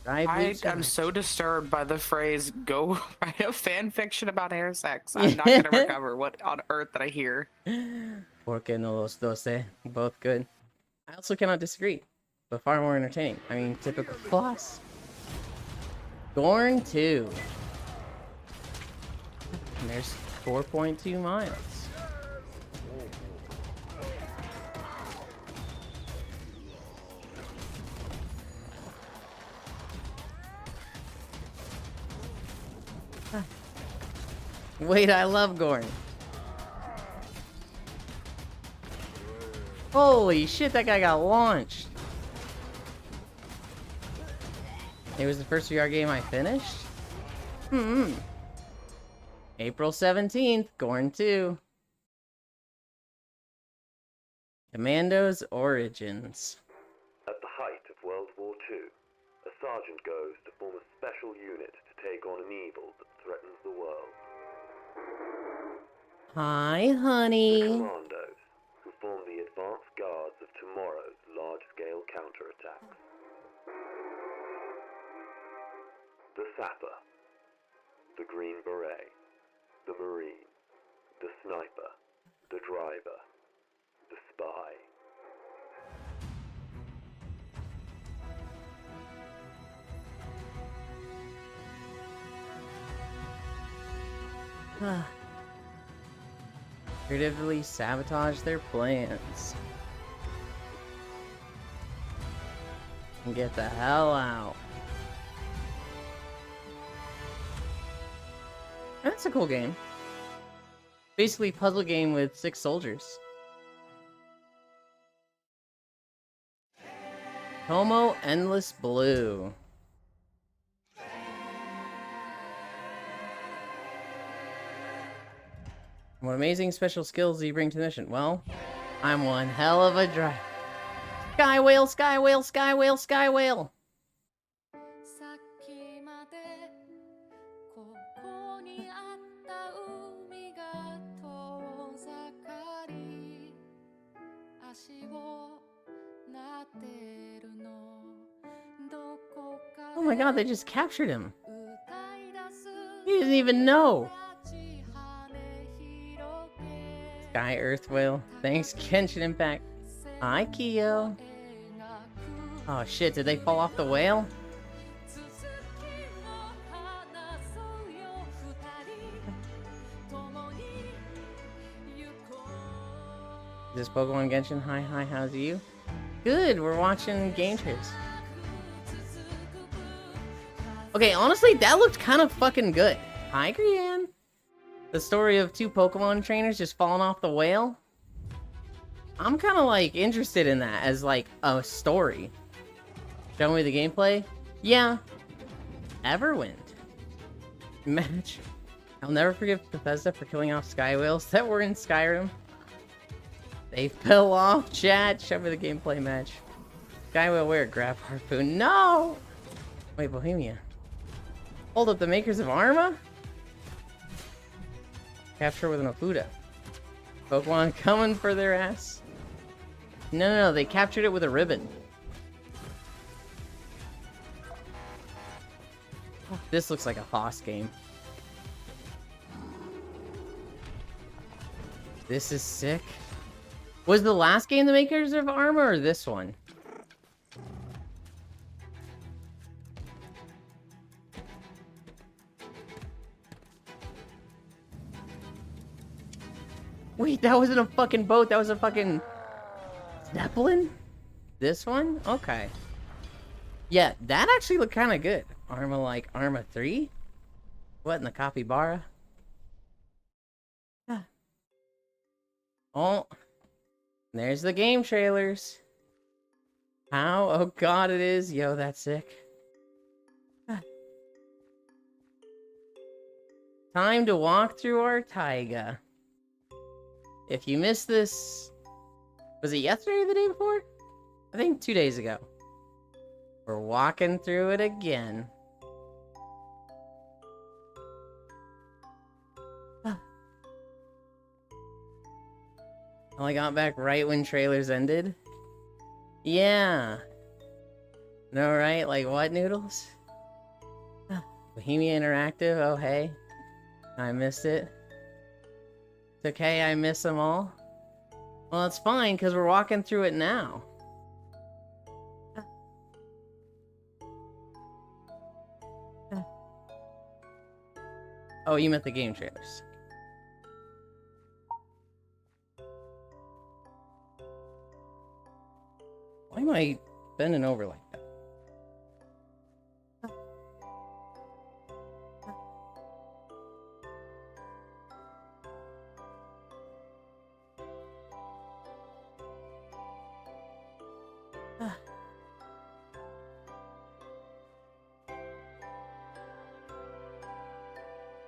I am so disturbed by the phrase "go write a fan fiction about hair sex." I'm not gonna recover. What on earth did I hear? Porque no los doce. Both good. I also cannot disagree, but far more entertaining. I mean, typical floss. Gorn 2. And there's 4.2 miles. Wait, I love Gorn. Holy shit, that guy got launched. It was the first VR game I finished? April 17th, Gorn 2. Commandos Origins. At the height of World War II, a sergeant goes to form a special unit to take on an evil that threatens the world. Hi, honey. The Commandos, who form the advanced guards of tomorrow's large-scale counterattacks. The Sapper, the Green Beret, the Marine, the Sniper, the Driver, the Spy. Creatively sabotage their plans. And get the hell out. That's a cool game. Basically, puzzle game with 6 soldiers. Como Endless Blue. What amazing special skills do you bring to the mission? Well, I'm one hell of a driver. Sky whale, sky whale, sky whale, sky whale. Oh my god, they just captured him. He doesn't even know. Sky Earth Whale. Thanks, Genshin Impact. Hi, Kyo. Oh shit, did they fall off the whale? Is this Pokemon Genshin? Hi, how's you? Good, we're watching game trailers. Okay, honestly, that looked kind of fucking good. Hi, Grianne. The story of 2 Pokemon trainers just falling off the whale. I'm kind of like interested in that as like a story. Show me the gameplay. Yeah. Everwind. Match. I'll never forgive Bethesda for killing off sky whales that were in Skyrim. They fell off, chat. Show me the gameplay match. Sky whale where? Grab harpoon. No! Wait, Bohemia. Hold up, the makers of Arma? Capture with an Ofuda. Pokemon coming for their ass. No, they captured it with a ribbon. This looks like a Foss game. This is sick. Was the last game the makers of Arma or this one? Wait, that wasn't a fucking boat. That was a fucking Zeppelin? This one? Okay. Yeah, that actually looked kind of good. Arma like Arma 3? What in the capybara? Yeah. Oh. There's the game trailers. How? Oh god, it is. Yo, that's sick. Time to walk through our taiga. If you missed this... Was it yesterday or the day before? I think 2 days ago. We're walking through it again. I got back right when trailers ended. Yeah. No, right? Like what, Noodles? Bohemia Interactive, oh hey. I missed it. It's okay, I miss them all. Well, it's fine, because we're walking through it now. Oh, you meant the game trailers. Why am I bending over like that?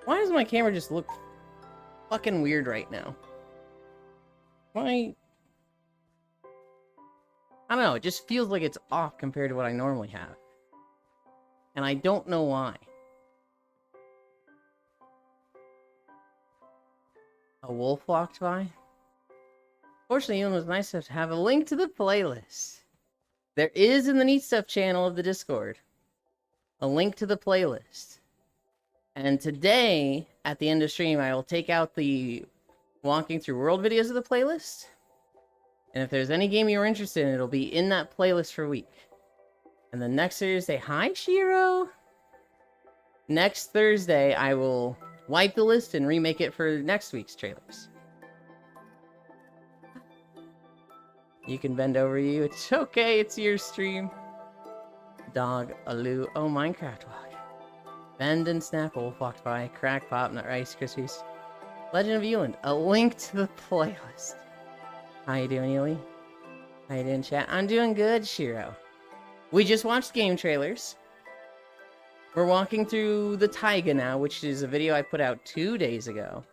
Why does my camera just look fucking weird right now? Why? I don't know, it just feels like it's off compared to what I normally have. And I don't know why. A wolf walked by? Fortunately, it was nice to have a link to the playlist. There is in the Neat Stuff channel of the Discord a link to the playlist. And today, at the end of stream, I will take out the walking through world videos of the playlist. And if there's any game you're interested in, it'll be in that playlist for a week. And the next Thursday, hi Shiro! Next Thursday, I will wipe the list and remake it for next week's trailers. You can bend over you. It's okay. It's your stream. Dog, Alu. Oh, Minecraft walk. Bend and Snap Wolf walked by. Crack Pop, Nut Rice Krispies. Legend of Eland. A link to the playlist. How you doing, Ely? How you doing, chat? I'm doing good, Shiro. We just watched game trailers. We're walking through the Taiga now, which is a video I put out 2 days ago.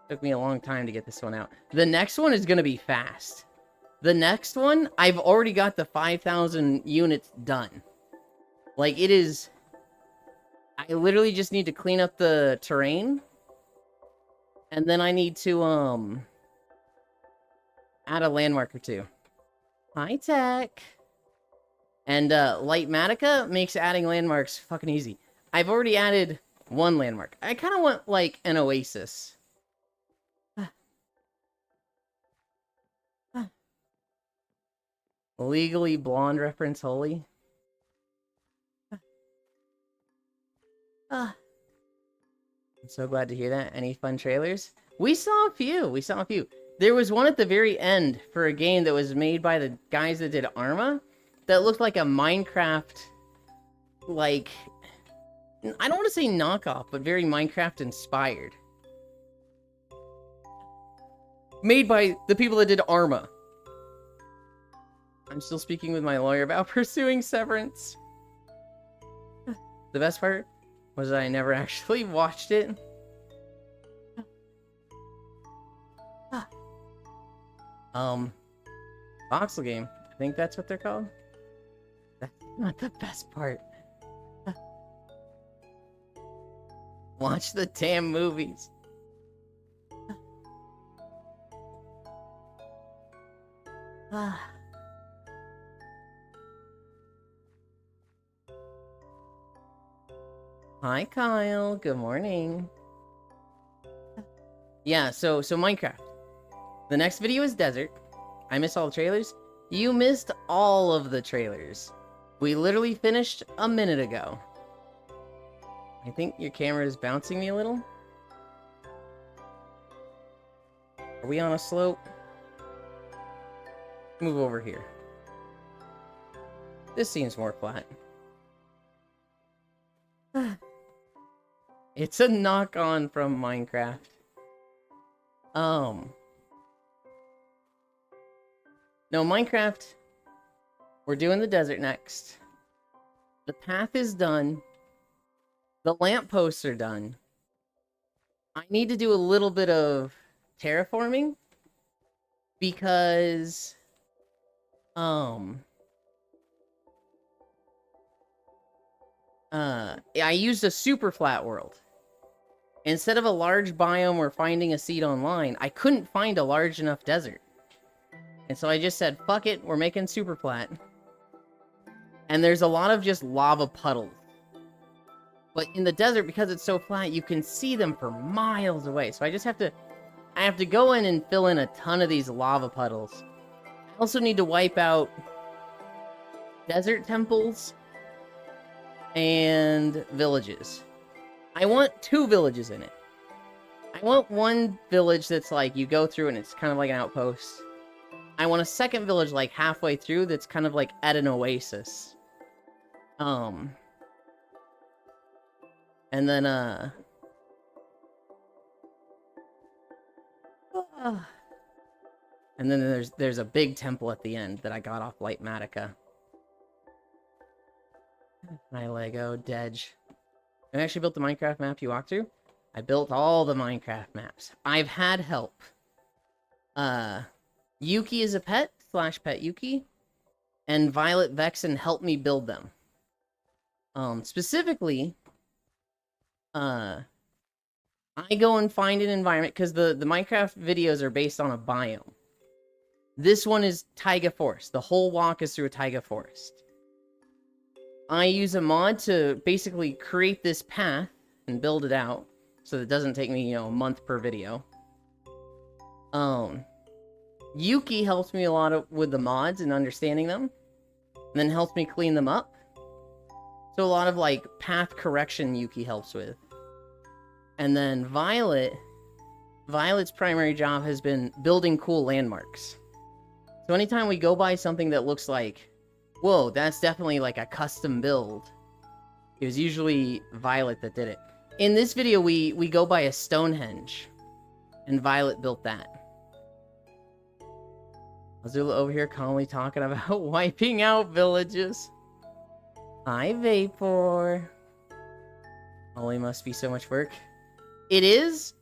Took me a long time to get this one out. The next one is going to be fast. The next one, I've already got the 5,000 units done. Like, it is... I literally just need to clean up the terrain. And then I need to, add a landmark or two. Hi, Tech. And, Lightmatica makes adding landmarks fucking easy. I've already added one landmark. I kind of want, like, an oasis. Legally Blonde reference, holy. I'm so glad to hear that. Any fun trailers? We saw a few. There was one at the very end for a game that was made by the guys that did Arma that looked like a Minecraft, like, I don't want to say knockoff, but very Minecraft inspired. Made by the people that did Arma. I'm still speaking with my lawyer about pursuing severance. The best part was that I never actually watched it. Voxel game. I think that's what they're called. That's not the best part. Watch the damn movies. Hi, Kyle. Good morning. Yeah, so Minecraft. The next video is Desert. I missed all the trailers. You missed all of the trailers. We literally finished a minute ago. I think your camera is bouncing me a little. Are we on a slope? Move over here. This seems more flat. It's a knock-on from Minecraft. No, Minecraft. We're doing the desert next. The path is done. The lampposts are done. I need to do a little bit of terraforming. Because... I used a super flat world. Instead of a large biome or finding a seed online, I couldn't find a large enough desert. And so I just said, fuck it, we're making super flat. And there's a lot of just lava puddles. But in the desert, because it's so flat, you can see them for miles away. So I just have to... I have to go in and fill in a ton of these lava puddles. I also need to wipe out desert temples and villages. I want 2 villages in it. I want one village that's like, you go through and it's kind of like an outpost. I want a second village like halfway through that's kind of like at an oasis. And then, and then there's a big temple at the end that I got off Lightmatica. My Lego, Dedge. I actually built the Minecraft map you walked through. I built all the Minecraft maps. I've had help. Yuki is a pet, /pet Yuki. And Violet Vexen helped me build them. Specifically, I go and find an environment, because the Minecraft videos are based on a biome. This one is Taiga Forest. The whole walk is through a Taiga Forest. I use a mod to basically create this path and build it out, so that it doesn't take me, a month per video. Yuki helps me a lot with the mods and understanding them, and then helps me clean them up. So a lot of, like, path correction Yuki helps with. And then Violet's primary job has been building cool landmarks. So anytime we go by something that looks like, whoa, that's definitely like a custom build, it was usually Violet that did it. In this video, we go by a Stonehenge, and Violet built that. Azula over here calmly talking about wiping out villages. Hi, Vapor. Only must be so much work. It is,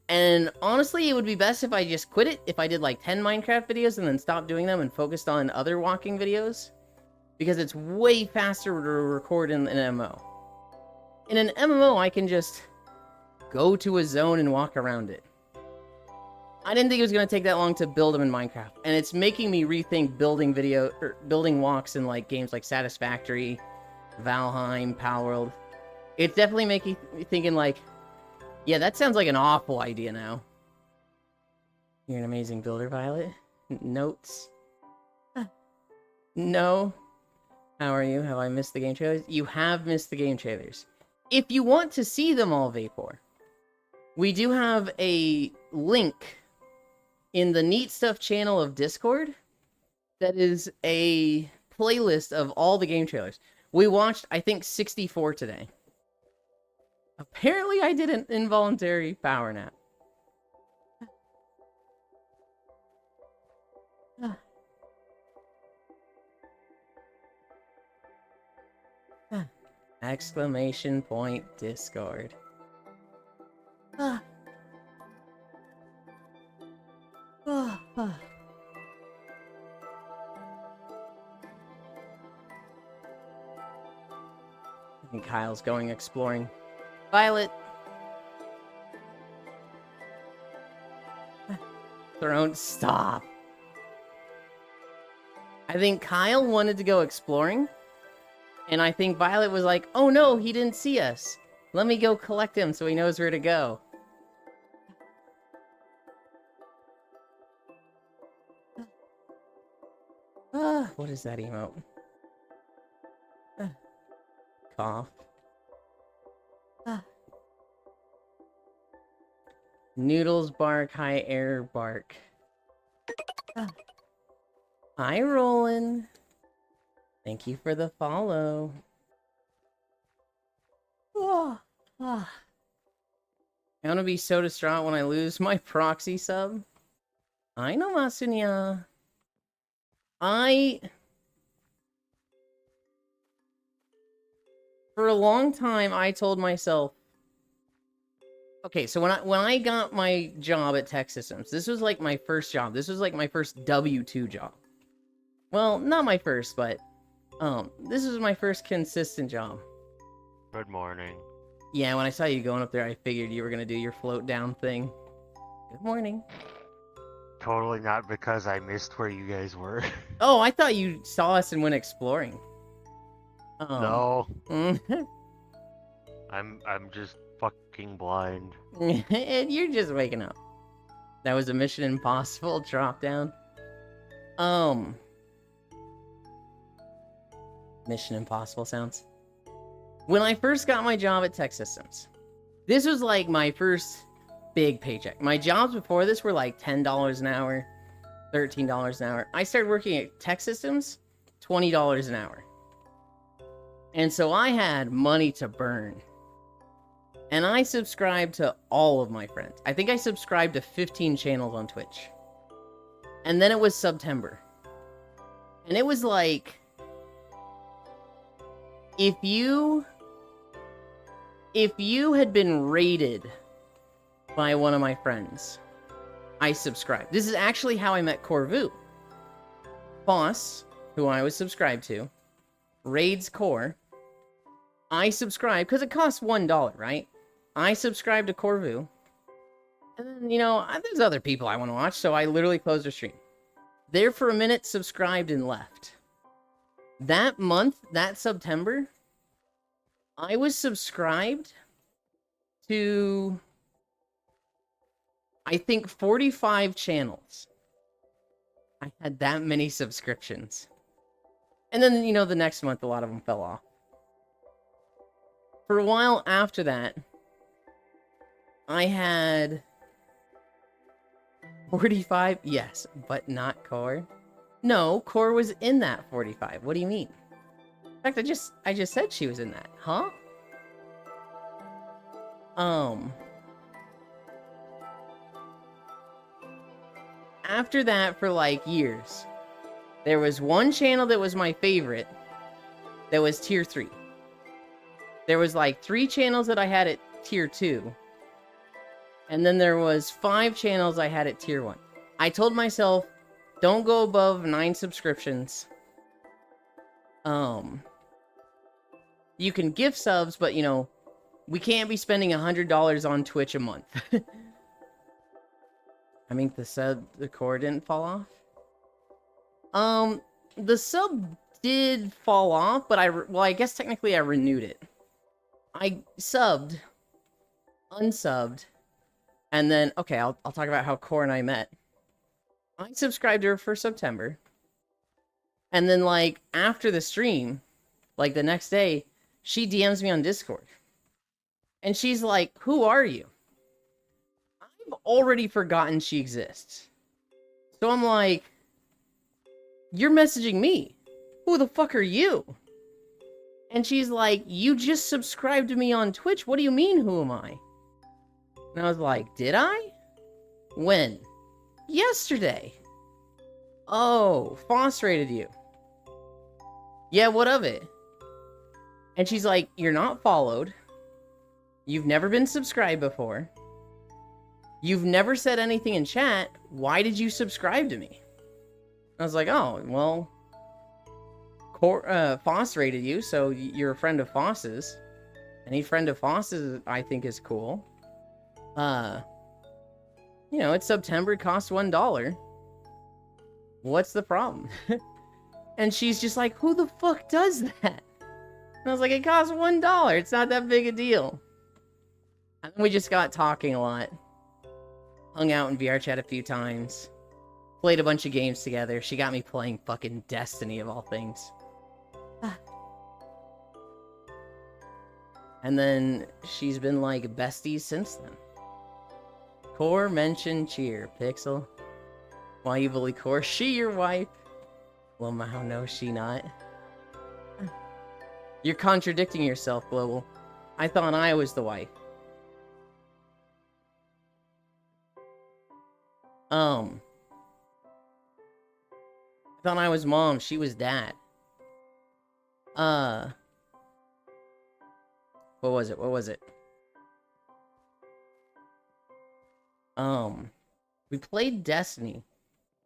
and honestly, it would be best if I just quit it, if I did like 10 Minecraft videos and then stopped doing them and focused on other walking videos, because it's way faster to record in an MMO. In an MMO, I can just go to a zone and walk around it. I didn't think it was going to take that long to build them in Minecraft, and it's making me rethink building walks in like games like Satisfactory, Valheim, Palworld. It's definitely making me thinking like, yeah, that sounds like an awful idea now. You're an amazing builder, Violet. Notes. No. How are you? Have I missed the game trailers? You have missed the game trailers. If you want to see them all, Vapor, we do have a link in the Neat Stuff channel of Discord that is a playlist of all the game trailers. We watched, I think, 64 today. Apparently, I did an involuntary power nap. Exclamation point Discord. I think Kyle's going exploring. Violet. Throne, stop. I think Kyle wanted to go exploring, and I think Violet was like, oh no, he didn't see us. Let me go collect him so he knows where to go. What is that emote? Cough. Noodles bark, high air bark. Hi, Roland. Thank you for the follow. I want to be so distraught when I lose my proxy sub. I know, Masunya. For a long time, I told myself, okay, so when I got my job at Tech Systems, this was like my first job. This was like my first W-2 job. Well, not my first, but this was my first consistent job. Good morning. Yeah, when I saw you going up there, I figured you were gonna do your float down thing. Good morning. Totally not because I missed where you guys were. Oh, I thought you saw us and went exploring. No. I'm just fucking blind. You're just waking up. That was a Mission Impossible drop down. Mission Impossible sounds. When I first got my job at Tech Systems, this was like my first big paycheck. My jobs before this were like $10 an hour, $13 an hour. I started working at Tech Systems, $20 an hour. And so I had money to burn. And I subscribed to all of my friends. I think I subscribed to 15 channels on Twitch. And then it was September. And it was like, if you had been raided by one of my friends, I subscribed. This is actually how I met Corvu. Boss, who I was subscribed to, raids Core. I subscribed, because it costs $1, right? I subscribed to Corvu. And then, you know, there's other people I want to watch, so I literally closed their stream. There for a minute, subscribed, and left. That month, that September, I was subscribed to, I think, 45 channels. I had that many subscriptions. And then, you know, the next month, a lot of them fell off. For a while after that, I had 45, yes, but not Core. No, Core was in that 45. What do you mean? In fact, I just said she was in that. Huh? After that, for like years, there was one channel that was my favorite that was tier 3. There was like 3 channels that I had at tier 2. And then there was 5 channels I had at tier 1. I told myself, don't go above 9 subscriptions. You can gift subs, but you know, we can't be spending $100 on Twitch a month. I think the core didn't fall off. The sub did fall off, but I guess technically I renewed it. I subbed, unsubbed, and then, okay, I'll talk about how Core and I met. I subscribed to her for September, and then, like, after the stream, like, the next day, she DMs me on Discord. And she's like, who are you? I've already forgotten she exists. So I'm like, you're messaging me. Who the fuck are you? And she's like, you just subscribed to me on Twitch. What do you mean, who am I? And I was like, did I? When? Yesterday. Oh, Foss rated you. Yeah, what of it? And she's like, you're not followed. You've never been subscribed before. You've never said anything in chat. Why did you subscribe to me? I was like, oh, well, Foss rated you, so you're a friend of Foss's. Any friend of Foss's, I think, is cool. You know, it's September, it costs $1. What's the problem? And she's just like, who the fuck does that? And I was like, it costs $1. It's not that big a deal. And then we just got talking a lot. Hung out in VR chat a few times. Played a bunch of games together. She got me playing fucking Destiny of all things. And then she's been like besties since then. Core mentioned cheer, Pixel. Why you bully Core? She your wife? Lamau, no, she not. You're contradicting yourself, Global. I thought I was the wife. I thought I was mom, she was dad. What was it? We played Destiny.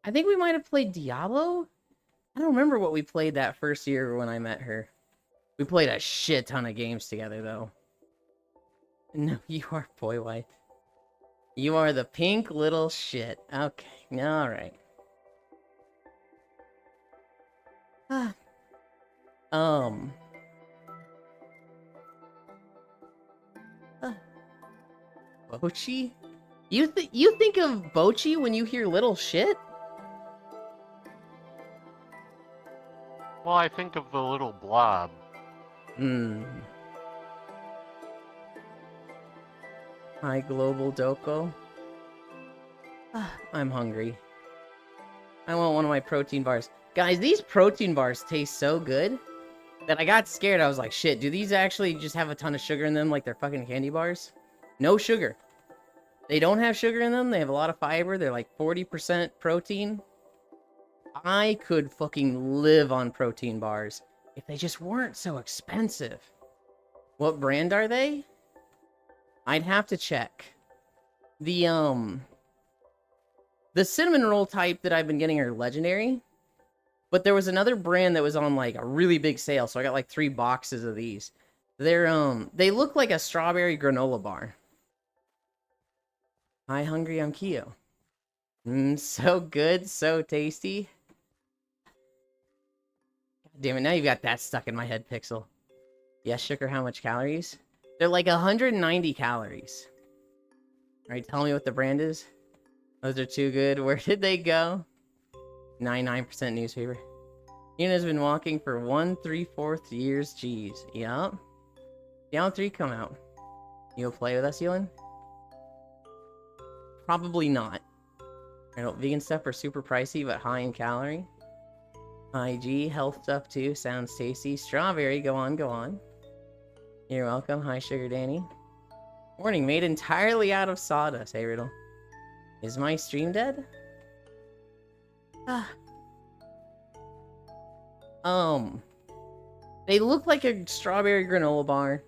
I think we might have played Diablo? I don't remember what we played that first year when I met her. We played a shit ton of games together, though. No, you are boy wife. You are the pink little shit. Okay, alright. Bochi? You think of Bochi when you hear little shit? Well, I think of the little blob. Hi, Global Doko. I'm hungry. I want one of my protein bars. Guys, these protein bars taste so good that I got scared. I was like, shit, do these actually just have a ton of sugar in them like they're fucking candy bars? No sugar. They don't have sugar in them. They have a lot of fiber. They're like 40% protein. I could fucking live on protein bars if they just weren't so expensive. What brand are they? I'd have to check. The cinnamon roll type that I've been getting are legendary. But there was another brand that was on like a really big sale, so I got like 3 boxes of these. They're they look like a strawberry granola bar. Hi, hungry, I'm Keo. So good, so tasty. God damn it, now you've got that stuck in my head, Pixel. Yes, sugar, how much calories? They're like 190 calories. Alright, tell me what the brand is. Those are too good. Where did they go? 99% newspaper. Yuna's been walking for 1 3/4 years. Jeez. Yup. Diablo 3 come out. You'll play with us, Ewan? Probably not. I know vegan stuff are super pricey, but high in calorie. IG, health stuff too. Sounds tasty. Strawberry, go on, go on. You're welcome. Hi, Sugar Danny. Warning, made entirely out of sawdust. Hey, Riddle. Is my stream dead? They look like a strawberry granola bar.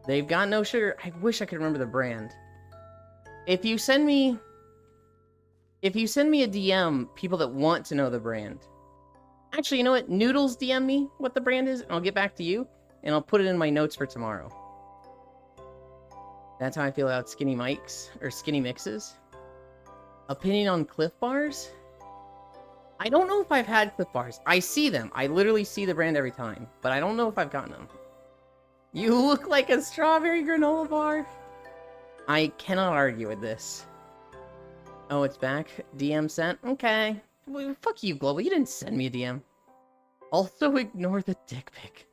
They've got no sugar. I wish I could remember the brand. If you send me a DM, people that want to know the brand. Actually, you know what? Noodles DM me what the brand is, and I'll get back to you, and I'll put it in my notes for tomorrow. That's how I feel about Skinny Mikes, or Skinny Mixes. Opinion on Cliff Bars? I don't know if I've had Cliff Bars. I see them. I literally see the brand every time, but I don't know if I've gotten them. You look like a strawberry granola bar. I cannot argue with this. Oh, it's back. DM sent? Okay. Well, fuck you, Global. You didn't send me a DM. Also ignore the dick pic.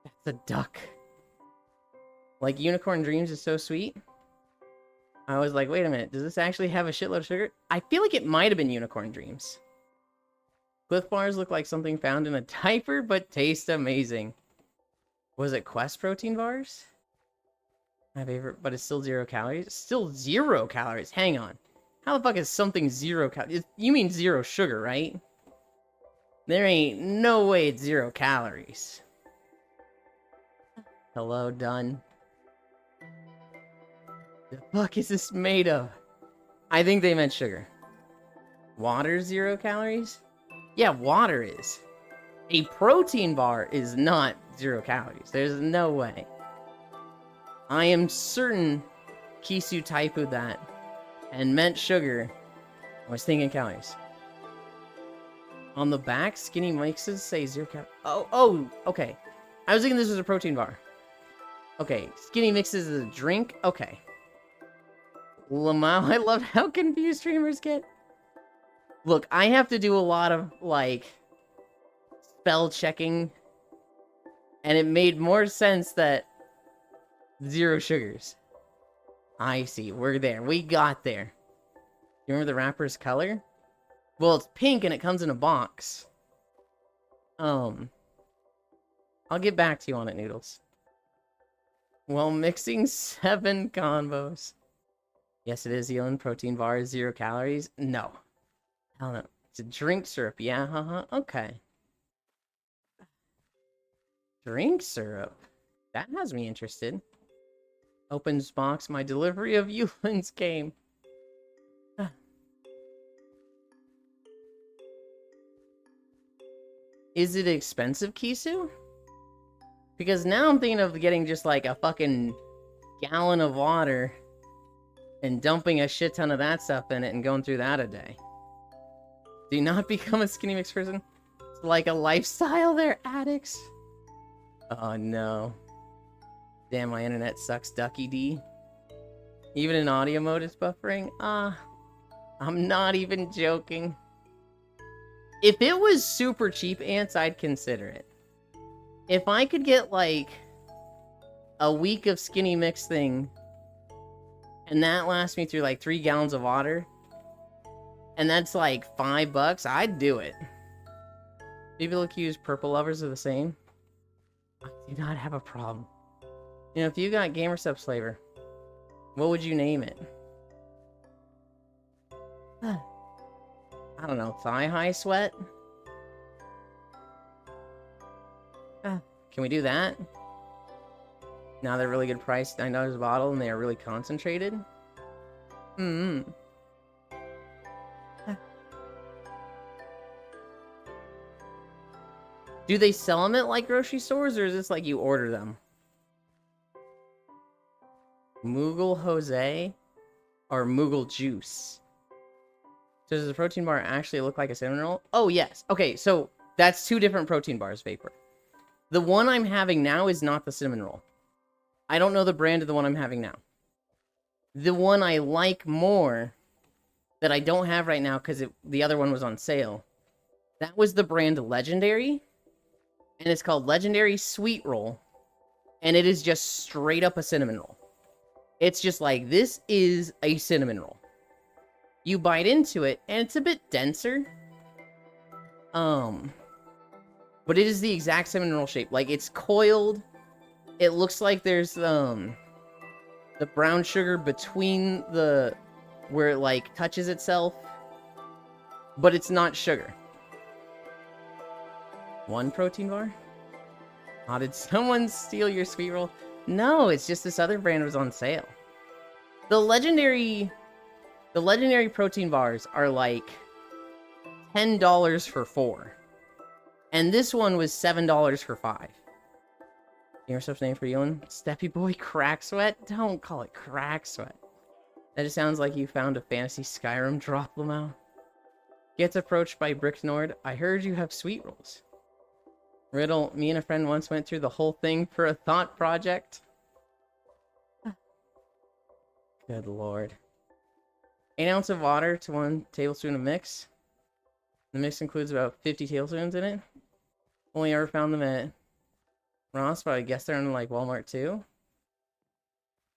That's a duck. Like, Unicorn Dreams is so sweet. I was like, wait a minute. Does this actually have a shitload of sugar? I feel like it might have been Unicorn Dreams. Cliff Bars look like something found in a diaper, but taste amazing. Was it Quest protein bars? My favorite, but it's still 0 calories. Still 0 calories. Hang on. How the fuck is something 0 calories? You mean 0 sugar, right? There ain't no way it's 0 calories. Hello, done. The fuck is this made of? I think they meant sugar. Water 0 calories? Yeah, water is. A protein bar is not 0 calories. There's no way. I am certain Kisu typoed that and meant sugar. I was thinking calories. On the back, Skinny Mixes say 0 calories. Oh, okay. I was thinking this was a protein bar. Okay, Skinny Mixes is a drink. Okay. Lamau, I love how confused streamers get. Look, I have to do a lot of, like, spell checking. And it made more sense that 0 sugars. I see. We're there. We got there. You remember the wrapper's color? Well, it's pink and it comes in a box. I'll get back to you on it, Noodles. Well, mixing 7 combos. Yes, it is. Elon protein bar is 0 calories. No. Hell no. It's a drink syrup. Yeah, okay. Drink syrup. That has me interested. Opens box. My delivery of Yulin's game. Is it expensive, Kisu? Because now I'm thinking of getting just like a fucking gallon of water and dumping a shit ton of that stuff in it and going through that a day. Do not become a Skinny Mix person. It's like a lifestyle, they're addicts. Oh no. Damn, my internet sucks, Ducky D. Even in audio mode it's buffering? I'm not even joking. If it was super cheap, Ants, I'd consider it. If I could get, like, a week of Skinny Mix thing, and that lasts me through, like, 3 gallons of water, and that's, like, $5, I'd do it. People accuse purple lovers of the same. I do not have a problem. You know, if you got GamerSupps flavor, what would you name it? I don't know, thigh-high sweat? Can we do that? Now they're really good price, $9 a bottle, and they are really concentrated? Do they sell them at, like, grocery stores, or is this like you order them? Moogle Jose? Or Moogle Juice? So does the protein bar actually look like a cinnamon roll? Oh, yes. Okay, so that's 2 different protein bars, Vapor. The one I'm having now is not the cinnamon roll. I don't know the brand of the one I'm having now. The one I like more, that I don't have right now because the other one was on sale, that was the brand Legendary. And it's called Legendary Sweet Roll. And it is just straight up a cinnamon roll. It's just like, this is a cinnamon roll. You bite into it, and it's a bit denser. But it is the exact same mineral shape. Like, it's coiled. It looks like there's, the brown sugar between the... where it, like, touches itself. But it's not sugar. 1 protein bar? Oh, did someone steal your sweet roll? No, it's just this other brand was on sale. The legendary protein bars are like $10 for 4. And this one was $7 for 5. Your stuff's name for Ewan? Steppy Boy Crack Sweat? Don't call it Crack Sweat. That just sounds like you found a fantasy Skyrim drop, Lamau. Gets approached by Brick Nord. I heard you have sweet rolls. Riddle, me and a friend once went through the whole thing for a thought project. Good lord. 1 ounce of water to 1 tablespoon of mix. The mix includes about 50 tablespoons in it. Only ever found them at Ross, but I guess they're in like Walmart too.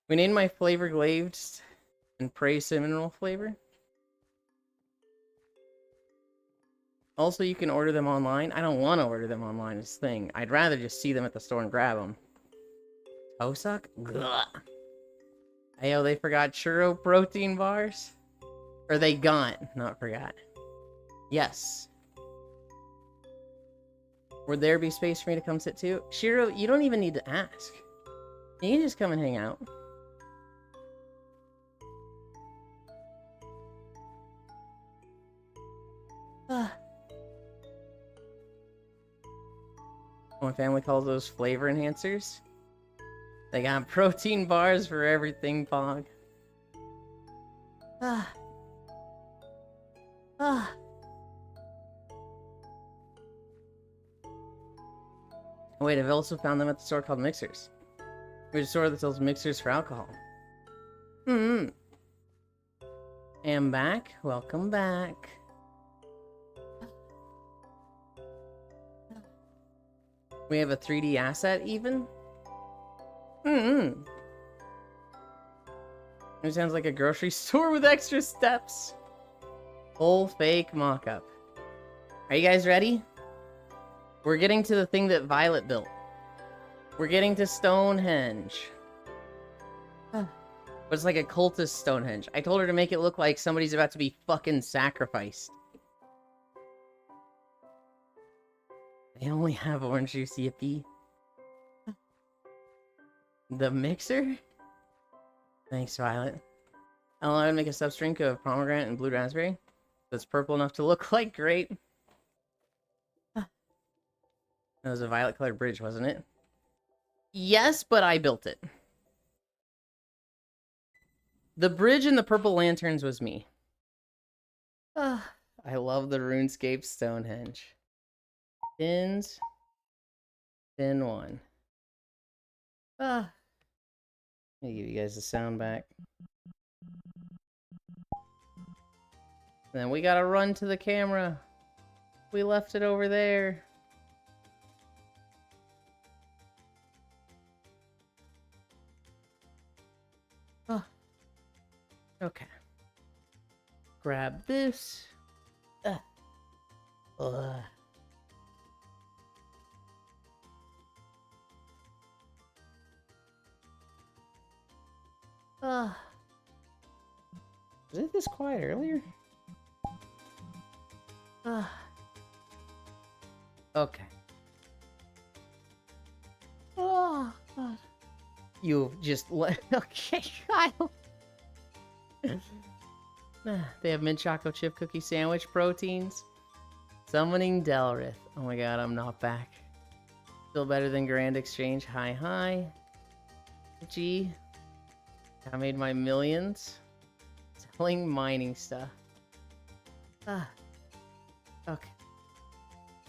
We named my flavor glazed and praise mineral flavor. Also, you can order them online. I don't want to order them online, this thing. I'd rather just see them at the store and grab them. Tosuck? Ayo, they forgot churro protein bars? Or they gone, not forgot. Yes. Would there be space for me to come sit too? Shiro, you don't even need to ask. You can just come and hang out. My family calls those flavor enhancers. They got protein bars for everything, Pog. Wait, I've also found them at the store called Mixers. Which is a store that sells mixers for alcohol. Am back. Welcome back. We have a 3D asset, even? It sounds like a grocery store with extra steps. Full fake mock-up. Are you guys ready? We're getting to the thing that Violet built. We're getting to Stonehenge. But it's like a cultist Stonehenge. I told her to make it look like somebody's about to be fucking sacrificed. They only have orange juice, yippee. The mixer? Thanks, Violet. I'll allow to make a sub-drink of pomegranate and blue raspberry. That's purple enough to look like grape. That was a violet-colored bridge, wasn't it? Yes, but I built it. The bridge and the purple lanterns was me. I love the RuneScape Stonehenge. Pins. Pin 1. Let me give you guys the sound back. Then we gotta run to the camera. We left it over there. Okay. Grab this. Was it this quiet earlier? Okay. You just let. Okay, Kyle. They have mint chocolate chip cookie sandwich proteins. Summoning Delrith. Oh my god, I'm not back. Still better than Grand Exchange. Hi. Gee. I made my millions. Selling mining stuff. Okay.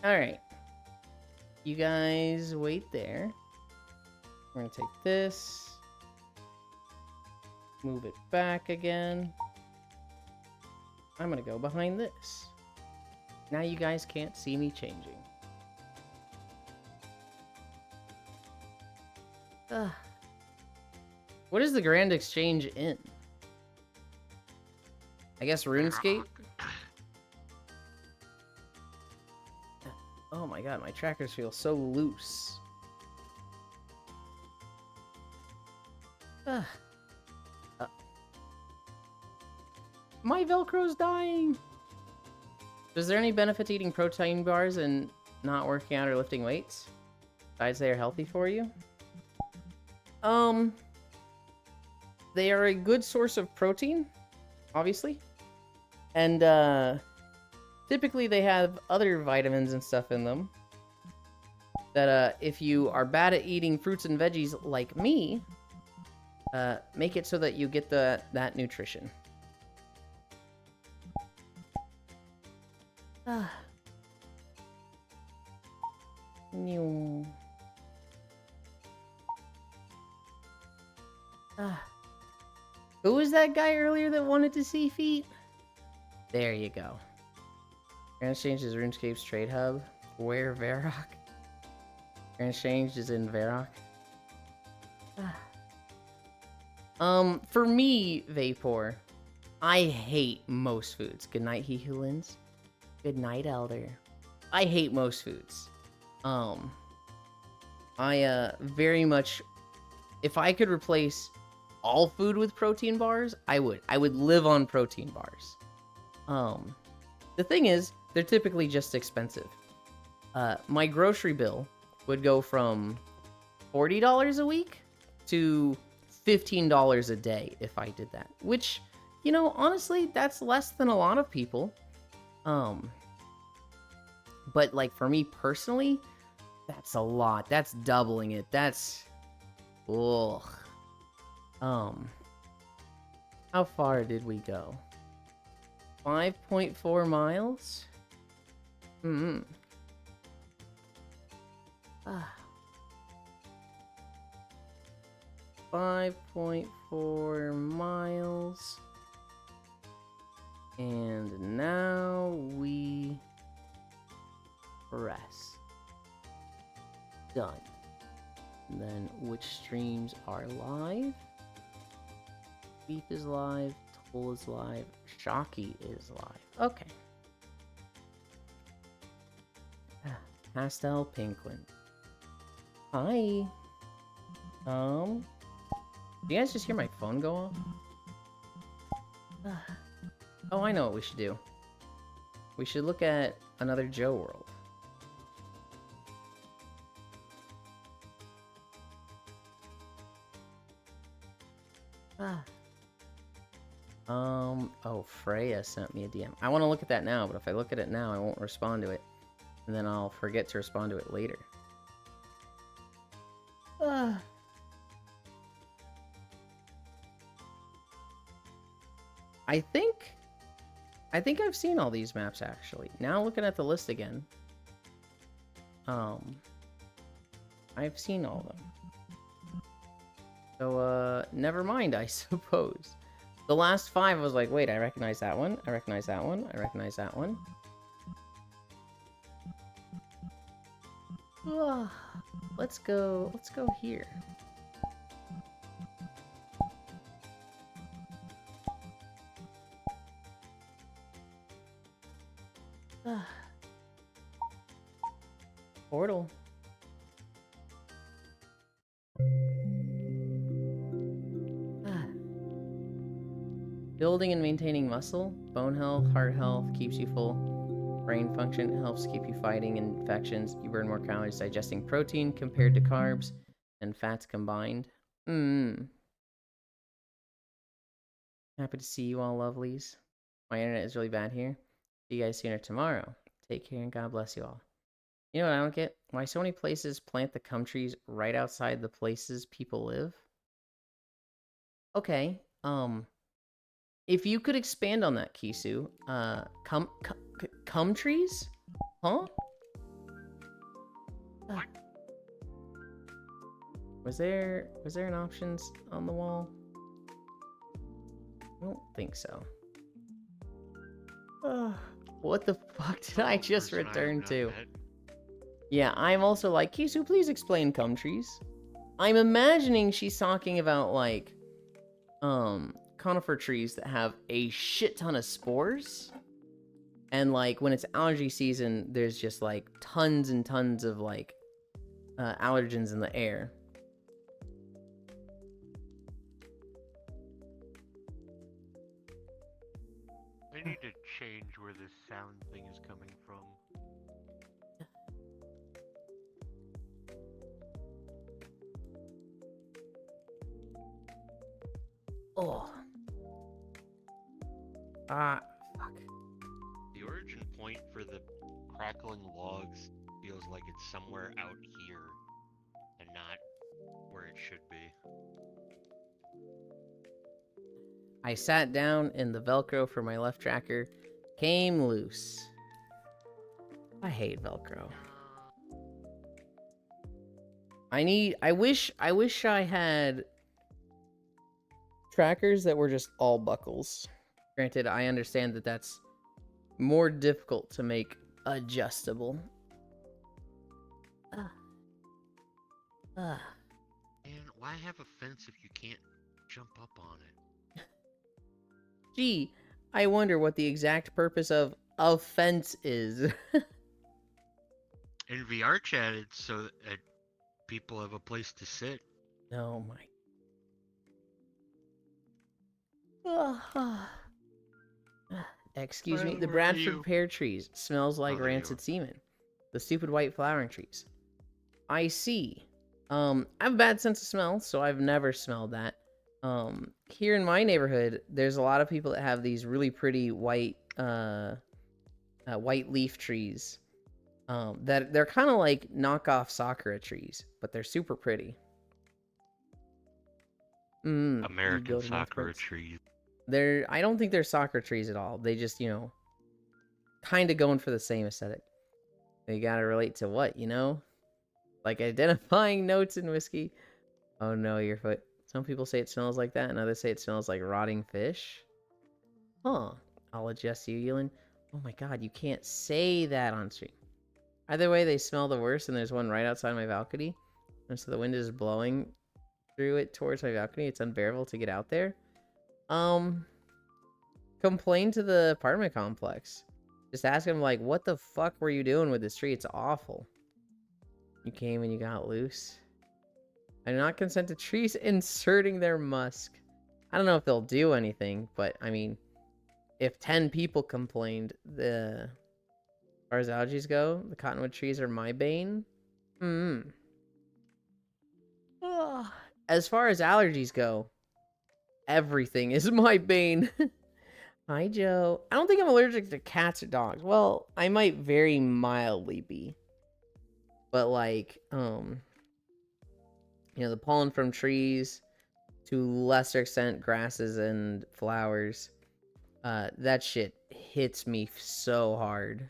Alright. You guys wait there. We're gonna take this. Move it back again. I'm gonna go behind this. Now you guys can't see me changing. What is the Grand Exchange in? I guess RuneScape? Oh my god, my trackers feel so loose. My Velcro's dying! Is there any benefit to eating protein bars and not working out or lifting weights? Besides they are healthy for you? They are a good source of protein, obviously. And, typically they have other vitamins and stuff in them. That, if you are bad at eating fruits and veggies like me, make it so that you get that nutrition. New. Who was that guy earlier that wanted to see feet? There you go. Grand Exchange is RuneScape's trade hub. Where Varrock? Grand Exchange is in Varrock. For me, Vapor, I hate most foods. Good night, he who wins. Good night, Elder. I hate most foods. I very much, if I could replace all food with protein bars, I would. I would live on protein bars. The thing is, they're typically just expensive. My grocery bill would go from $40 a week to $15 a day if I did that. Which, you know, honestly, that's less than a lot of people. But like for me personally, that's a lot. That's doubling it. That's, ugh. How far did we go? 5.4 miles? 5.4 miles. And now we press. Done. And then which streams are live? Beef is live, Toll is live, Shocky is live. Okay. Pastel Pinkwin. Hi. Do you guys just hear my phone go off? Oh, I know what we should do. We should look at another Joe World. Oh, Freya sent me a DM. I want to look at that now, but if I look at it now, I won't respond to it. And then I'll forget to respond to it later. I think I've seen all these maps, actually. Now looking at the list again. I've seen all of them. So, never mind, I suppose. The last 5, I was like, wait, I recognize that one. I recognize that one. I recognize that one. Let's go here. Portal. Building and maintaining muscle, bone health, heart health, keeps you full. Brain function helps keep you fighting infections. You burn more calories digesting protein compared to carbs and fats combined. Happy to see you all, lovelies. My internet is really bad here. See you guys sooner tomorrow. Take care and God bless you all. You know what I don't get? Why so many places plant the cum trees right outside the places people live? Okay, if you could expand on that, Kisu. Cum trees? Huh? Was there an options on the wall? I don't think so. What the fuck did I just return to? Yeah, I'm also like, Kisu, please explain cum trees. I'm imagining she's talking about, like, conifer trees that have a shit ton of spores. And like when it's allergy season, there's just like tons and tons of like allergens in the air. I need to change where this sound thing is coming from. Oh. Fuck. The origin point for the crackling logs feels like it's somewhere out here and not where it should be. I sat down and the Velcro for my left tracker came loose. I hate Velcro. I wish I had trackers that were just all buckles. Granted, I understand that that's more difficult to make adjustable. And why have a fence if you can't jump up on it? Gee, I wonder what the exact purpose of a fence is. In VR chat, it's so that people have a place to sit. Oh my. Excuse me, the Bradford pear trees smells like rancid semen. The stupid white flowering trees. I see. I have a bad sense of smell, so I've never smelled that. Here in my neighborhood, there's a lot of people that have these really pretty white leaf trees. That they're kind of like knockoff sakura trees, but they're super pretty. American sakura trees. I don't think they're sakura trees at all. They just, kind of going for the same aesthetic. They gotta relate to what, Like identifying notes in whiskey. Oh no, your foot. Some people say it smells like that, and others say it smells like rotting fish. Huh. I'll adjust you, Yulin. Oh my god, you can't say that on stream. Either way, they smell the worst, and there's one right outside my balcony. And so the wind is blowing through it towards my balcony. It's unbearable to get out there. Complain to the apartment complex. Just ask them, like, what the fuck were you doing with this tree? It's awful. You came and you got loose. I do not consent to trees inserting their musk. I don't know if they'll do anything, but, I mean, if 10 people complained, as far as allergies go, the cottonwood trees are my bane. As far as allergies go, everything is my bane. Hi, Joe. I don't think I'm allergic to cats or dogs. Well, I might very mildly be. But, like, the pollen from trees, to lesser extent, grasses and flowers, that shit hits me so hard.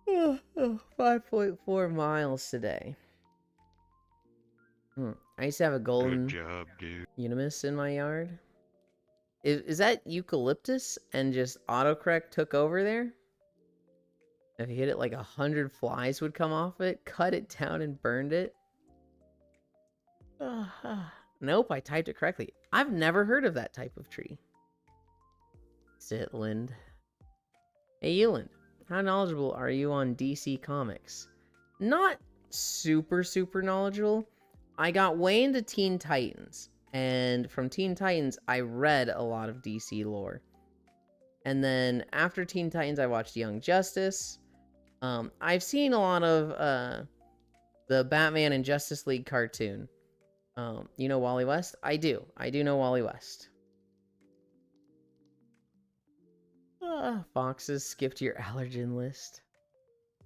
5.4 miles today. I used to have a golden Good job, dude. Unimus in my yard. Is that eucalyptus and just autocorrect took over there? If you hit it, like 100 flies would come off it, cut it down and burned it. Nope, I typed it correctly. I've never heard of that type of tree. Sitland. Hey, Eland, how knowledgeable are you on DC Comics? Not super knowledgeable. I got way into Teen Titans, and from Teen Titans, I read a lot of DC lore. And then after Teen Titans, I watched Young Justice. I've seen a lot of the Batman and Justice League cartoon. You know Wally West? I do know Wally West. Foxes skipped your allergen list.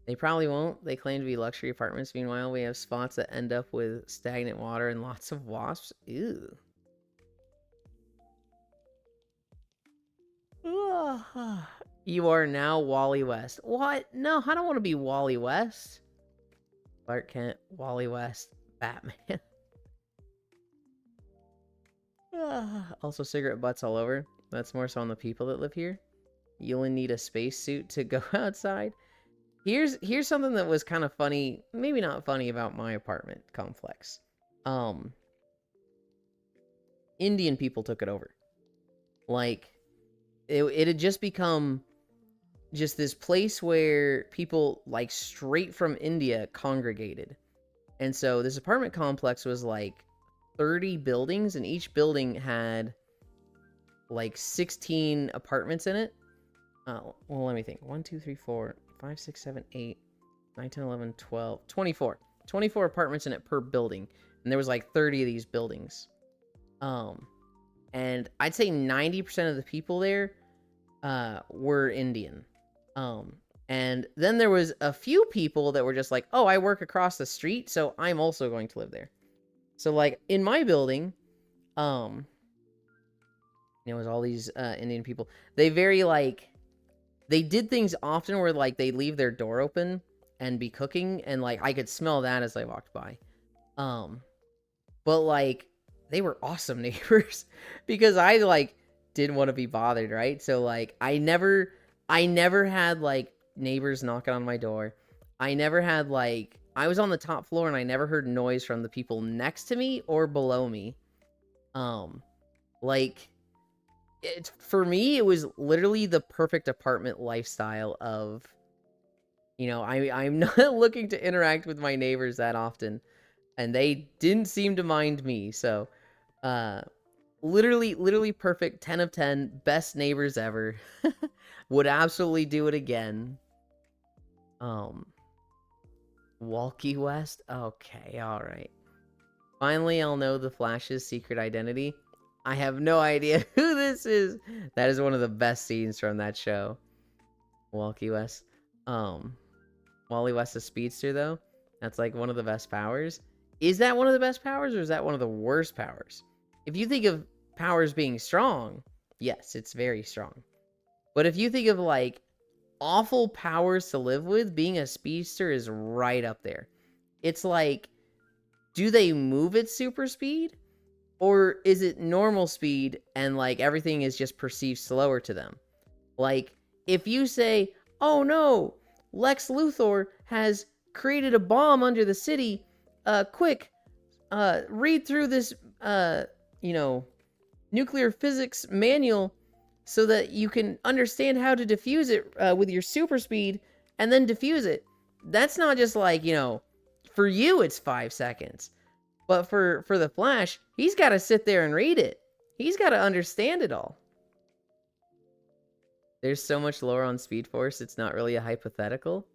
They probably won't. They claim to be luxury apartments. Meanwhile, we have spots that end up with stagnant water and lots of wasps. Ew. You are now Wally West. What? No, I don't want to be Wally West. Clark Kent, Wally West, Batman. Also, cigarette butts all over. That's more so on the people that live here. You only need a spacesuit to go outside. Here's something that was kind of funny, maybe not funny, about my apartment complex. Indian people took it over. Like, it had just become just this place where people, like, straight from India congregated. And so this apartment complex was, like, 30 buildings, and each building had, like, 16 apartments in it. Oh, well, let me think. 1, 2, 3, 4, 5, 6, 7, 8, 9, 10, 11, 12, 24. 24 apartments in it per building. And there was, like, 30 of these buildings. And I'd say 90% of the people there were Indian. And then there was a few people that were just like, oh, I work across the street, so I'm also going to live there. So, like, in my building, it was all these Indian people. They they did things often where, like, they leave their door open and be cooking, and, like, I could smell that as I walked by. But, like, they were awesome neighbors because I, like, didn't want to be bothered, right? So, like, I never had, like, neighbors knocking on my door. I never had, like, I was on the top floor and I never heard noise from the people next to me or below me. Like, for me, it was literally the perfect apartment lifestyle of, I'm not looking to interact with my neighbors that often, and they didn't seem to mind me. So, literally perfect. 10 of 10, best neighbors ever. Would absolutely do it again. Walkie West? Okay, alright. Finally, I'll know the Flash's secret identity. I have no idea who this is. That is one of the best scenes from that show. Walkie West. Wally West, a speedster, though. That's, like, one of the best powers. Is that one of the best powers, or is that one of the worst powers? If you think of powers being strong, yes, it's very strong. But if you think of, like, awful powers to live with, being a speedster is right up there. It's like, do they move at super speed? Or is it normal speed and, like, everything is just perceived slower to them? Like, if you say, oh no, Lex Luthor has created a bomb under the city, quick, read through this, nuclear physics manual so that you can understand how to defuse it with your super speed and then defuse it. That's not just like, for you it's 5 seconds. But for the Flash, he's got to sit there and read it. He's got to understand it all. There's so much lore on Speed Force, it's not really a hypothetical.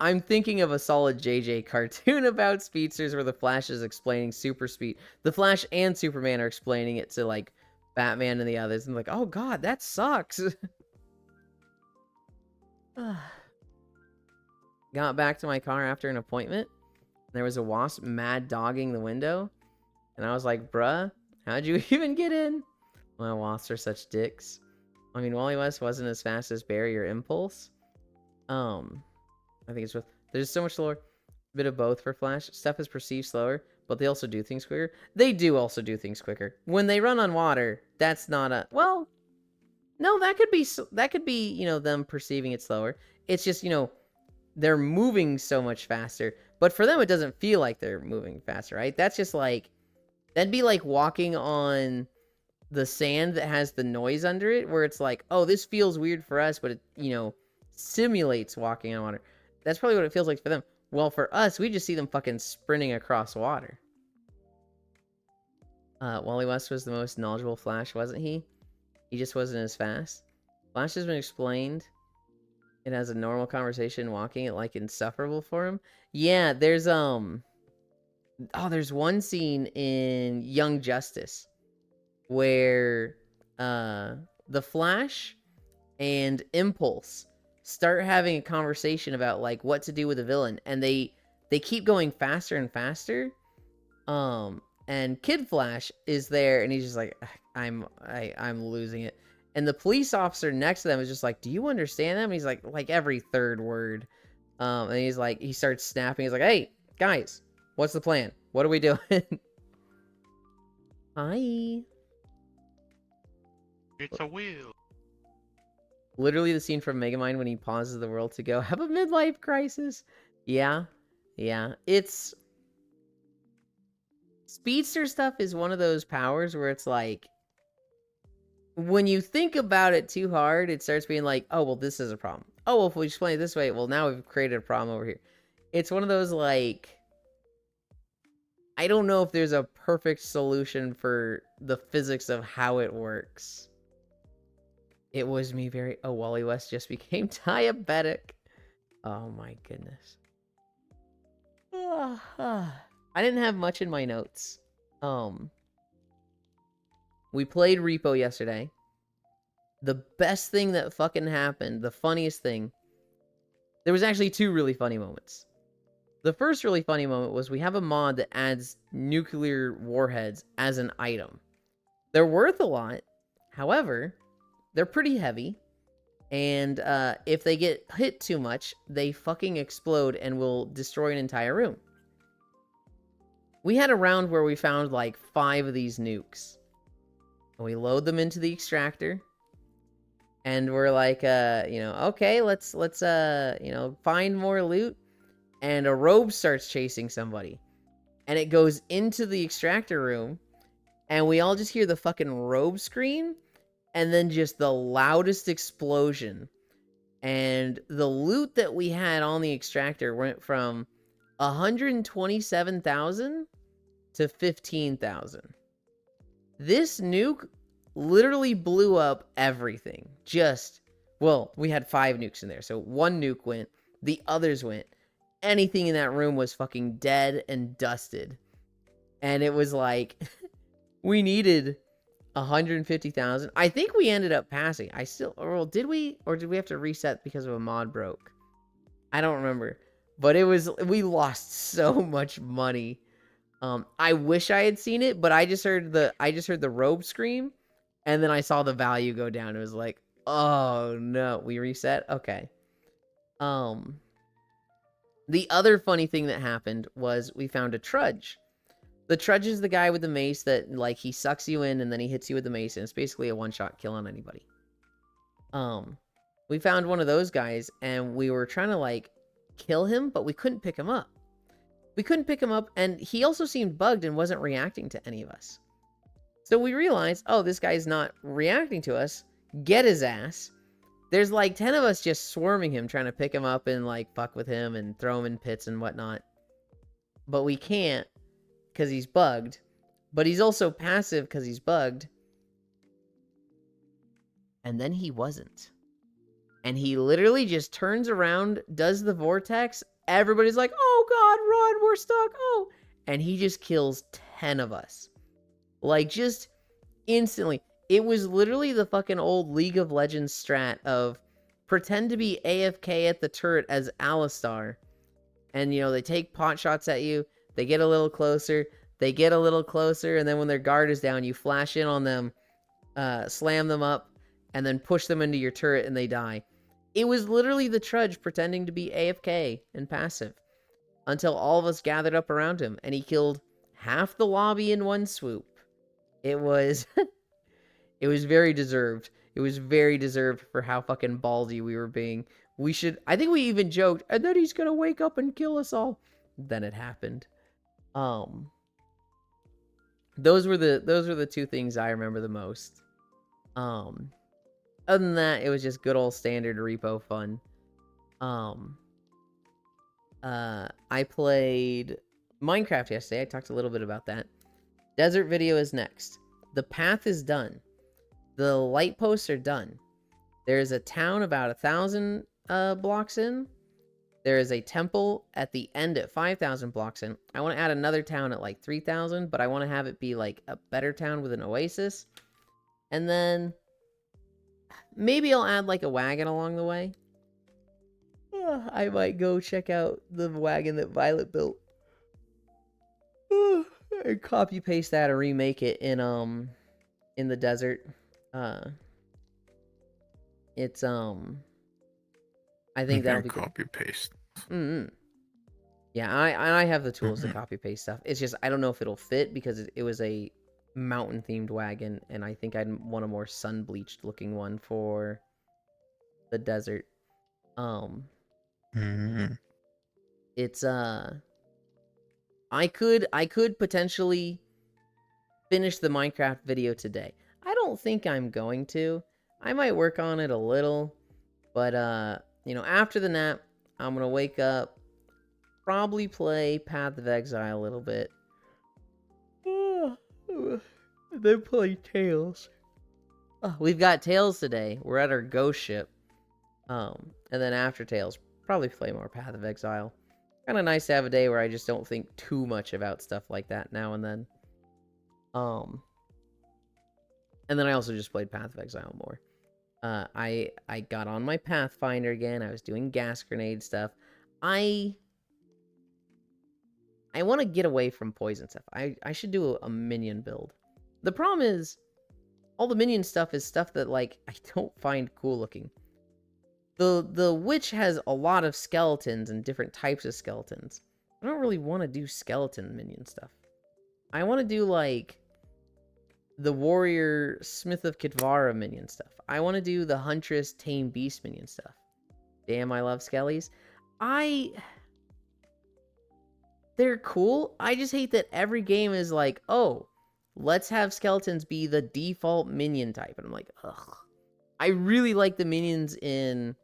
I'm thinking of a solid JJ cartoon about speedsters where the Flash is explaining super speed. The Flash and Superman are explaining it to, like, Batman and the others. And like, oh god, that sucks. Got back to my car after an appointment. There was a wasp mad dogging the window. And I was like, bruh, how'd you even get in? Well, wasps are such dicks. I mean, Wally West wasn't as fast as Barry or Impulse. I think it's with... There's so much lore. Bit of both for Flash. Stuff is perceived slower, but they also do things quicker. They do also do things quicker. When they run on water, that's not a... Well, no, that could be, them perceiving it slower. It's just, they're moving so much faster. But for them, it doesn't feel like they're moving faster, right? That's just like... That'd be like walking on the sand that has the noise under it, where it's like, oh, this feels weird for us, but it, simulates walking on water. That's probably what it feels like for them. Well, for us, we just see them fucking sprinting across water. Wally West was the most knowledgeable Flash, wasn't he? He just wasn't as fast. Flash has been explained. It has a normal conversation, walking it like insufferable for him. Yeah, there's one scene in Young Justice where the Flash and Impulse start having a conversation about, like, what to do with a villain, and they keep going faster and faster. And Kid Flash is there, and he's just like, I'm losing it. And the police officer next to them is just like, do you understand them? And he's like every third word. And he's like, he starts snapping. He's like, hey, guys, what's the plan? What are we doing? Hi. It's a wheel. Literally the scene from Megamind when he pauses the world to go, have a midlife crisis. Yeah. It's... Speedster stuff is one of those powers where it's like, when you think about it too hard, it starts being like, oh, well, this is a problem. Oh, well, if we explain it this way, well, now we've created a problem over here. It's one of those, like, I don't know if there's a perfect solution for the physics of how it works. It was me very... Oh, Wally West just became diabetic. Oh, my goodness. I didn't have much in my notes. We played Repo yesterday. The best thing that fucking happened, the funniest thing, there was actually two really funny moments. The first really funny moment was we have a mod that adds nuclear warheads as an item. They're worth a lot. However, they're pretty heavy. And if they get hit too much, they fucking explode and will destroy an entire room. We had a round where we found like 5 of these nukes. And we load them into the extractor. And we're like, okay, let's find more loot. And a robe starts chasing somebody. And it goes into the extractor room. And we all just hear the fucking robe scream. And then just the loudest explosion. And the loot that we had on the extractor went from 127,000 to 15,000. This nuke literally blew up everything. Well, we had 5 nukes in there. So 1 nuke went. The others went. Anything in that room was fucking dead and dusted. And it was like, we needed 150,000. I think we ended up passing. Did we? Or did we have to reset because of a mod broke? I don't remember. But we lost so much money. I wish I had seen it, but I just heard the robe scream, and then I saw the value go down. It was like, oh no, we reset? Okay. The other funny thing that happened was we found a trudge. The trudge is the guy with the mace that, like, he sucks you in and then he hits you with the mace, and it's basically a one-shot kill on anybody. We found one of those guys, and we were trying to, like, kill him, but we couldn't pick him up. And he also seemed bugged and wasn't reacting to any of us. So we realized, oh, this guy's not reacting to us. Get his ass. There's like 10 of us just swarming him, trying to pick him up and like fuck with him and throw him in pits and whatnot. But we can't because he's bugged. But he's also passive because he's bugged. And then he wasn't. And he literally just turns around, does the vortex. Everybody's like, oh god, run, we're stuck, oh. And he just kills 10 of us. Like, just instantly. It was literally the fucking old League of Legends strat of pretend to be AFK at the turret as Alistar. And, they take pot shots at you. They get a little closer. They get a little closer. And then when their guard is down, you flash in on them, slam them up, and then push them into your turret and they die. It was literally the trudge pretending to be AFK and passive until all of us gathered up around him and he killed half the lobby in one swoop. It was it was very deserved. It was very deserved for how fucking ballsy we were being. I think we even joked, and then he's gonna wake up and kill us all. Then it happened. Those were the 2 things I remember the most. Other than that, it was just good old standard repo fun. I played Minecraft yesterday. I talked a little bit about that. Desert video is next. The path is done. The light posts are done. There's a town about 1,000 blocks in. There is a temple at the end at 5,000 blocks in. I want to add another town at like 3,000, but I want to have it be like a better town with an oasis. And then maybe I'll add like a wagon along the way. I might go check out the wagon that Violet built. And copy paste that or remake it in the desert. It's I think that'll be copy paste. Yeah, I have the tools to copy paste stuff. It's just I don't know if it'll fit because it was a mountain themed wagon, and I think I'd want a more sun bleached looking one for the desert. It's I could potentially finish the Minecraft video today. I don't think I'm going to. I might work on it a little, but you know, after the nap, I'm gonna wake up, probably play Path of Exile a little bit, then play Tales. We've got Tales today. We're at our ghost ship, and then after Tales, probably play more Path of Exile. Kind of nice to have a day where I just don't think too much about stuff like that now and then. And then I also just played Path of Exile more. I got on my Pathfinder again. I was doing gas grenade stuff. I want to get away from poison stuff. I should do a minion build. The problem is, all the minion stuff is stuff that, like, I don't find cool looking. The witch has a lot of skeletons and different types of skeletons. I don't really want to do skeleton minion stuff. I want to do, like, the warrior Smith of Kitvara minion stuff. I want to do the Huntress Tame Beast minion stuff. Damn, I love skellies. They're cool. I just hate that every game is like, oh, let's have skeletons be the default minion type. And I'm like, ugh. I really like the minions in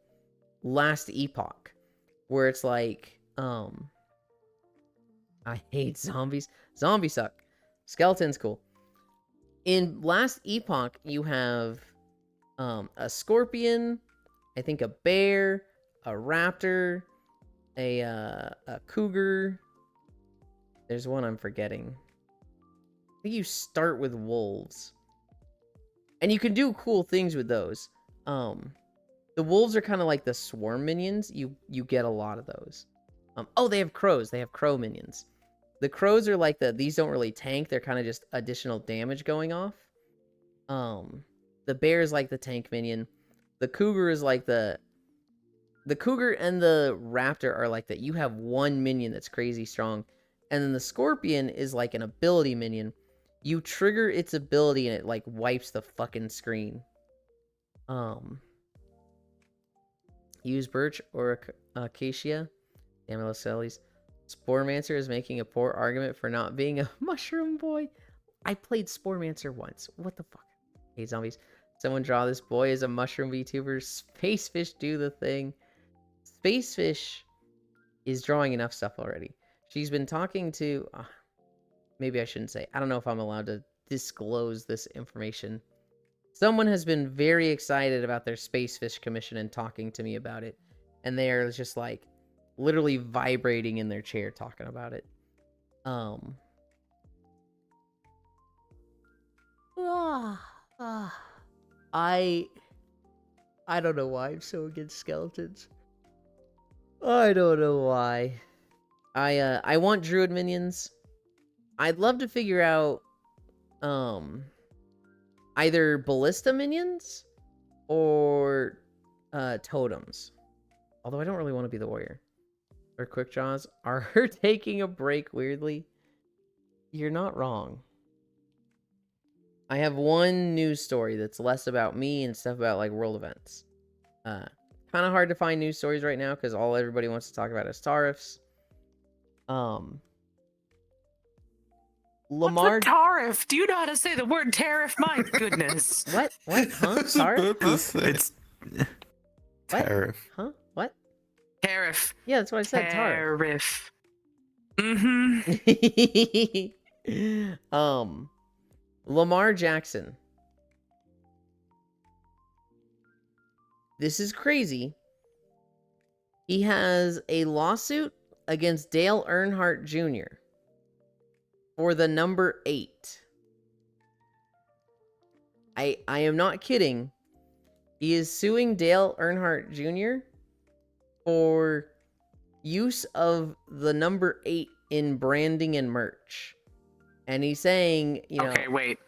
Last Epoch, where it's like, I hate zombies. Zombies suck. Skeletons cool. In Last Epoch, you have a scorpion, I think a bear, a raptor, a cougar. There's one I'm forgetting. I think you start with wolves. And you can do cool things with those. The wolves are kind of like the swarm minions. You get a lot of those. Oh, they have crows. They have crow minions. The crows are like these don't really tank. They're kind of just additional damage going off. The bear is like the tank minion. The cougar is like the cougar and the raptor are like that. You have one minion that's crazy strong. And then the scorpion is like an ability minion. You trigger its ability and it like wipes the fucking screen. Use birch or acacia. Damn it, Cellies. Sporemancer is making a poor argument for not being a mushroom boy. I played Sporemancer once. What the fuck? Hey, zombies. Someone draw this boy as a mushroom VTuber. Spacefish do the thing. Spacefish is drawing enough stuff already. She's been talking to... maybe I shouldn't say. I don't know if I'm allowed to disclose this information. Someone has been very excited about their Spacefish commission and talking to me about it. And they are just like... literally vibrating in their chair talking about it. I don't know why I'm so against skeletons. I don't know why. I want druid minions. I'd love to figure out either ballista minions or totems. Although I don't really want to be the warrior. Or quick draws are her taking a break weirdly. You're not wrong. I have one news story that's less about me and stuff about like world events. Kind of hard to find news stories right now because all everybody wants to talk about is tariffs. Lamar. What's a tariff? Do you know how to say the word tariff? My goodness. What? Huh? Tariff? Huh? It's tariff. Huh? What? Tariff. Yeah, that's what I said. Tariff. Lamar Jackson. This is crazy. He has a lawsuit against Dale Earnhardt Jr. for the number 8. I am not kidding. He is suing Dale Earnhardt Jr. for use of the number 8 in branding and merch. And he's saying, you know... Okay, wait.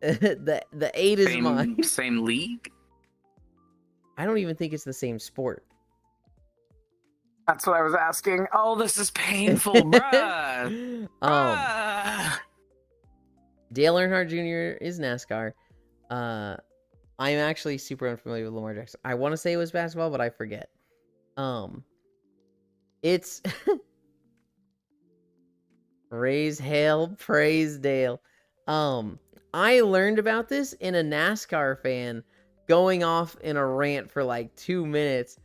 the 8 is mine. Same league? I don't even think it's the same sport. That's what I was asking. Oh, this is painful, bruh. Dale Earnhardt Jr. is NASCAR. I'm actually super unfamiliar with Lamar Jackson. I want to say it was basketball, but I forget. It's raise hail, praise Dale. I learned about this in a NASCAR fan going off in a rant for like 2 minutes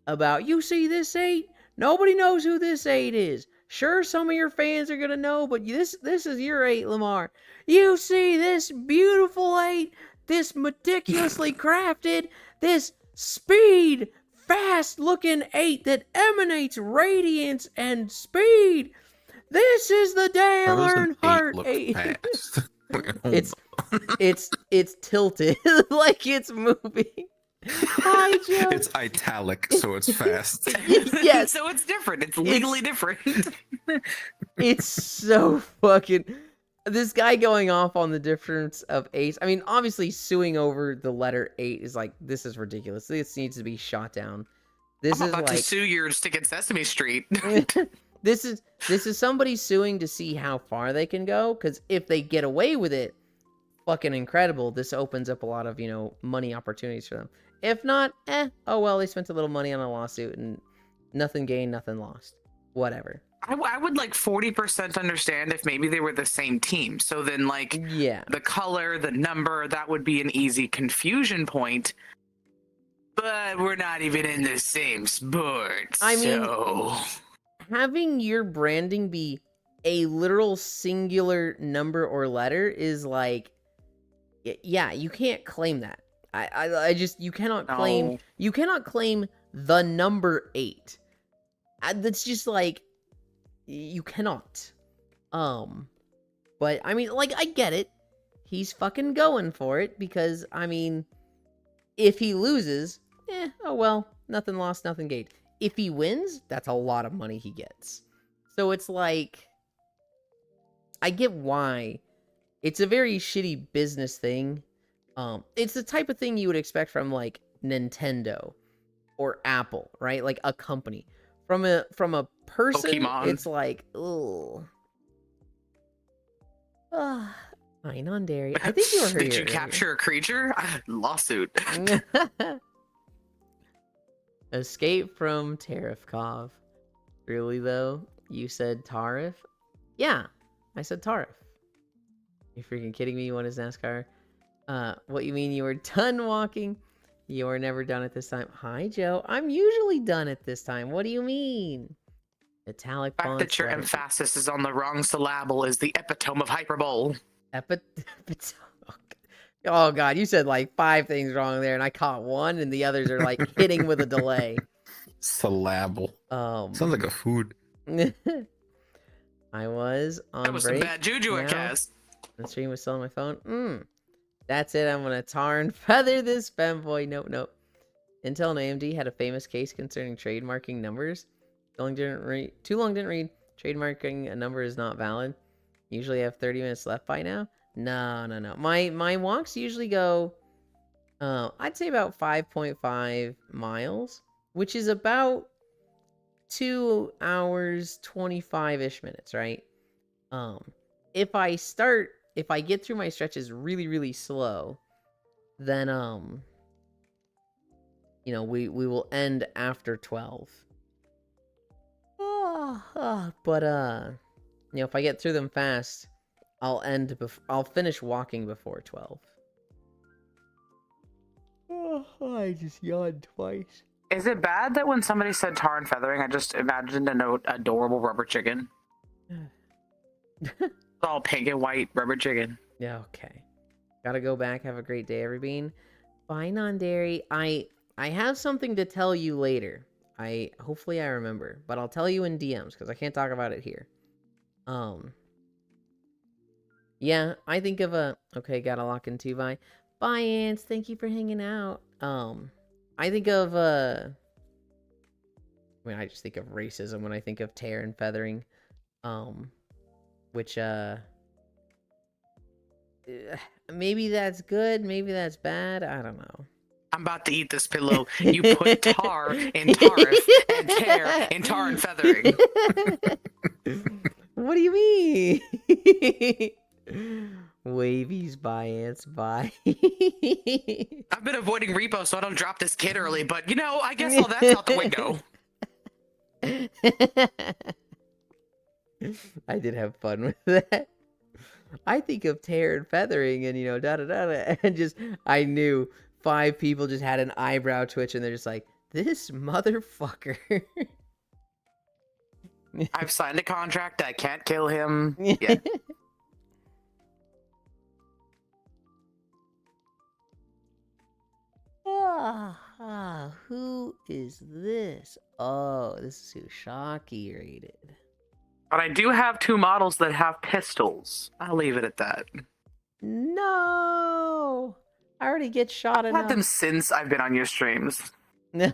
about, you see this 8? Nobody knows who this 8 is. Sure, some of your fans are gonna know, but this is your 8, Lamar. You see this beautiful 8, this meticulously crafted, this speed, fast-looking 8 that emanates radiance and speed. This is the Dale Earnhardt 8. it's tilted like it's moving. Hi, Joe. It's italic, so it's fast. Yes. So it's different. It's legally different. It's so fucking... This guy going off on the difference of 8s. I mean, obviously suing over the letter 8 is like, this is ridiculous. This needs to be shot down. This I'm is about like... to sue your stick at Sesame Street. This is somebody suing to see how far they can go, because if they get away with it, fucking incredible. This opens up a lot of, money opportunities for them. If not, oh well, they spent a little money on a lawsuit and nothing gained, nothing lost. Whatever. I would like 40% understand if maybe they were the same team. So then, like, yeah, the color, the number, that would be an easy confusion point. But we're not even in the same sport. I mean, so having your branding be a literal singular number or letter is like, yeah, you can't claim that. I just, you cannot claim, the number 8. That's just like, you cannot. But I mean, like, I get it. He's fucking going for it because, I mean, if he loses, oh well, nothing lost, nothing gained. If he wins, that's a lot of money he gets. So it's like, I get why. It's a very shitty business thing. It's the type of thing you would expect from like Nintendo or Apple, right? Like a company. From a person, Pokemon. It's like, ugh. Fine on Dairy. I think you were here. Did you capture a creature? Lawsuit. Escape from Tarifkov. Really though? You said Tarif? Yeah, I said Tarif. You freaking kidding me? You want his NASCAR? What you mean you were done walking? You were never done at this time. Hi, Joe. I'm usually done at this time. What do you mean? Italic The fact font that your letter. emphasis is on the wrong syllable is the epitome of hyperbole. Oh god, you said like 5 things wrong there, and I caught one, and the others are like hitting with a delay. Syllable. Sounds like a food. I was on That was some break. bad juju, I Now, guess. the stream was still on my phone. That's it. I'm gonna tar and feather this femboy. Nope. Intel and AMD had a famous case concerning trademarking numbers. Too long didn't read. Trademarking a number is not valid. Usually I have 30 minutes left by now. No. My walks usually go, I'd say about 5.5 miles, which is about 2 hours, 25-ish minutes, right? If I get through my stretches really, really slow, then, we will end after 12. But, if I get through them fast, I'll finish walking before 12. I just yawned twice. Is it bad that when somebody said tar and feathering, I just imagined an adorable rubber chicken? All pink and white rubber chicken. Yeah, okay. Gotta go back. Have a great day, everybody. Bye, non-dairy. I have something to tell you later. Hopefully I remember, but I'll tell you in DMs because I can't talk about it here. Yeah, I think of okay, gotta lock in 2 Vi. Bye, Ants. Thank you for hanging out. I think of I just think of racism when I think of tear and feathering. Which maybe that's good, maybe that's bad. I don't know. I'm about to eat this pillow. You put tar in tariff and tear in tar and feathering. What do you mean? Wavies, bye, Ants, bye. I've been avoiding repo so I don't drop this kid early, but I guess all that's out the window. I did have fun with that. I think of tear and feathering and, da-da-da-da. And just, I knew 5 people just had an eyebrow twitch and they're just like, this motherfucker. I've signed a contract. I can't kill him. Yeah. Who is this? Oh, this is who Shocky rated. But I do have 2 models that have pistols. I'll leave it at that. No! I already get shot I've had them since I've been on your streams. One's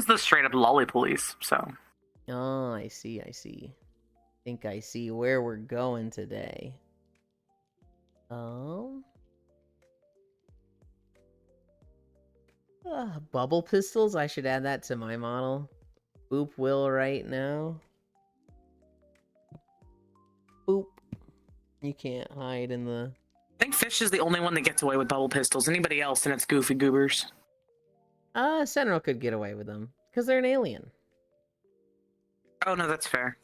the straight up lolly police, so. Oh, I see. Think I see where we're going today. Bubble pistols? I should add that to my model. Boop will right now. Boop. You can't hide in the... I think Fish is the only one that gets away with bubble pistols. Anybody else, and it's goofy goobers. Sentinel could get away with them. Because they're an alien. Oh, no, that's fair.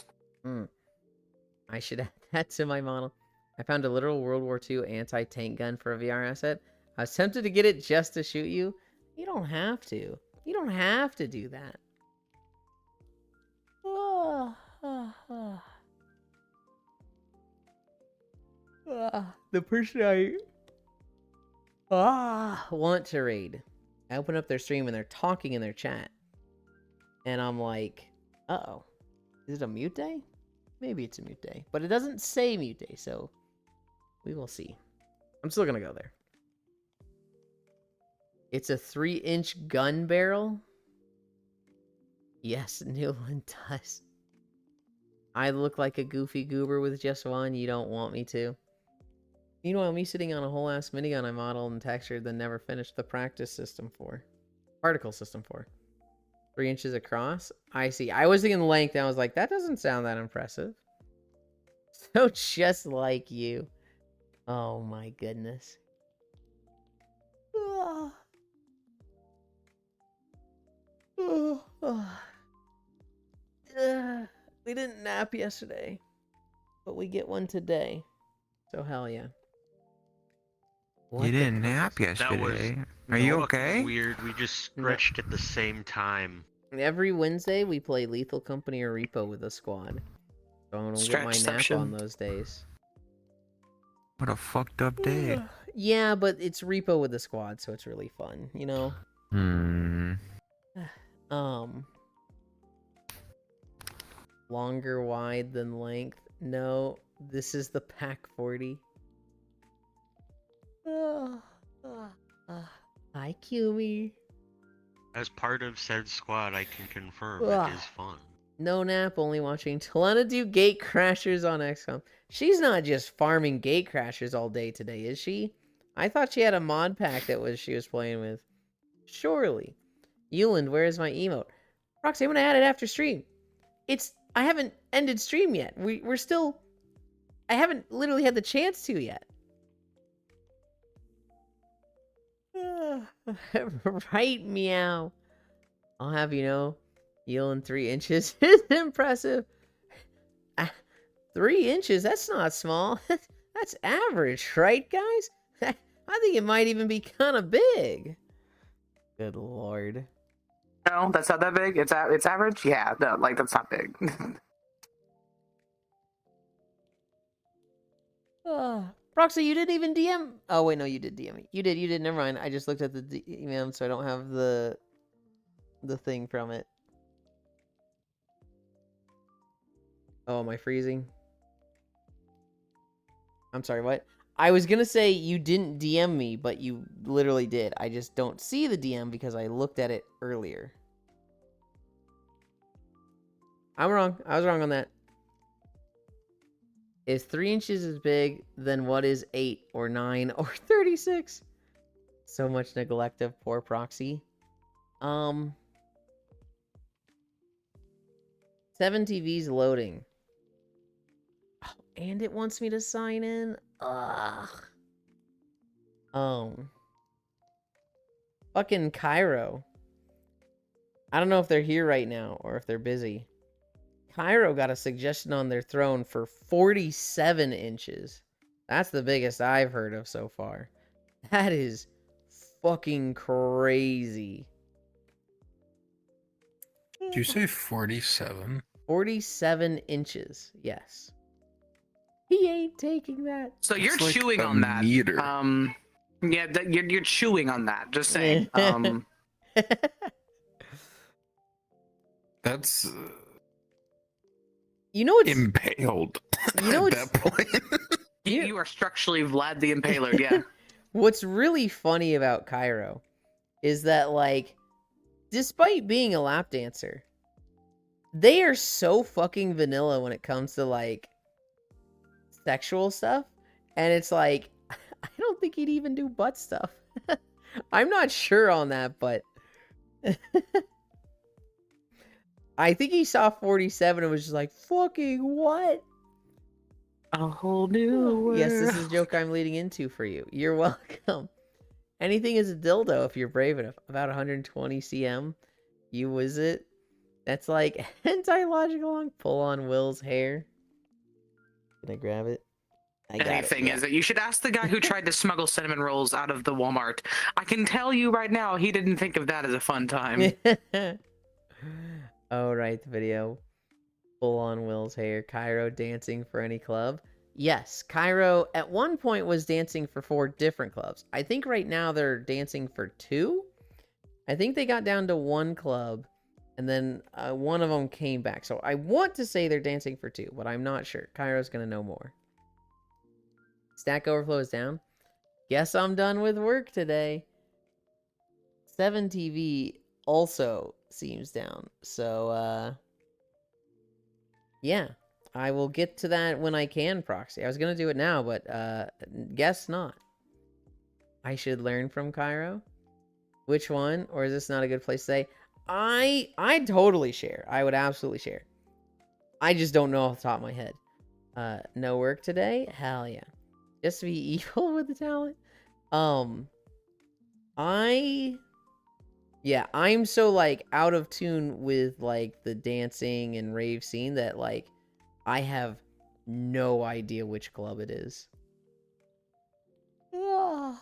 I should add that to my model. I found a literal World War II anti-tank gun for a VR asset. I was tempted to get it just to shoot you. You don't have to. You don't have to do that. The person I want to raid. I open up their stream and they're talking in their chat. And I'm like, uh-oh. Is it a mute day? Maybe it's a mute day. But it doesn't say mute day, so we will see. I'm still gonna go there. It's a 3-inch gun barrel? Yes, Newland does. I look like a goofy goober with just one. You don't want me to. Meanwhile, me sitting on a whole ass minigun I modeled and textured then never finished the practice system for. Particle system for. 3 inches across? I see. I was thinking length and I was like, that doesn't sound that impressive. So just like you. Oh my goodness. We didn't nap yesterday, but we get one today. So hell yeah. You didn't nap yesterday. Are you okay? Weird. We just stretched at the same time. Every Wednesday we play Lethal Company or Repo with a squad. So I'm gonna get my nap on those days. What a fucked up day. Yeah, but it's Repo with a squad, so it's really fun, you know? Longer wide than length. No, this is the Pack 40. Hi, Kumi. As part of said squad, I can confirm it is fun. No nap, only watching Talana do Gate Crashers on XCOM. She's not just farming Gate Crashers all day today, is she? I thought she had a mod pack that she was playing with. Surely. Euland, where is my emote? Roxy, I'm gonna add it after stream. I haven't ended stream yet. We're still... I haven't literally had the chance to yet. Right, meow. I'll have you know, Euland 3 inches is impressive. 3 inches? That's not small. That's average, right, guys? I think it might even be kind of big. Good lord. No, that's not that big. It's average. Yeah, no, like that's not big. Proxy, you didn't even DM. Oh wait, no, you did DM me. You did. Never mind. I just looked at the email, so I don't have the thing from it. Oh, am I freezing? I'm sorry. What? I was gonna say you didn't DM me, but you literally did. I just don't see the DM because I looked at it earlier. I'm wrong. I was wrong on that. If 3 inches is big, then what is 8 or 9 or 36? So much neglect of poor Proxy. 7 TV's loading. Oh, and it wants me to sign in? Ugh. Fucking Cairo. I don't know if they're here right now or if they're busy. Cairo got a suggestion on their throne for 47 inches. That's the biggest I've heard of so far. That is fucking crazy. Did you say 47? 47 inches, yes. He ain't taking that. So you're It's like chewing a on that. meter. Yeah, you're chewing on that. Just saying. That's you know, it's impaled. You know, at that point. You are structurally Vlad the Impaler. Yeah. What's really funny about Cairo is that, like, despite being a lap dancer, they are so fucking vanilla when it comes to, like, sexual stuff. And it's like, I don't think he'd even do butt stuff. I'm not sure on that, but I think he saw 47 and was just like, fucking what? A whole new world. Yes, this is a joke I'm leading into for you. You're welcome. Anything is a dildo if you're brave enough. About 120 cm. You was it? That's like anti-logical long pull on Will's hair. Can I grab it? I got it. Thing is that you should ask the guy who tried to smuggle cinnamon rolls out of the Walmart. I can tell you right now, he didn't think of that as a fun time. Oh, right, the video. Pull on Will's hair. Cairo dancing for any club. Yes, Cairo at one point was dancing for 4 different clubs. I think right now they're dancing for 2. I think they got down to 1 club, and then one of them came back. So I want to say they're dancing for 2, but I'm not sure. Cairo's going to know more. Stack Overflow is down. Guess I'm done with work today. 7TV also seems down. So, yeah. I will get to that when I can, Proxy. I was going to do it now, but guess not. I should learn from Cairo. Which one? Or is this not a good place to say? I'd totally share. I would absolutely share. I just don't know off the top of my head. No work today? Hell yeah. Just to be evil with the talent? Yeah, I'm so, like, out of tune with, like, the dancing and rave scene that, like, I have no idea which club it is. No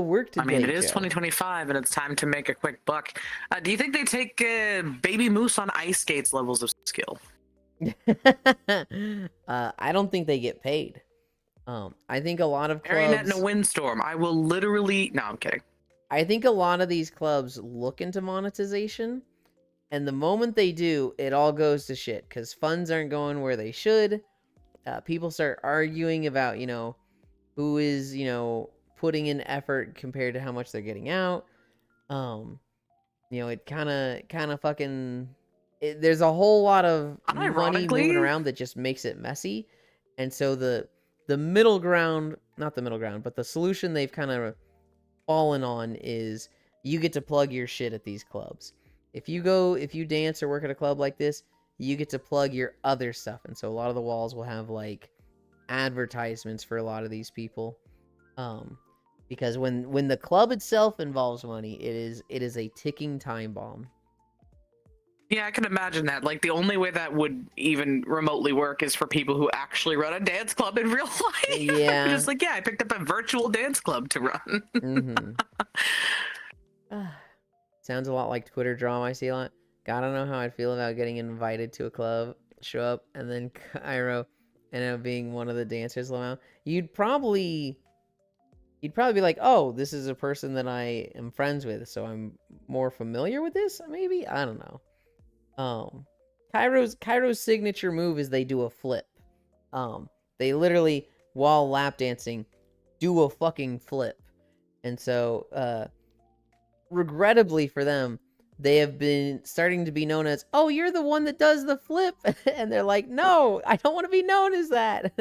work today. I mean, it is Joe. 2025, and it's time to make a quick buck. Do you think they take Baby Moose on ice skates levels of skill? I don't think they get paid. I think a lot of clubs... Marionette in a windstorm. I will literally... No, I'm kidding. I think a lot of these clubs look into monetization, and the moment they do, it all goes to shit, because funds aren't going where they should. People start arguing about, you know, who is, you know, putting in effort compared to how much they're getting out. You know, it kind of fucking... there's a whole lot of money moving around that just makes it messy. And so the middle ground, not the middle ground, but the solution they've kind of fallen on is you get to plug your shit at these clubs. If you dance or work at a club like this, you get to plug your other stuff. And so a lot of the walls will have like advertisements for a lot of these people. Because when the club itself involves money, it is a ticking time bomb. Yeah, I can imagine that. Like, the only way that would even remotely work is for people who actually run a dance club in real life. Yeah. Just like, yeah, I picked up a virtual dance club to run. Sounds a lot like Twitter drama I see a lot. God, I don't know how I'd feel about getting invited to a club, show up, and then Cairo ended up being one of the dancers. You'd probably be like, oh, this is a person that I am friends with, so I'm more familiar with this, maybe? I don't know. Cairo's signature move is they do a flip. They literally, while lap dancing, do a fucking flip. And so, regrettably for them, they have been starting to be known as, oh, you're the one that does the flip. And they're like, no, I don't want to be known as that.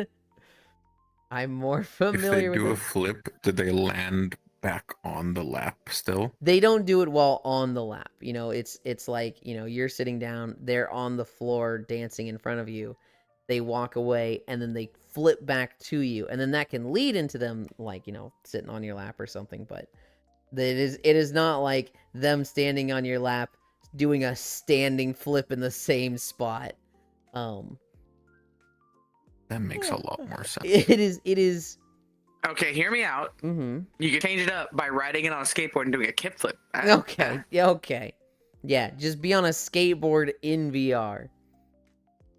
I'm more familiar with If they do a flip, do they land back on the lap still? They don't do it while on the lap. You know, it's like, you know, you're sitting down, they're on the floor dancing in front of you. They walk away and then they flip back to you, and then that can lead into them, like, you know, sitting on your lap or something. But it is not like them standing on your lap doing a standing flip in the same spot. That makes a lot more sense. It is. Okay, hear me out. Mm-hmm. You can change it up by riding it on a skateboard and doing a kickflip. Okay. Yeah. Okay. Yeah. Just be on a skateboard in VR.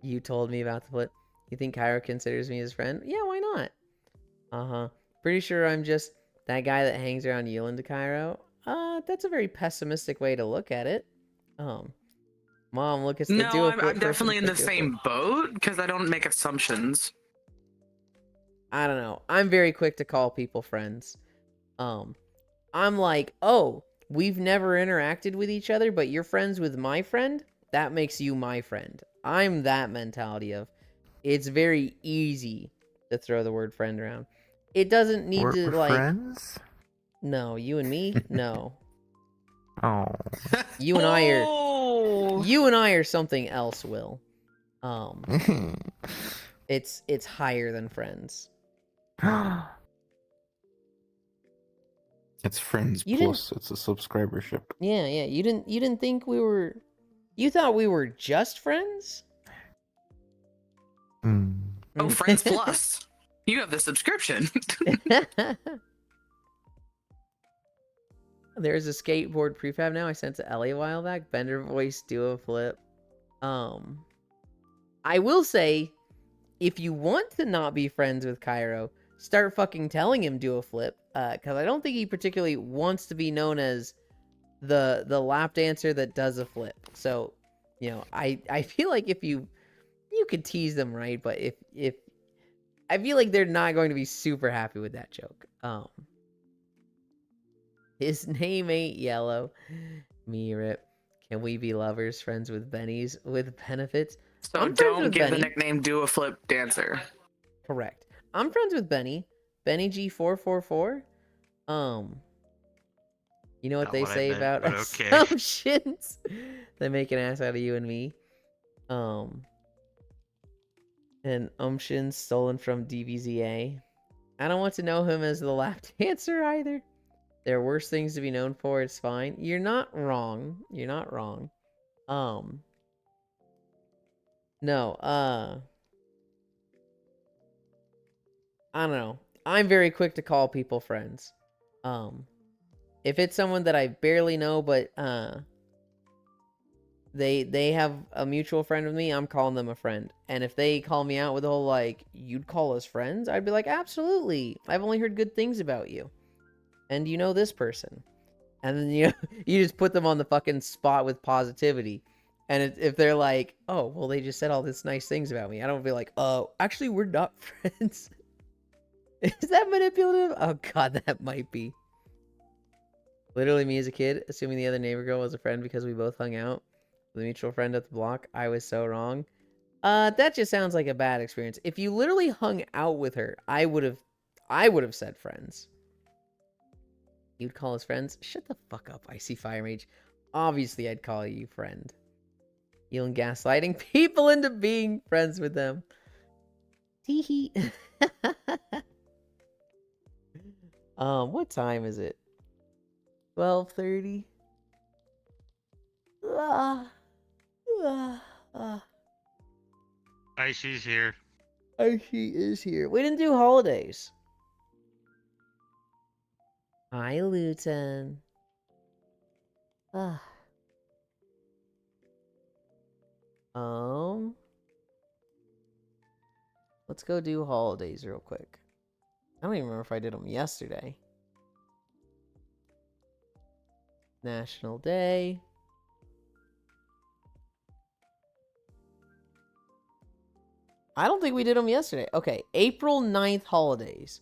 You told me about the flip. You think Cairo considers me his friend? Yeah. Why not? Pretty sure I'm just that guy that hangs around Yulin to Cairo. That's a very pessimistic way to look at it. Mom, look, it's the No, duo I'm definitely in the same boat because I don't make assumptions. I don't know. I'm very quick to call people friends. I'm like, oh, we've never interacted with each other, but you're friends with my friend? That makes you my friend. I'm that mentality of, it's very easy to throw the word friend around. It doesn't need to, We're like... friends? No, you and me? No. Oh. You and I are... You and I are something else, Will. It's higher than friends. It's friends You plus. It's a subscribership. Yeah. You didn't think we were... You thought we were just friends? Oh, Friends Plus. You have the subscription. There's a skateboard prefab now. I sent to Ellie a while back. Bender voice duo flip. I will say, if you want to not be friends with Cairo, start fucking telling him do a flip. Because I don't think he particularly wants to be known as the lap dancer that does a flip. So, you know, I feel like if you could tease them, right? But if I feel like they're not going to be super happy with that joke. His name ain't Yellow. Me rip. Can we be lovers, friends with Bennies with benefits? So I'm friends don't with give the Benny. nickname Do a Flip Dancer. Correct. I'm friends with Benny. Benny G444. You know what Not they what I say meant, about but okay. assumptions? They make an ass out of you and me. And umptions stolen from DBZA. I don't want to know him as the lap dancer either. There are worse things to be known for. It's fine. You're not wrong. You're not wrong. No, I don't know. I'm very quick to call people friends. If it's someone that I barely know, but they have a mutual friend with me, I'm calling them a friend. And if they call me out with the whole, like, you'd call us friends, I'd be like, absolutely. I've only heard good things about you. And you know this person. And then you just put them on the fucking spot with positivity. And if they're like, oh, well, they just said all this nice things about me, I don't feel like, oh, actually, we're not friends. Is that manipulative? Oh, God, that might be. Literally me as a kid, assuming the other neighbor girl was a friend because we both hung out with a mutual friend at the block. I was so wrong. That just sounds like a bad experience. If you literally hung out with her, I would have said friends. You'd call us friends? Shut the fuck up, Icy Fire Mage. Obviously, I'd call you friend. Elon gaslighting people into being friends with them. Teehee. What time is it? 12:30. Icy's here. Icy is here. We didn't do holidays. Hi, Luton. Let's go do holidays real quick. I don't even remember if I did them yesterday. National Day. I don't think we did them yesterday. Okay, April 9th holidays.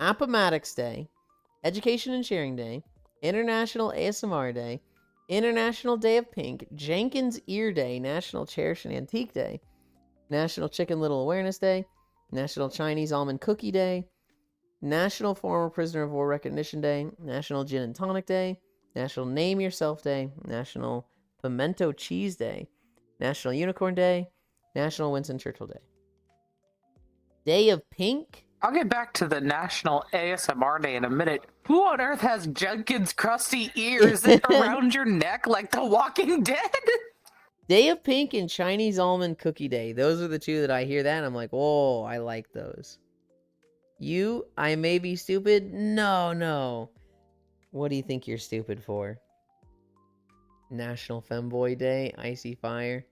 Appomattox Day. Education and Sharing Day. International ASMR Day. International Day of Pink. Jenkins Ear Day. National Cherish and Antique Day. National Chicken Little Awareness Day. National Chinese Almond Cookie Day. National Former Prisoner of War Recognition Day. National Gin and Tonic Day. National Name Yourself Day. National Pimento Cheese Day. National Unicorn Day. National Winston Churchill Day. Day of Pink? I'll get back to the National ASMR Day in a minute. Who on earth has Jenkins' crusty ears around your neck like The Walking Dead? Day of Pink and Chinese Almond Cookie Day. Those are the two that I hear that and I'm like, oh, I like those. I may be stupid? No. What do you think you're stupid for? National Femboy Day, Icy Fire.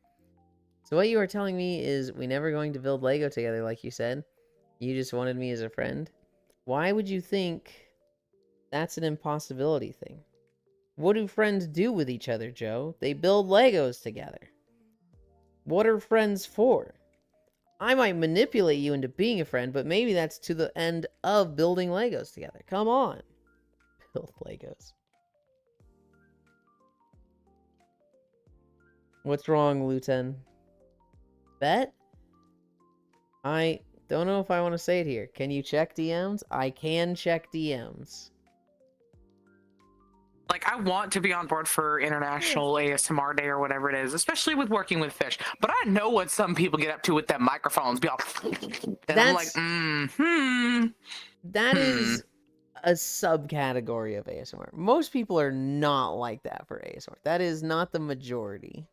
So what you are telling me is we never going to build Lego together like you said? You just wanted me as a friend? Why would you think that's an impossibility thing? What do friends do with each other, Joe? They build Legos together. What are friends for? I might manipulate you into being a friend, but maybe that's to the end of building Legos together. Come on. Build Legos. What's wrong, Luton? Bet? I don't know if I want to say it here. Can you check DMs? I can check DMs. Like, I want to be on board for International ASMR Day or whatever it is, especially with working with fish. But I know what some people get up to with them microphones. Be all, and I'm like, That is a subcategory of ASMR. Most people are not like that for ASMR. That is not the majority.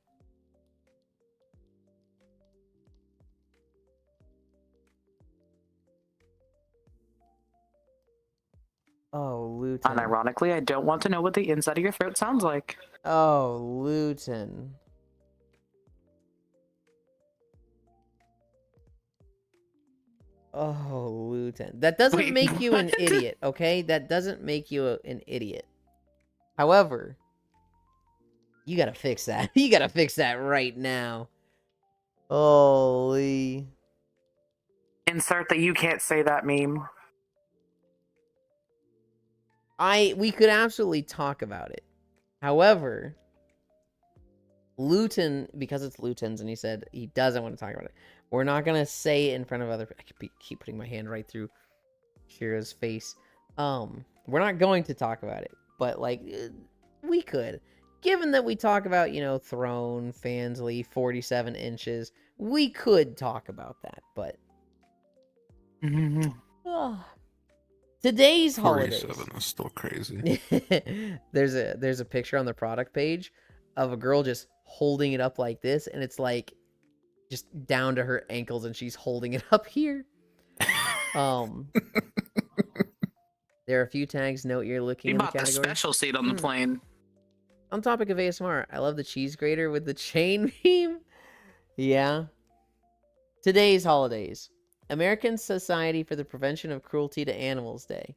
Oh, Luton. Unironically, I don't want to know what the inside of your throat sounds like. Oh, Luton. Oh, Luton. That doesn't make you an idiot, okay? That doesn't make you an idiot. However, you gotta fix that. You gotta fix that right now. Holy. Insert the you can't say that meme. We could absolutely talk about it. However, Luton, because it's Luton's and he said he doesn't want to talk about it, we're not going to say it in front of other people. I keep putting my hand right through Shira's face. We're not going to talk about it, but like, we could. Given that we talk about, Throne, Fansly, 47 inches, we could talk about that, but... Today's holidays. 47 is still crazy. There's a picture on the product page of a girl just holding it up like this, and it's like just down to her ankles, and she's holding it up here. There are a few tags. Note you're looking You in the bought the category. special seat on the plane. On topic of ASMR, I love the cheese grater with the chain meme. Yeah. Today's holidays. American Society for the Prevention of Cruelty to Animals Day.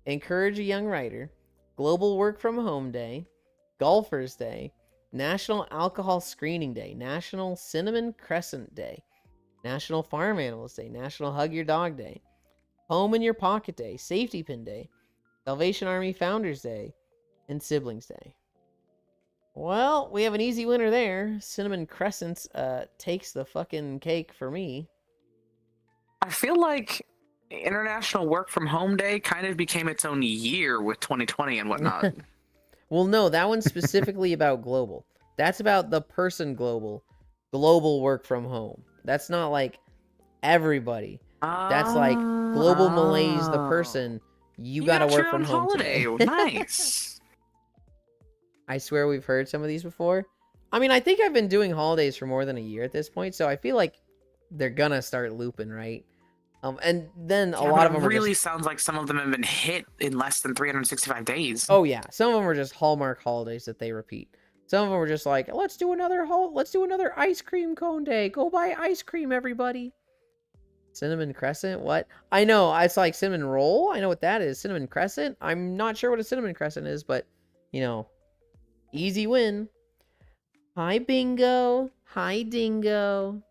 Encourage a Young Writer. Global Work from Home Day. Golfers Day. National Alcohol Screening Day. National Cinnamon Crescent Day. National Farm Animals Day. National Hug Your Dog Day. Home in Your Pocket Day. Safety Pin Day. Salvation Army Founders Day. And Siblings Day. Well, we have an easy winner there. Cinnamon Crescents takes the fucking cake for me. I feel like International Work from Home Day kind of became its own year with 2020 and whatnot. Well, no, that one's specifically about global. That's about the person global work from home. That's not like everybody. That's like global malaise, the person. You gotta got work your from own home holiday. today. Nice. I swear we've heard some of these before. I mean, I think I've been doing holidays for more than a year at this point, so I feel like they're gonna start looping, right? And then a lot of them really are just... sounds like some of them have been hit in less than 365 days. Oh yeah, some of them are just Hallmark holidays that they repeat. Some of them are just like, let's do another ice cream cone day. Go buy ice cream, everybody. Cinnamon Crescent? What? I know, it's like cinnamon roll. I know what that is. Cinnamon Crescent? I'm not sure what a cinnamon crescent is, but, easy win. Hi, Bingo. Hi, Dingo.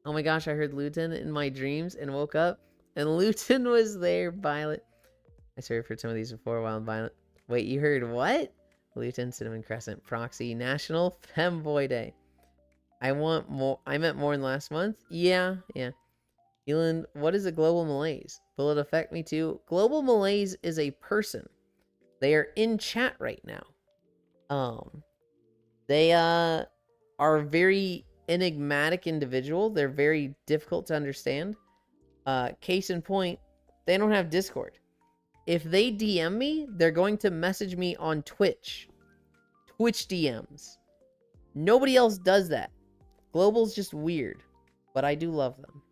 Oh my gosh, I heard Luton in my dreams and woke up, and Luton was there, Violet. I served for some of these before, Wild Violet. Wait, you heard what? Luton, Cinnamon Crescent, Proxy, National Femboy Day. I meant more than last month? Yeah. Elon, what is a global malaise? Will it affect me too? Global malaise is a person. They are in chat right now. They are very enigmatic individual. They're very difficult to understand. Case in point, they don't have Discord. If they DM me, they're going to message me on Twitch. Twitch DMs. Nobody else does that. Global's just weird, but I do love them.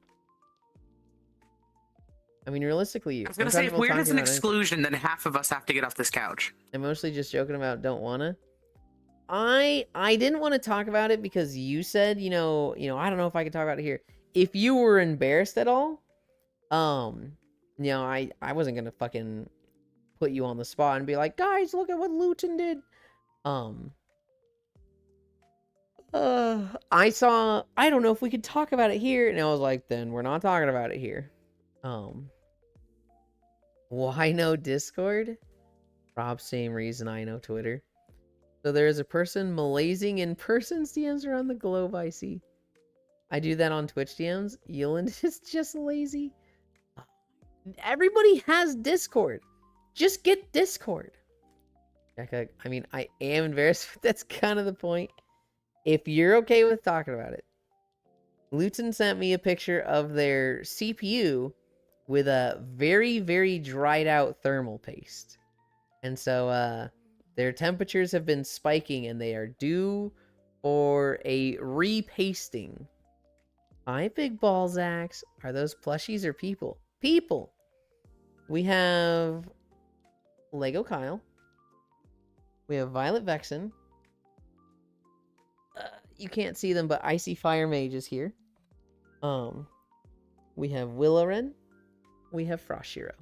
I mean, realistically, I was gonna say, if weird is an exclusion, then half of us have to get off this couch. I'm mostly just joking about don't wanna. I didn't want to talk about it because you said, I don't know if I could talk about it here. If you were embarrassed at all, I wasn't gonna fucking put you on the spot and be like, guys, look at what Luton did. I don't know if we could talk about it here, and I was like, then we're not talking about it here. Why no Discord? Rob, same reason I know Twitter. So there is a person malazing in person's DMs around the globe, I see. I do that on Twitch DMs. Yeland is just lazy. Everybody has Discord. Just get Discord. I mean, I am embarrassed, but that's kind of the point. If you're okay with talking about it. Luton sent me a picture of their CPU with a very, very dried out thermal paste. And so, their temperatures have been spiking and they are due for a repasting. Hi, Big Balzacs. Are those plushies or people? People! We have Lego Kyle. We have Violet Vexen. You can't see them, but Icy Fire Mage is here. We have Willowren. We have Frost Hero.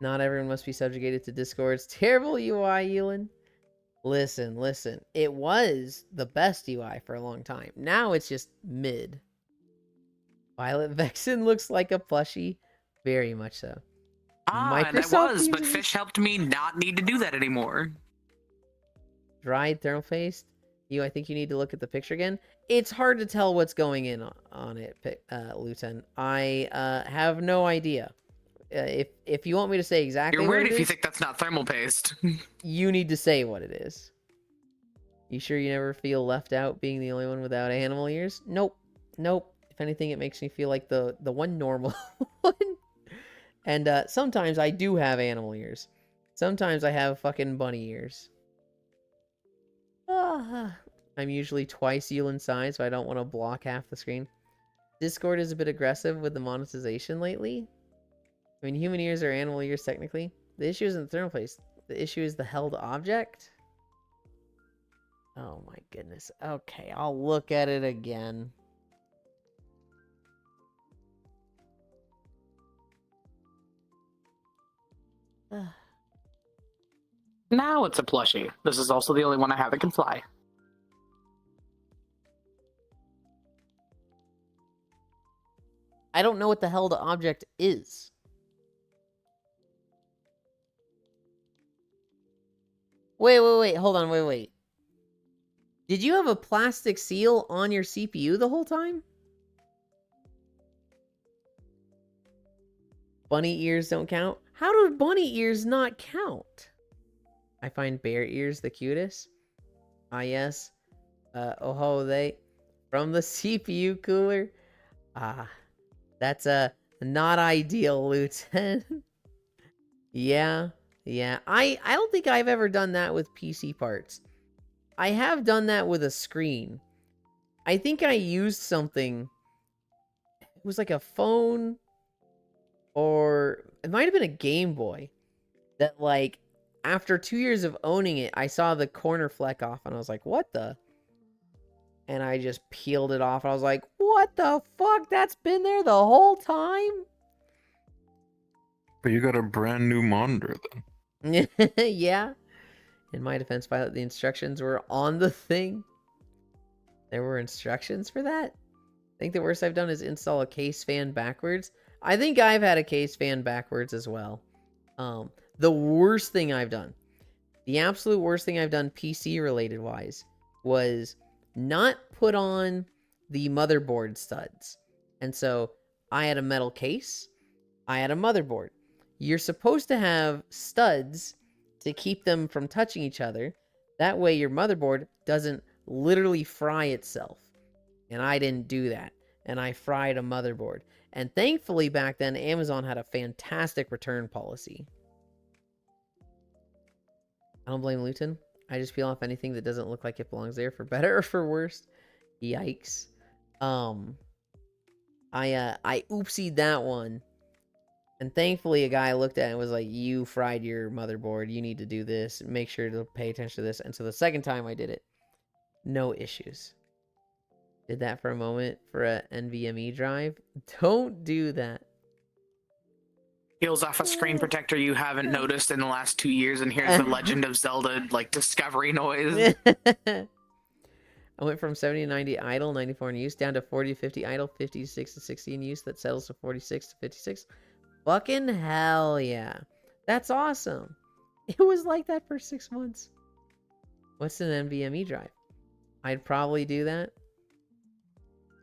Not everyone must be subjugated to Discord's terrible UI, Ewan. Listen. It was the best UI for a long time. Now it's just mid. Violet Vexen looks like a plushie. Very much so. And I was, but Fish helped me not need to do that anymore. Dried thermal paste. I think you need to look at the picture again. It's hard to tell what's going in on it, Luton. I have no idea. If you want me to say exactly, you're weird if you think that's not thermal paste. You need to say what it is. You sure you never feel left out being the only one without animal ears? Nope. If anything, it makes me feel like the one normal one. And sometimes I do have animal ears. Sometimes I have fucking bunny ears. I'm usually twice Yulin size, so I don't want to block half the screen. Discord is a bit aggressive with the monetization lately. I mean, human ears are animal ears technically. The issue isn't the thermal paste. The issue is the held object. Oh my goodness. Okay, I'll look at it again. Now it's a plushie. This is also the only one I have that can fly. I don't know what the held object is. Wait. Hold on, wait. Did you have a plastic seal on your CPU the whole time? Bunny ears don't count? How do bunny ears not count? I find bear ears the cutest. Ah, yes. They from the CPU cooler. That's not ideal, Lieutenant. Yeah. I don't think I've ever done that with PC parts. I have done that with a screen. I think I used something. It was like a phone, or it might have been a Game Boy. That, like, after 2 years of owning it, I saw the corner fleck off, and I was like, what the? And I just peeled it off, and I was like, what the fuck? That's been there the whole time? But you got a brand new monitor, then. Yeah. In my defense, Violet, the instructions were on the thing. There were instructions for that? I think the worst I've done is install a case fan backwards. I think I've had a case fan backwards as well. The worst thing I've done, the absolute worst thing I've done PC related wise, was not put on the motherboard studs. And so I had a metal case. I had a motherboard. You're supposed to have studs to keep them from touching each other. That way your motherboard doesn't literally fry itself. And I didn't do that. And I fried a motherboard. And thankfully back then, Amazon had a fantastic return policy. I don't blame Luton. I just peel off anything that doesn't look like it belongs there, for better or for worse. Yikes. I oopsied that one. And thankfully a guy looked at it and was like, you fried your motherboard. You need to do this. Make sure to pay attention to this. And so the second time I did it, no issues. Did that for a moment for a NVMe drive. Don't do that. Peels off a screen protector you haven't noticed in the last 2 years, and here's the Legend of Zelda, like, discovery noise. I went from 70 to 90 idle, 94 in use, down to 40 to 50 idle, 56 to 60 in use. That settles to 46 to 56. Fucking hell yeah. That's awesome. It was like that for 6 months. What's an NVMe drive? I'd probably do that.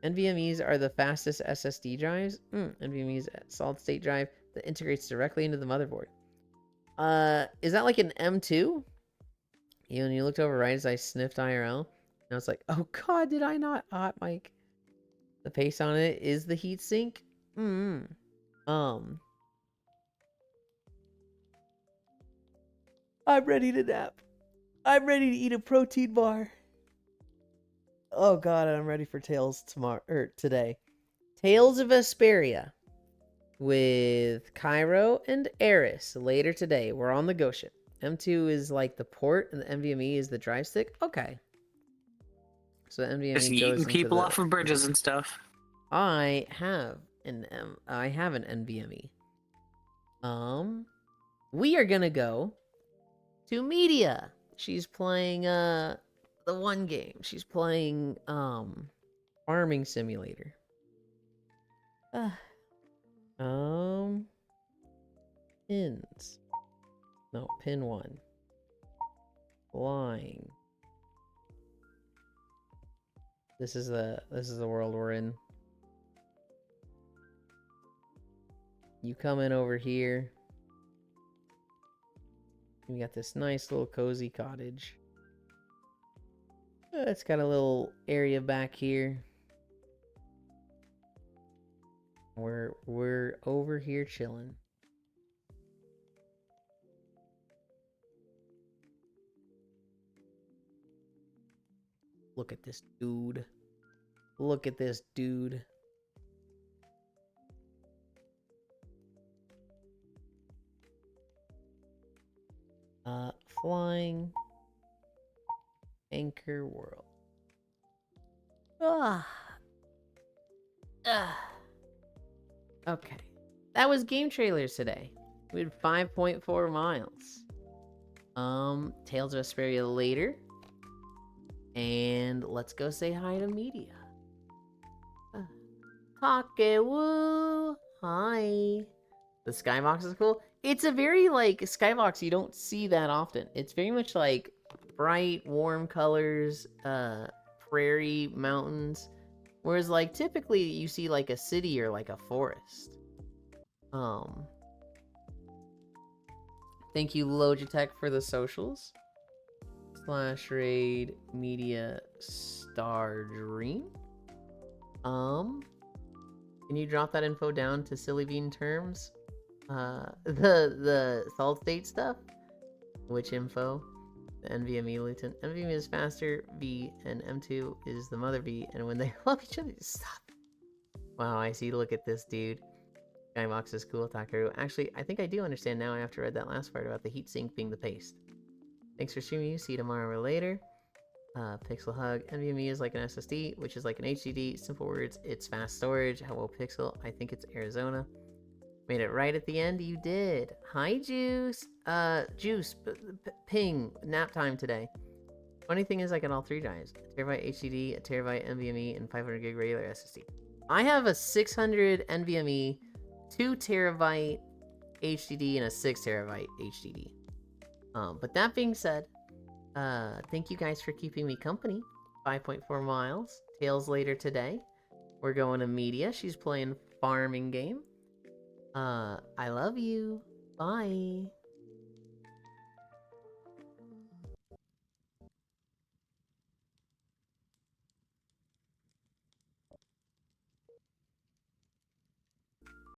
NVMEs are the fastest SSD drives. NVMe is a solid state drive that integrates directly into the motherboard. Is that like an M2? And you looked over right as I sniffed IRL. And I was like, oh god, did I not hot mic? The paste on it is the heatsink. I'm ready to nap. I'm ready to eat a protein bar. Oh god, I'm ready for Tales today. Tales of Vesperia with Cairo and Eris later today. We're on the Go ship. M2 is like the port and the NVMe is the drive stick. Okay. So the NVMe Just goes eating into people the... off of bridges and stuff. I have an NVMe. We are gonna go to media. She's playing the one game. She's playing Farming Simulator. Pins. No, pin 1. Flying. This is the world we're in. You come in over here. We got this nice little cozy cottage. It's got a little area back here. We're over here chilling. Look at this dude. Look at this dude. Flying Anchor World. Okay. That was game trailers today. We had 5.4 miles. Tales of Vesperia later. And let's go say hi to media. Takewoo. Hi. The skybox is cool. It's a very, like, skybox you don't see that often. It's very much like bright, warm colors, prairie, mountains. Whereas, like, typically you see, like, a city or, like, a forest. Thank you, Logitech, for the socials. /raid media star dream. Can you drop that info down to Silly Bean terms? The solid state stuff? Which info? The NVMe Luton. NVMe is faster V and M2 is the mother V, and when they love each other, stop. Wow, I see. Look at this dude. Skybox is cool, Takaru. Actually, I think I do understand now after I read that last part about the heatsink being the paste. Thanks for streaming. You see you tomorrow or later. Pixel Hug. NVMe is like an SSD, which is like an HDD. Simple words, it's fast storage. Hello, Pixel. I think it's Arizona. Made it right at the end. You did. Hi, Juice. Juice. Ping. Nap time today. Funny thing is, I got all 3 drives: a terabyte HDD, a terabyte NVMe, and 500 gig regular SSD. I have a 600 NVMe, 2 terabyte HDD, and a 6 terabyte HDD. But that being said, thank you guys for keeping me company. 5.4 miles. Tales later today. We're going to media. She's playing farming game. I love you. Bye.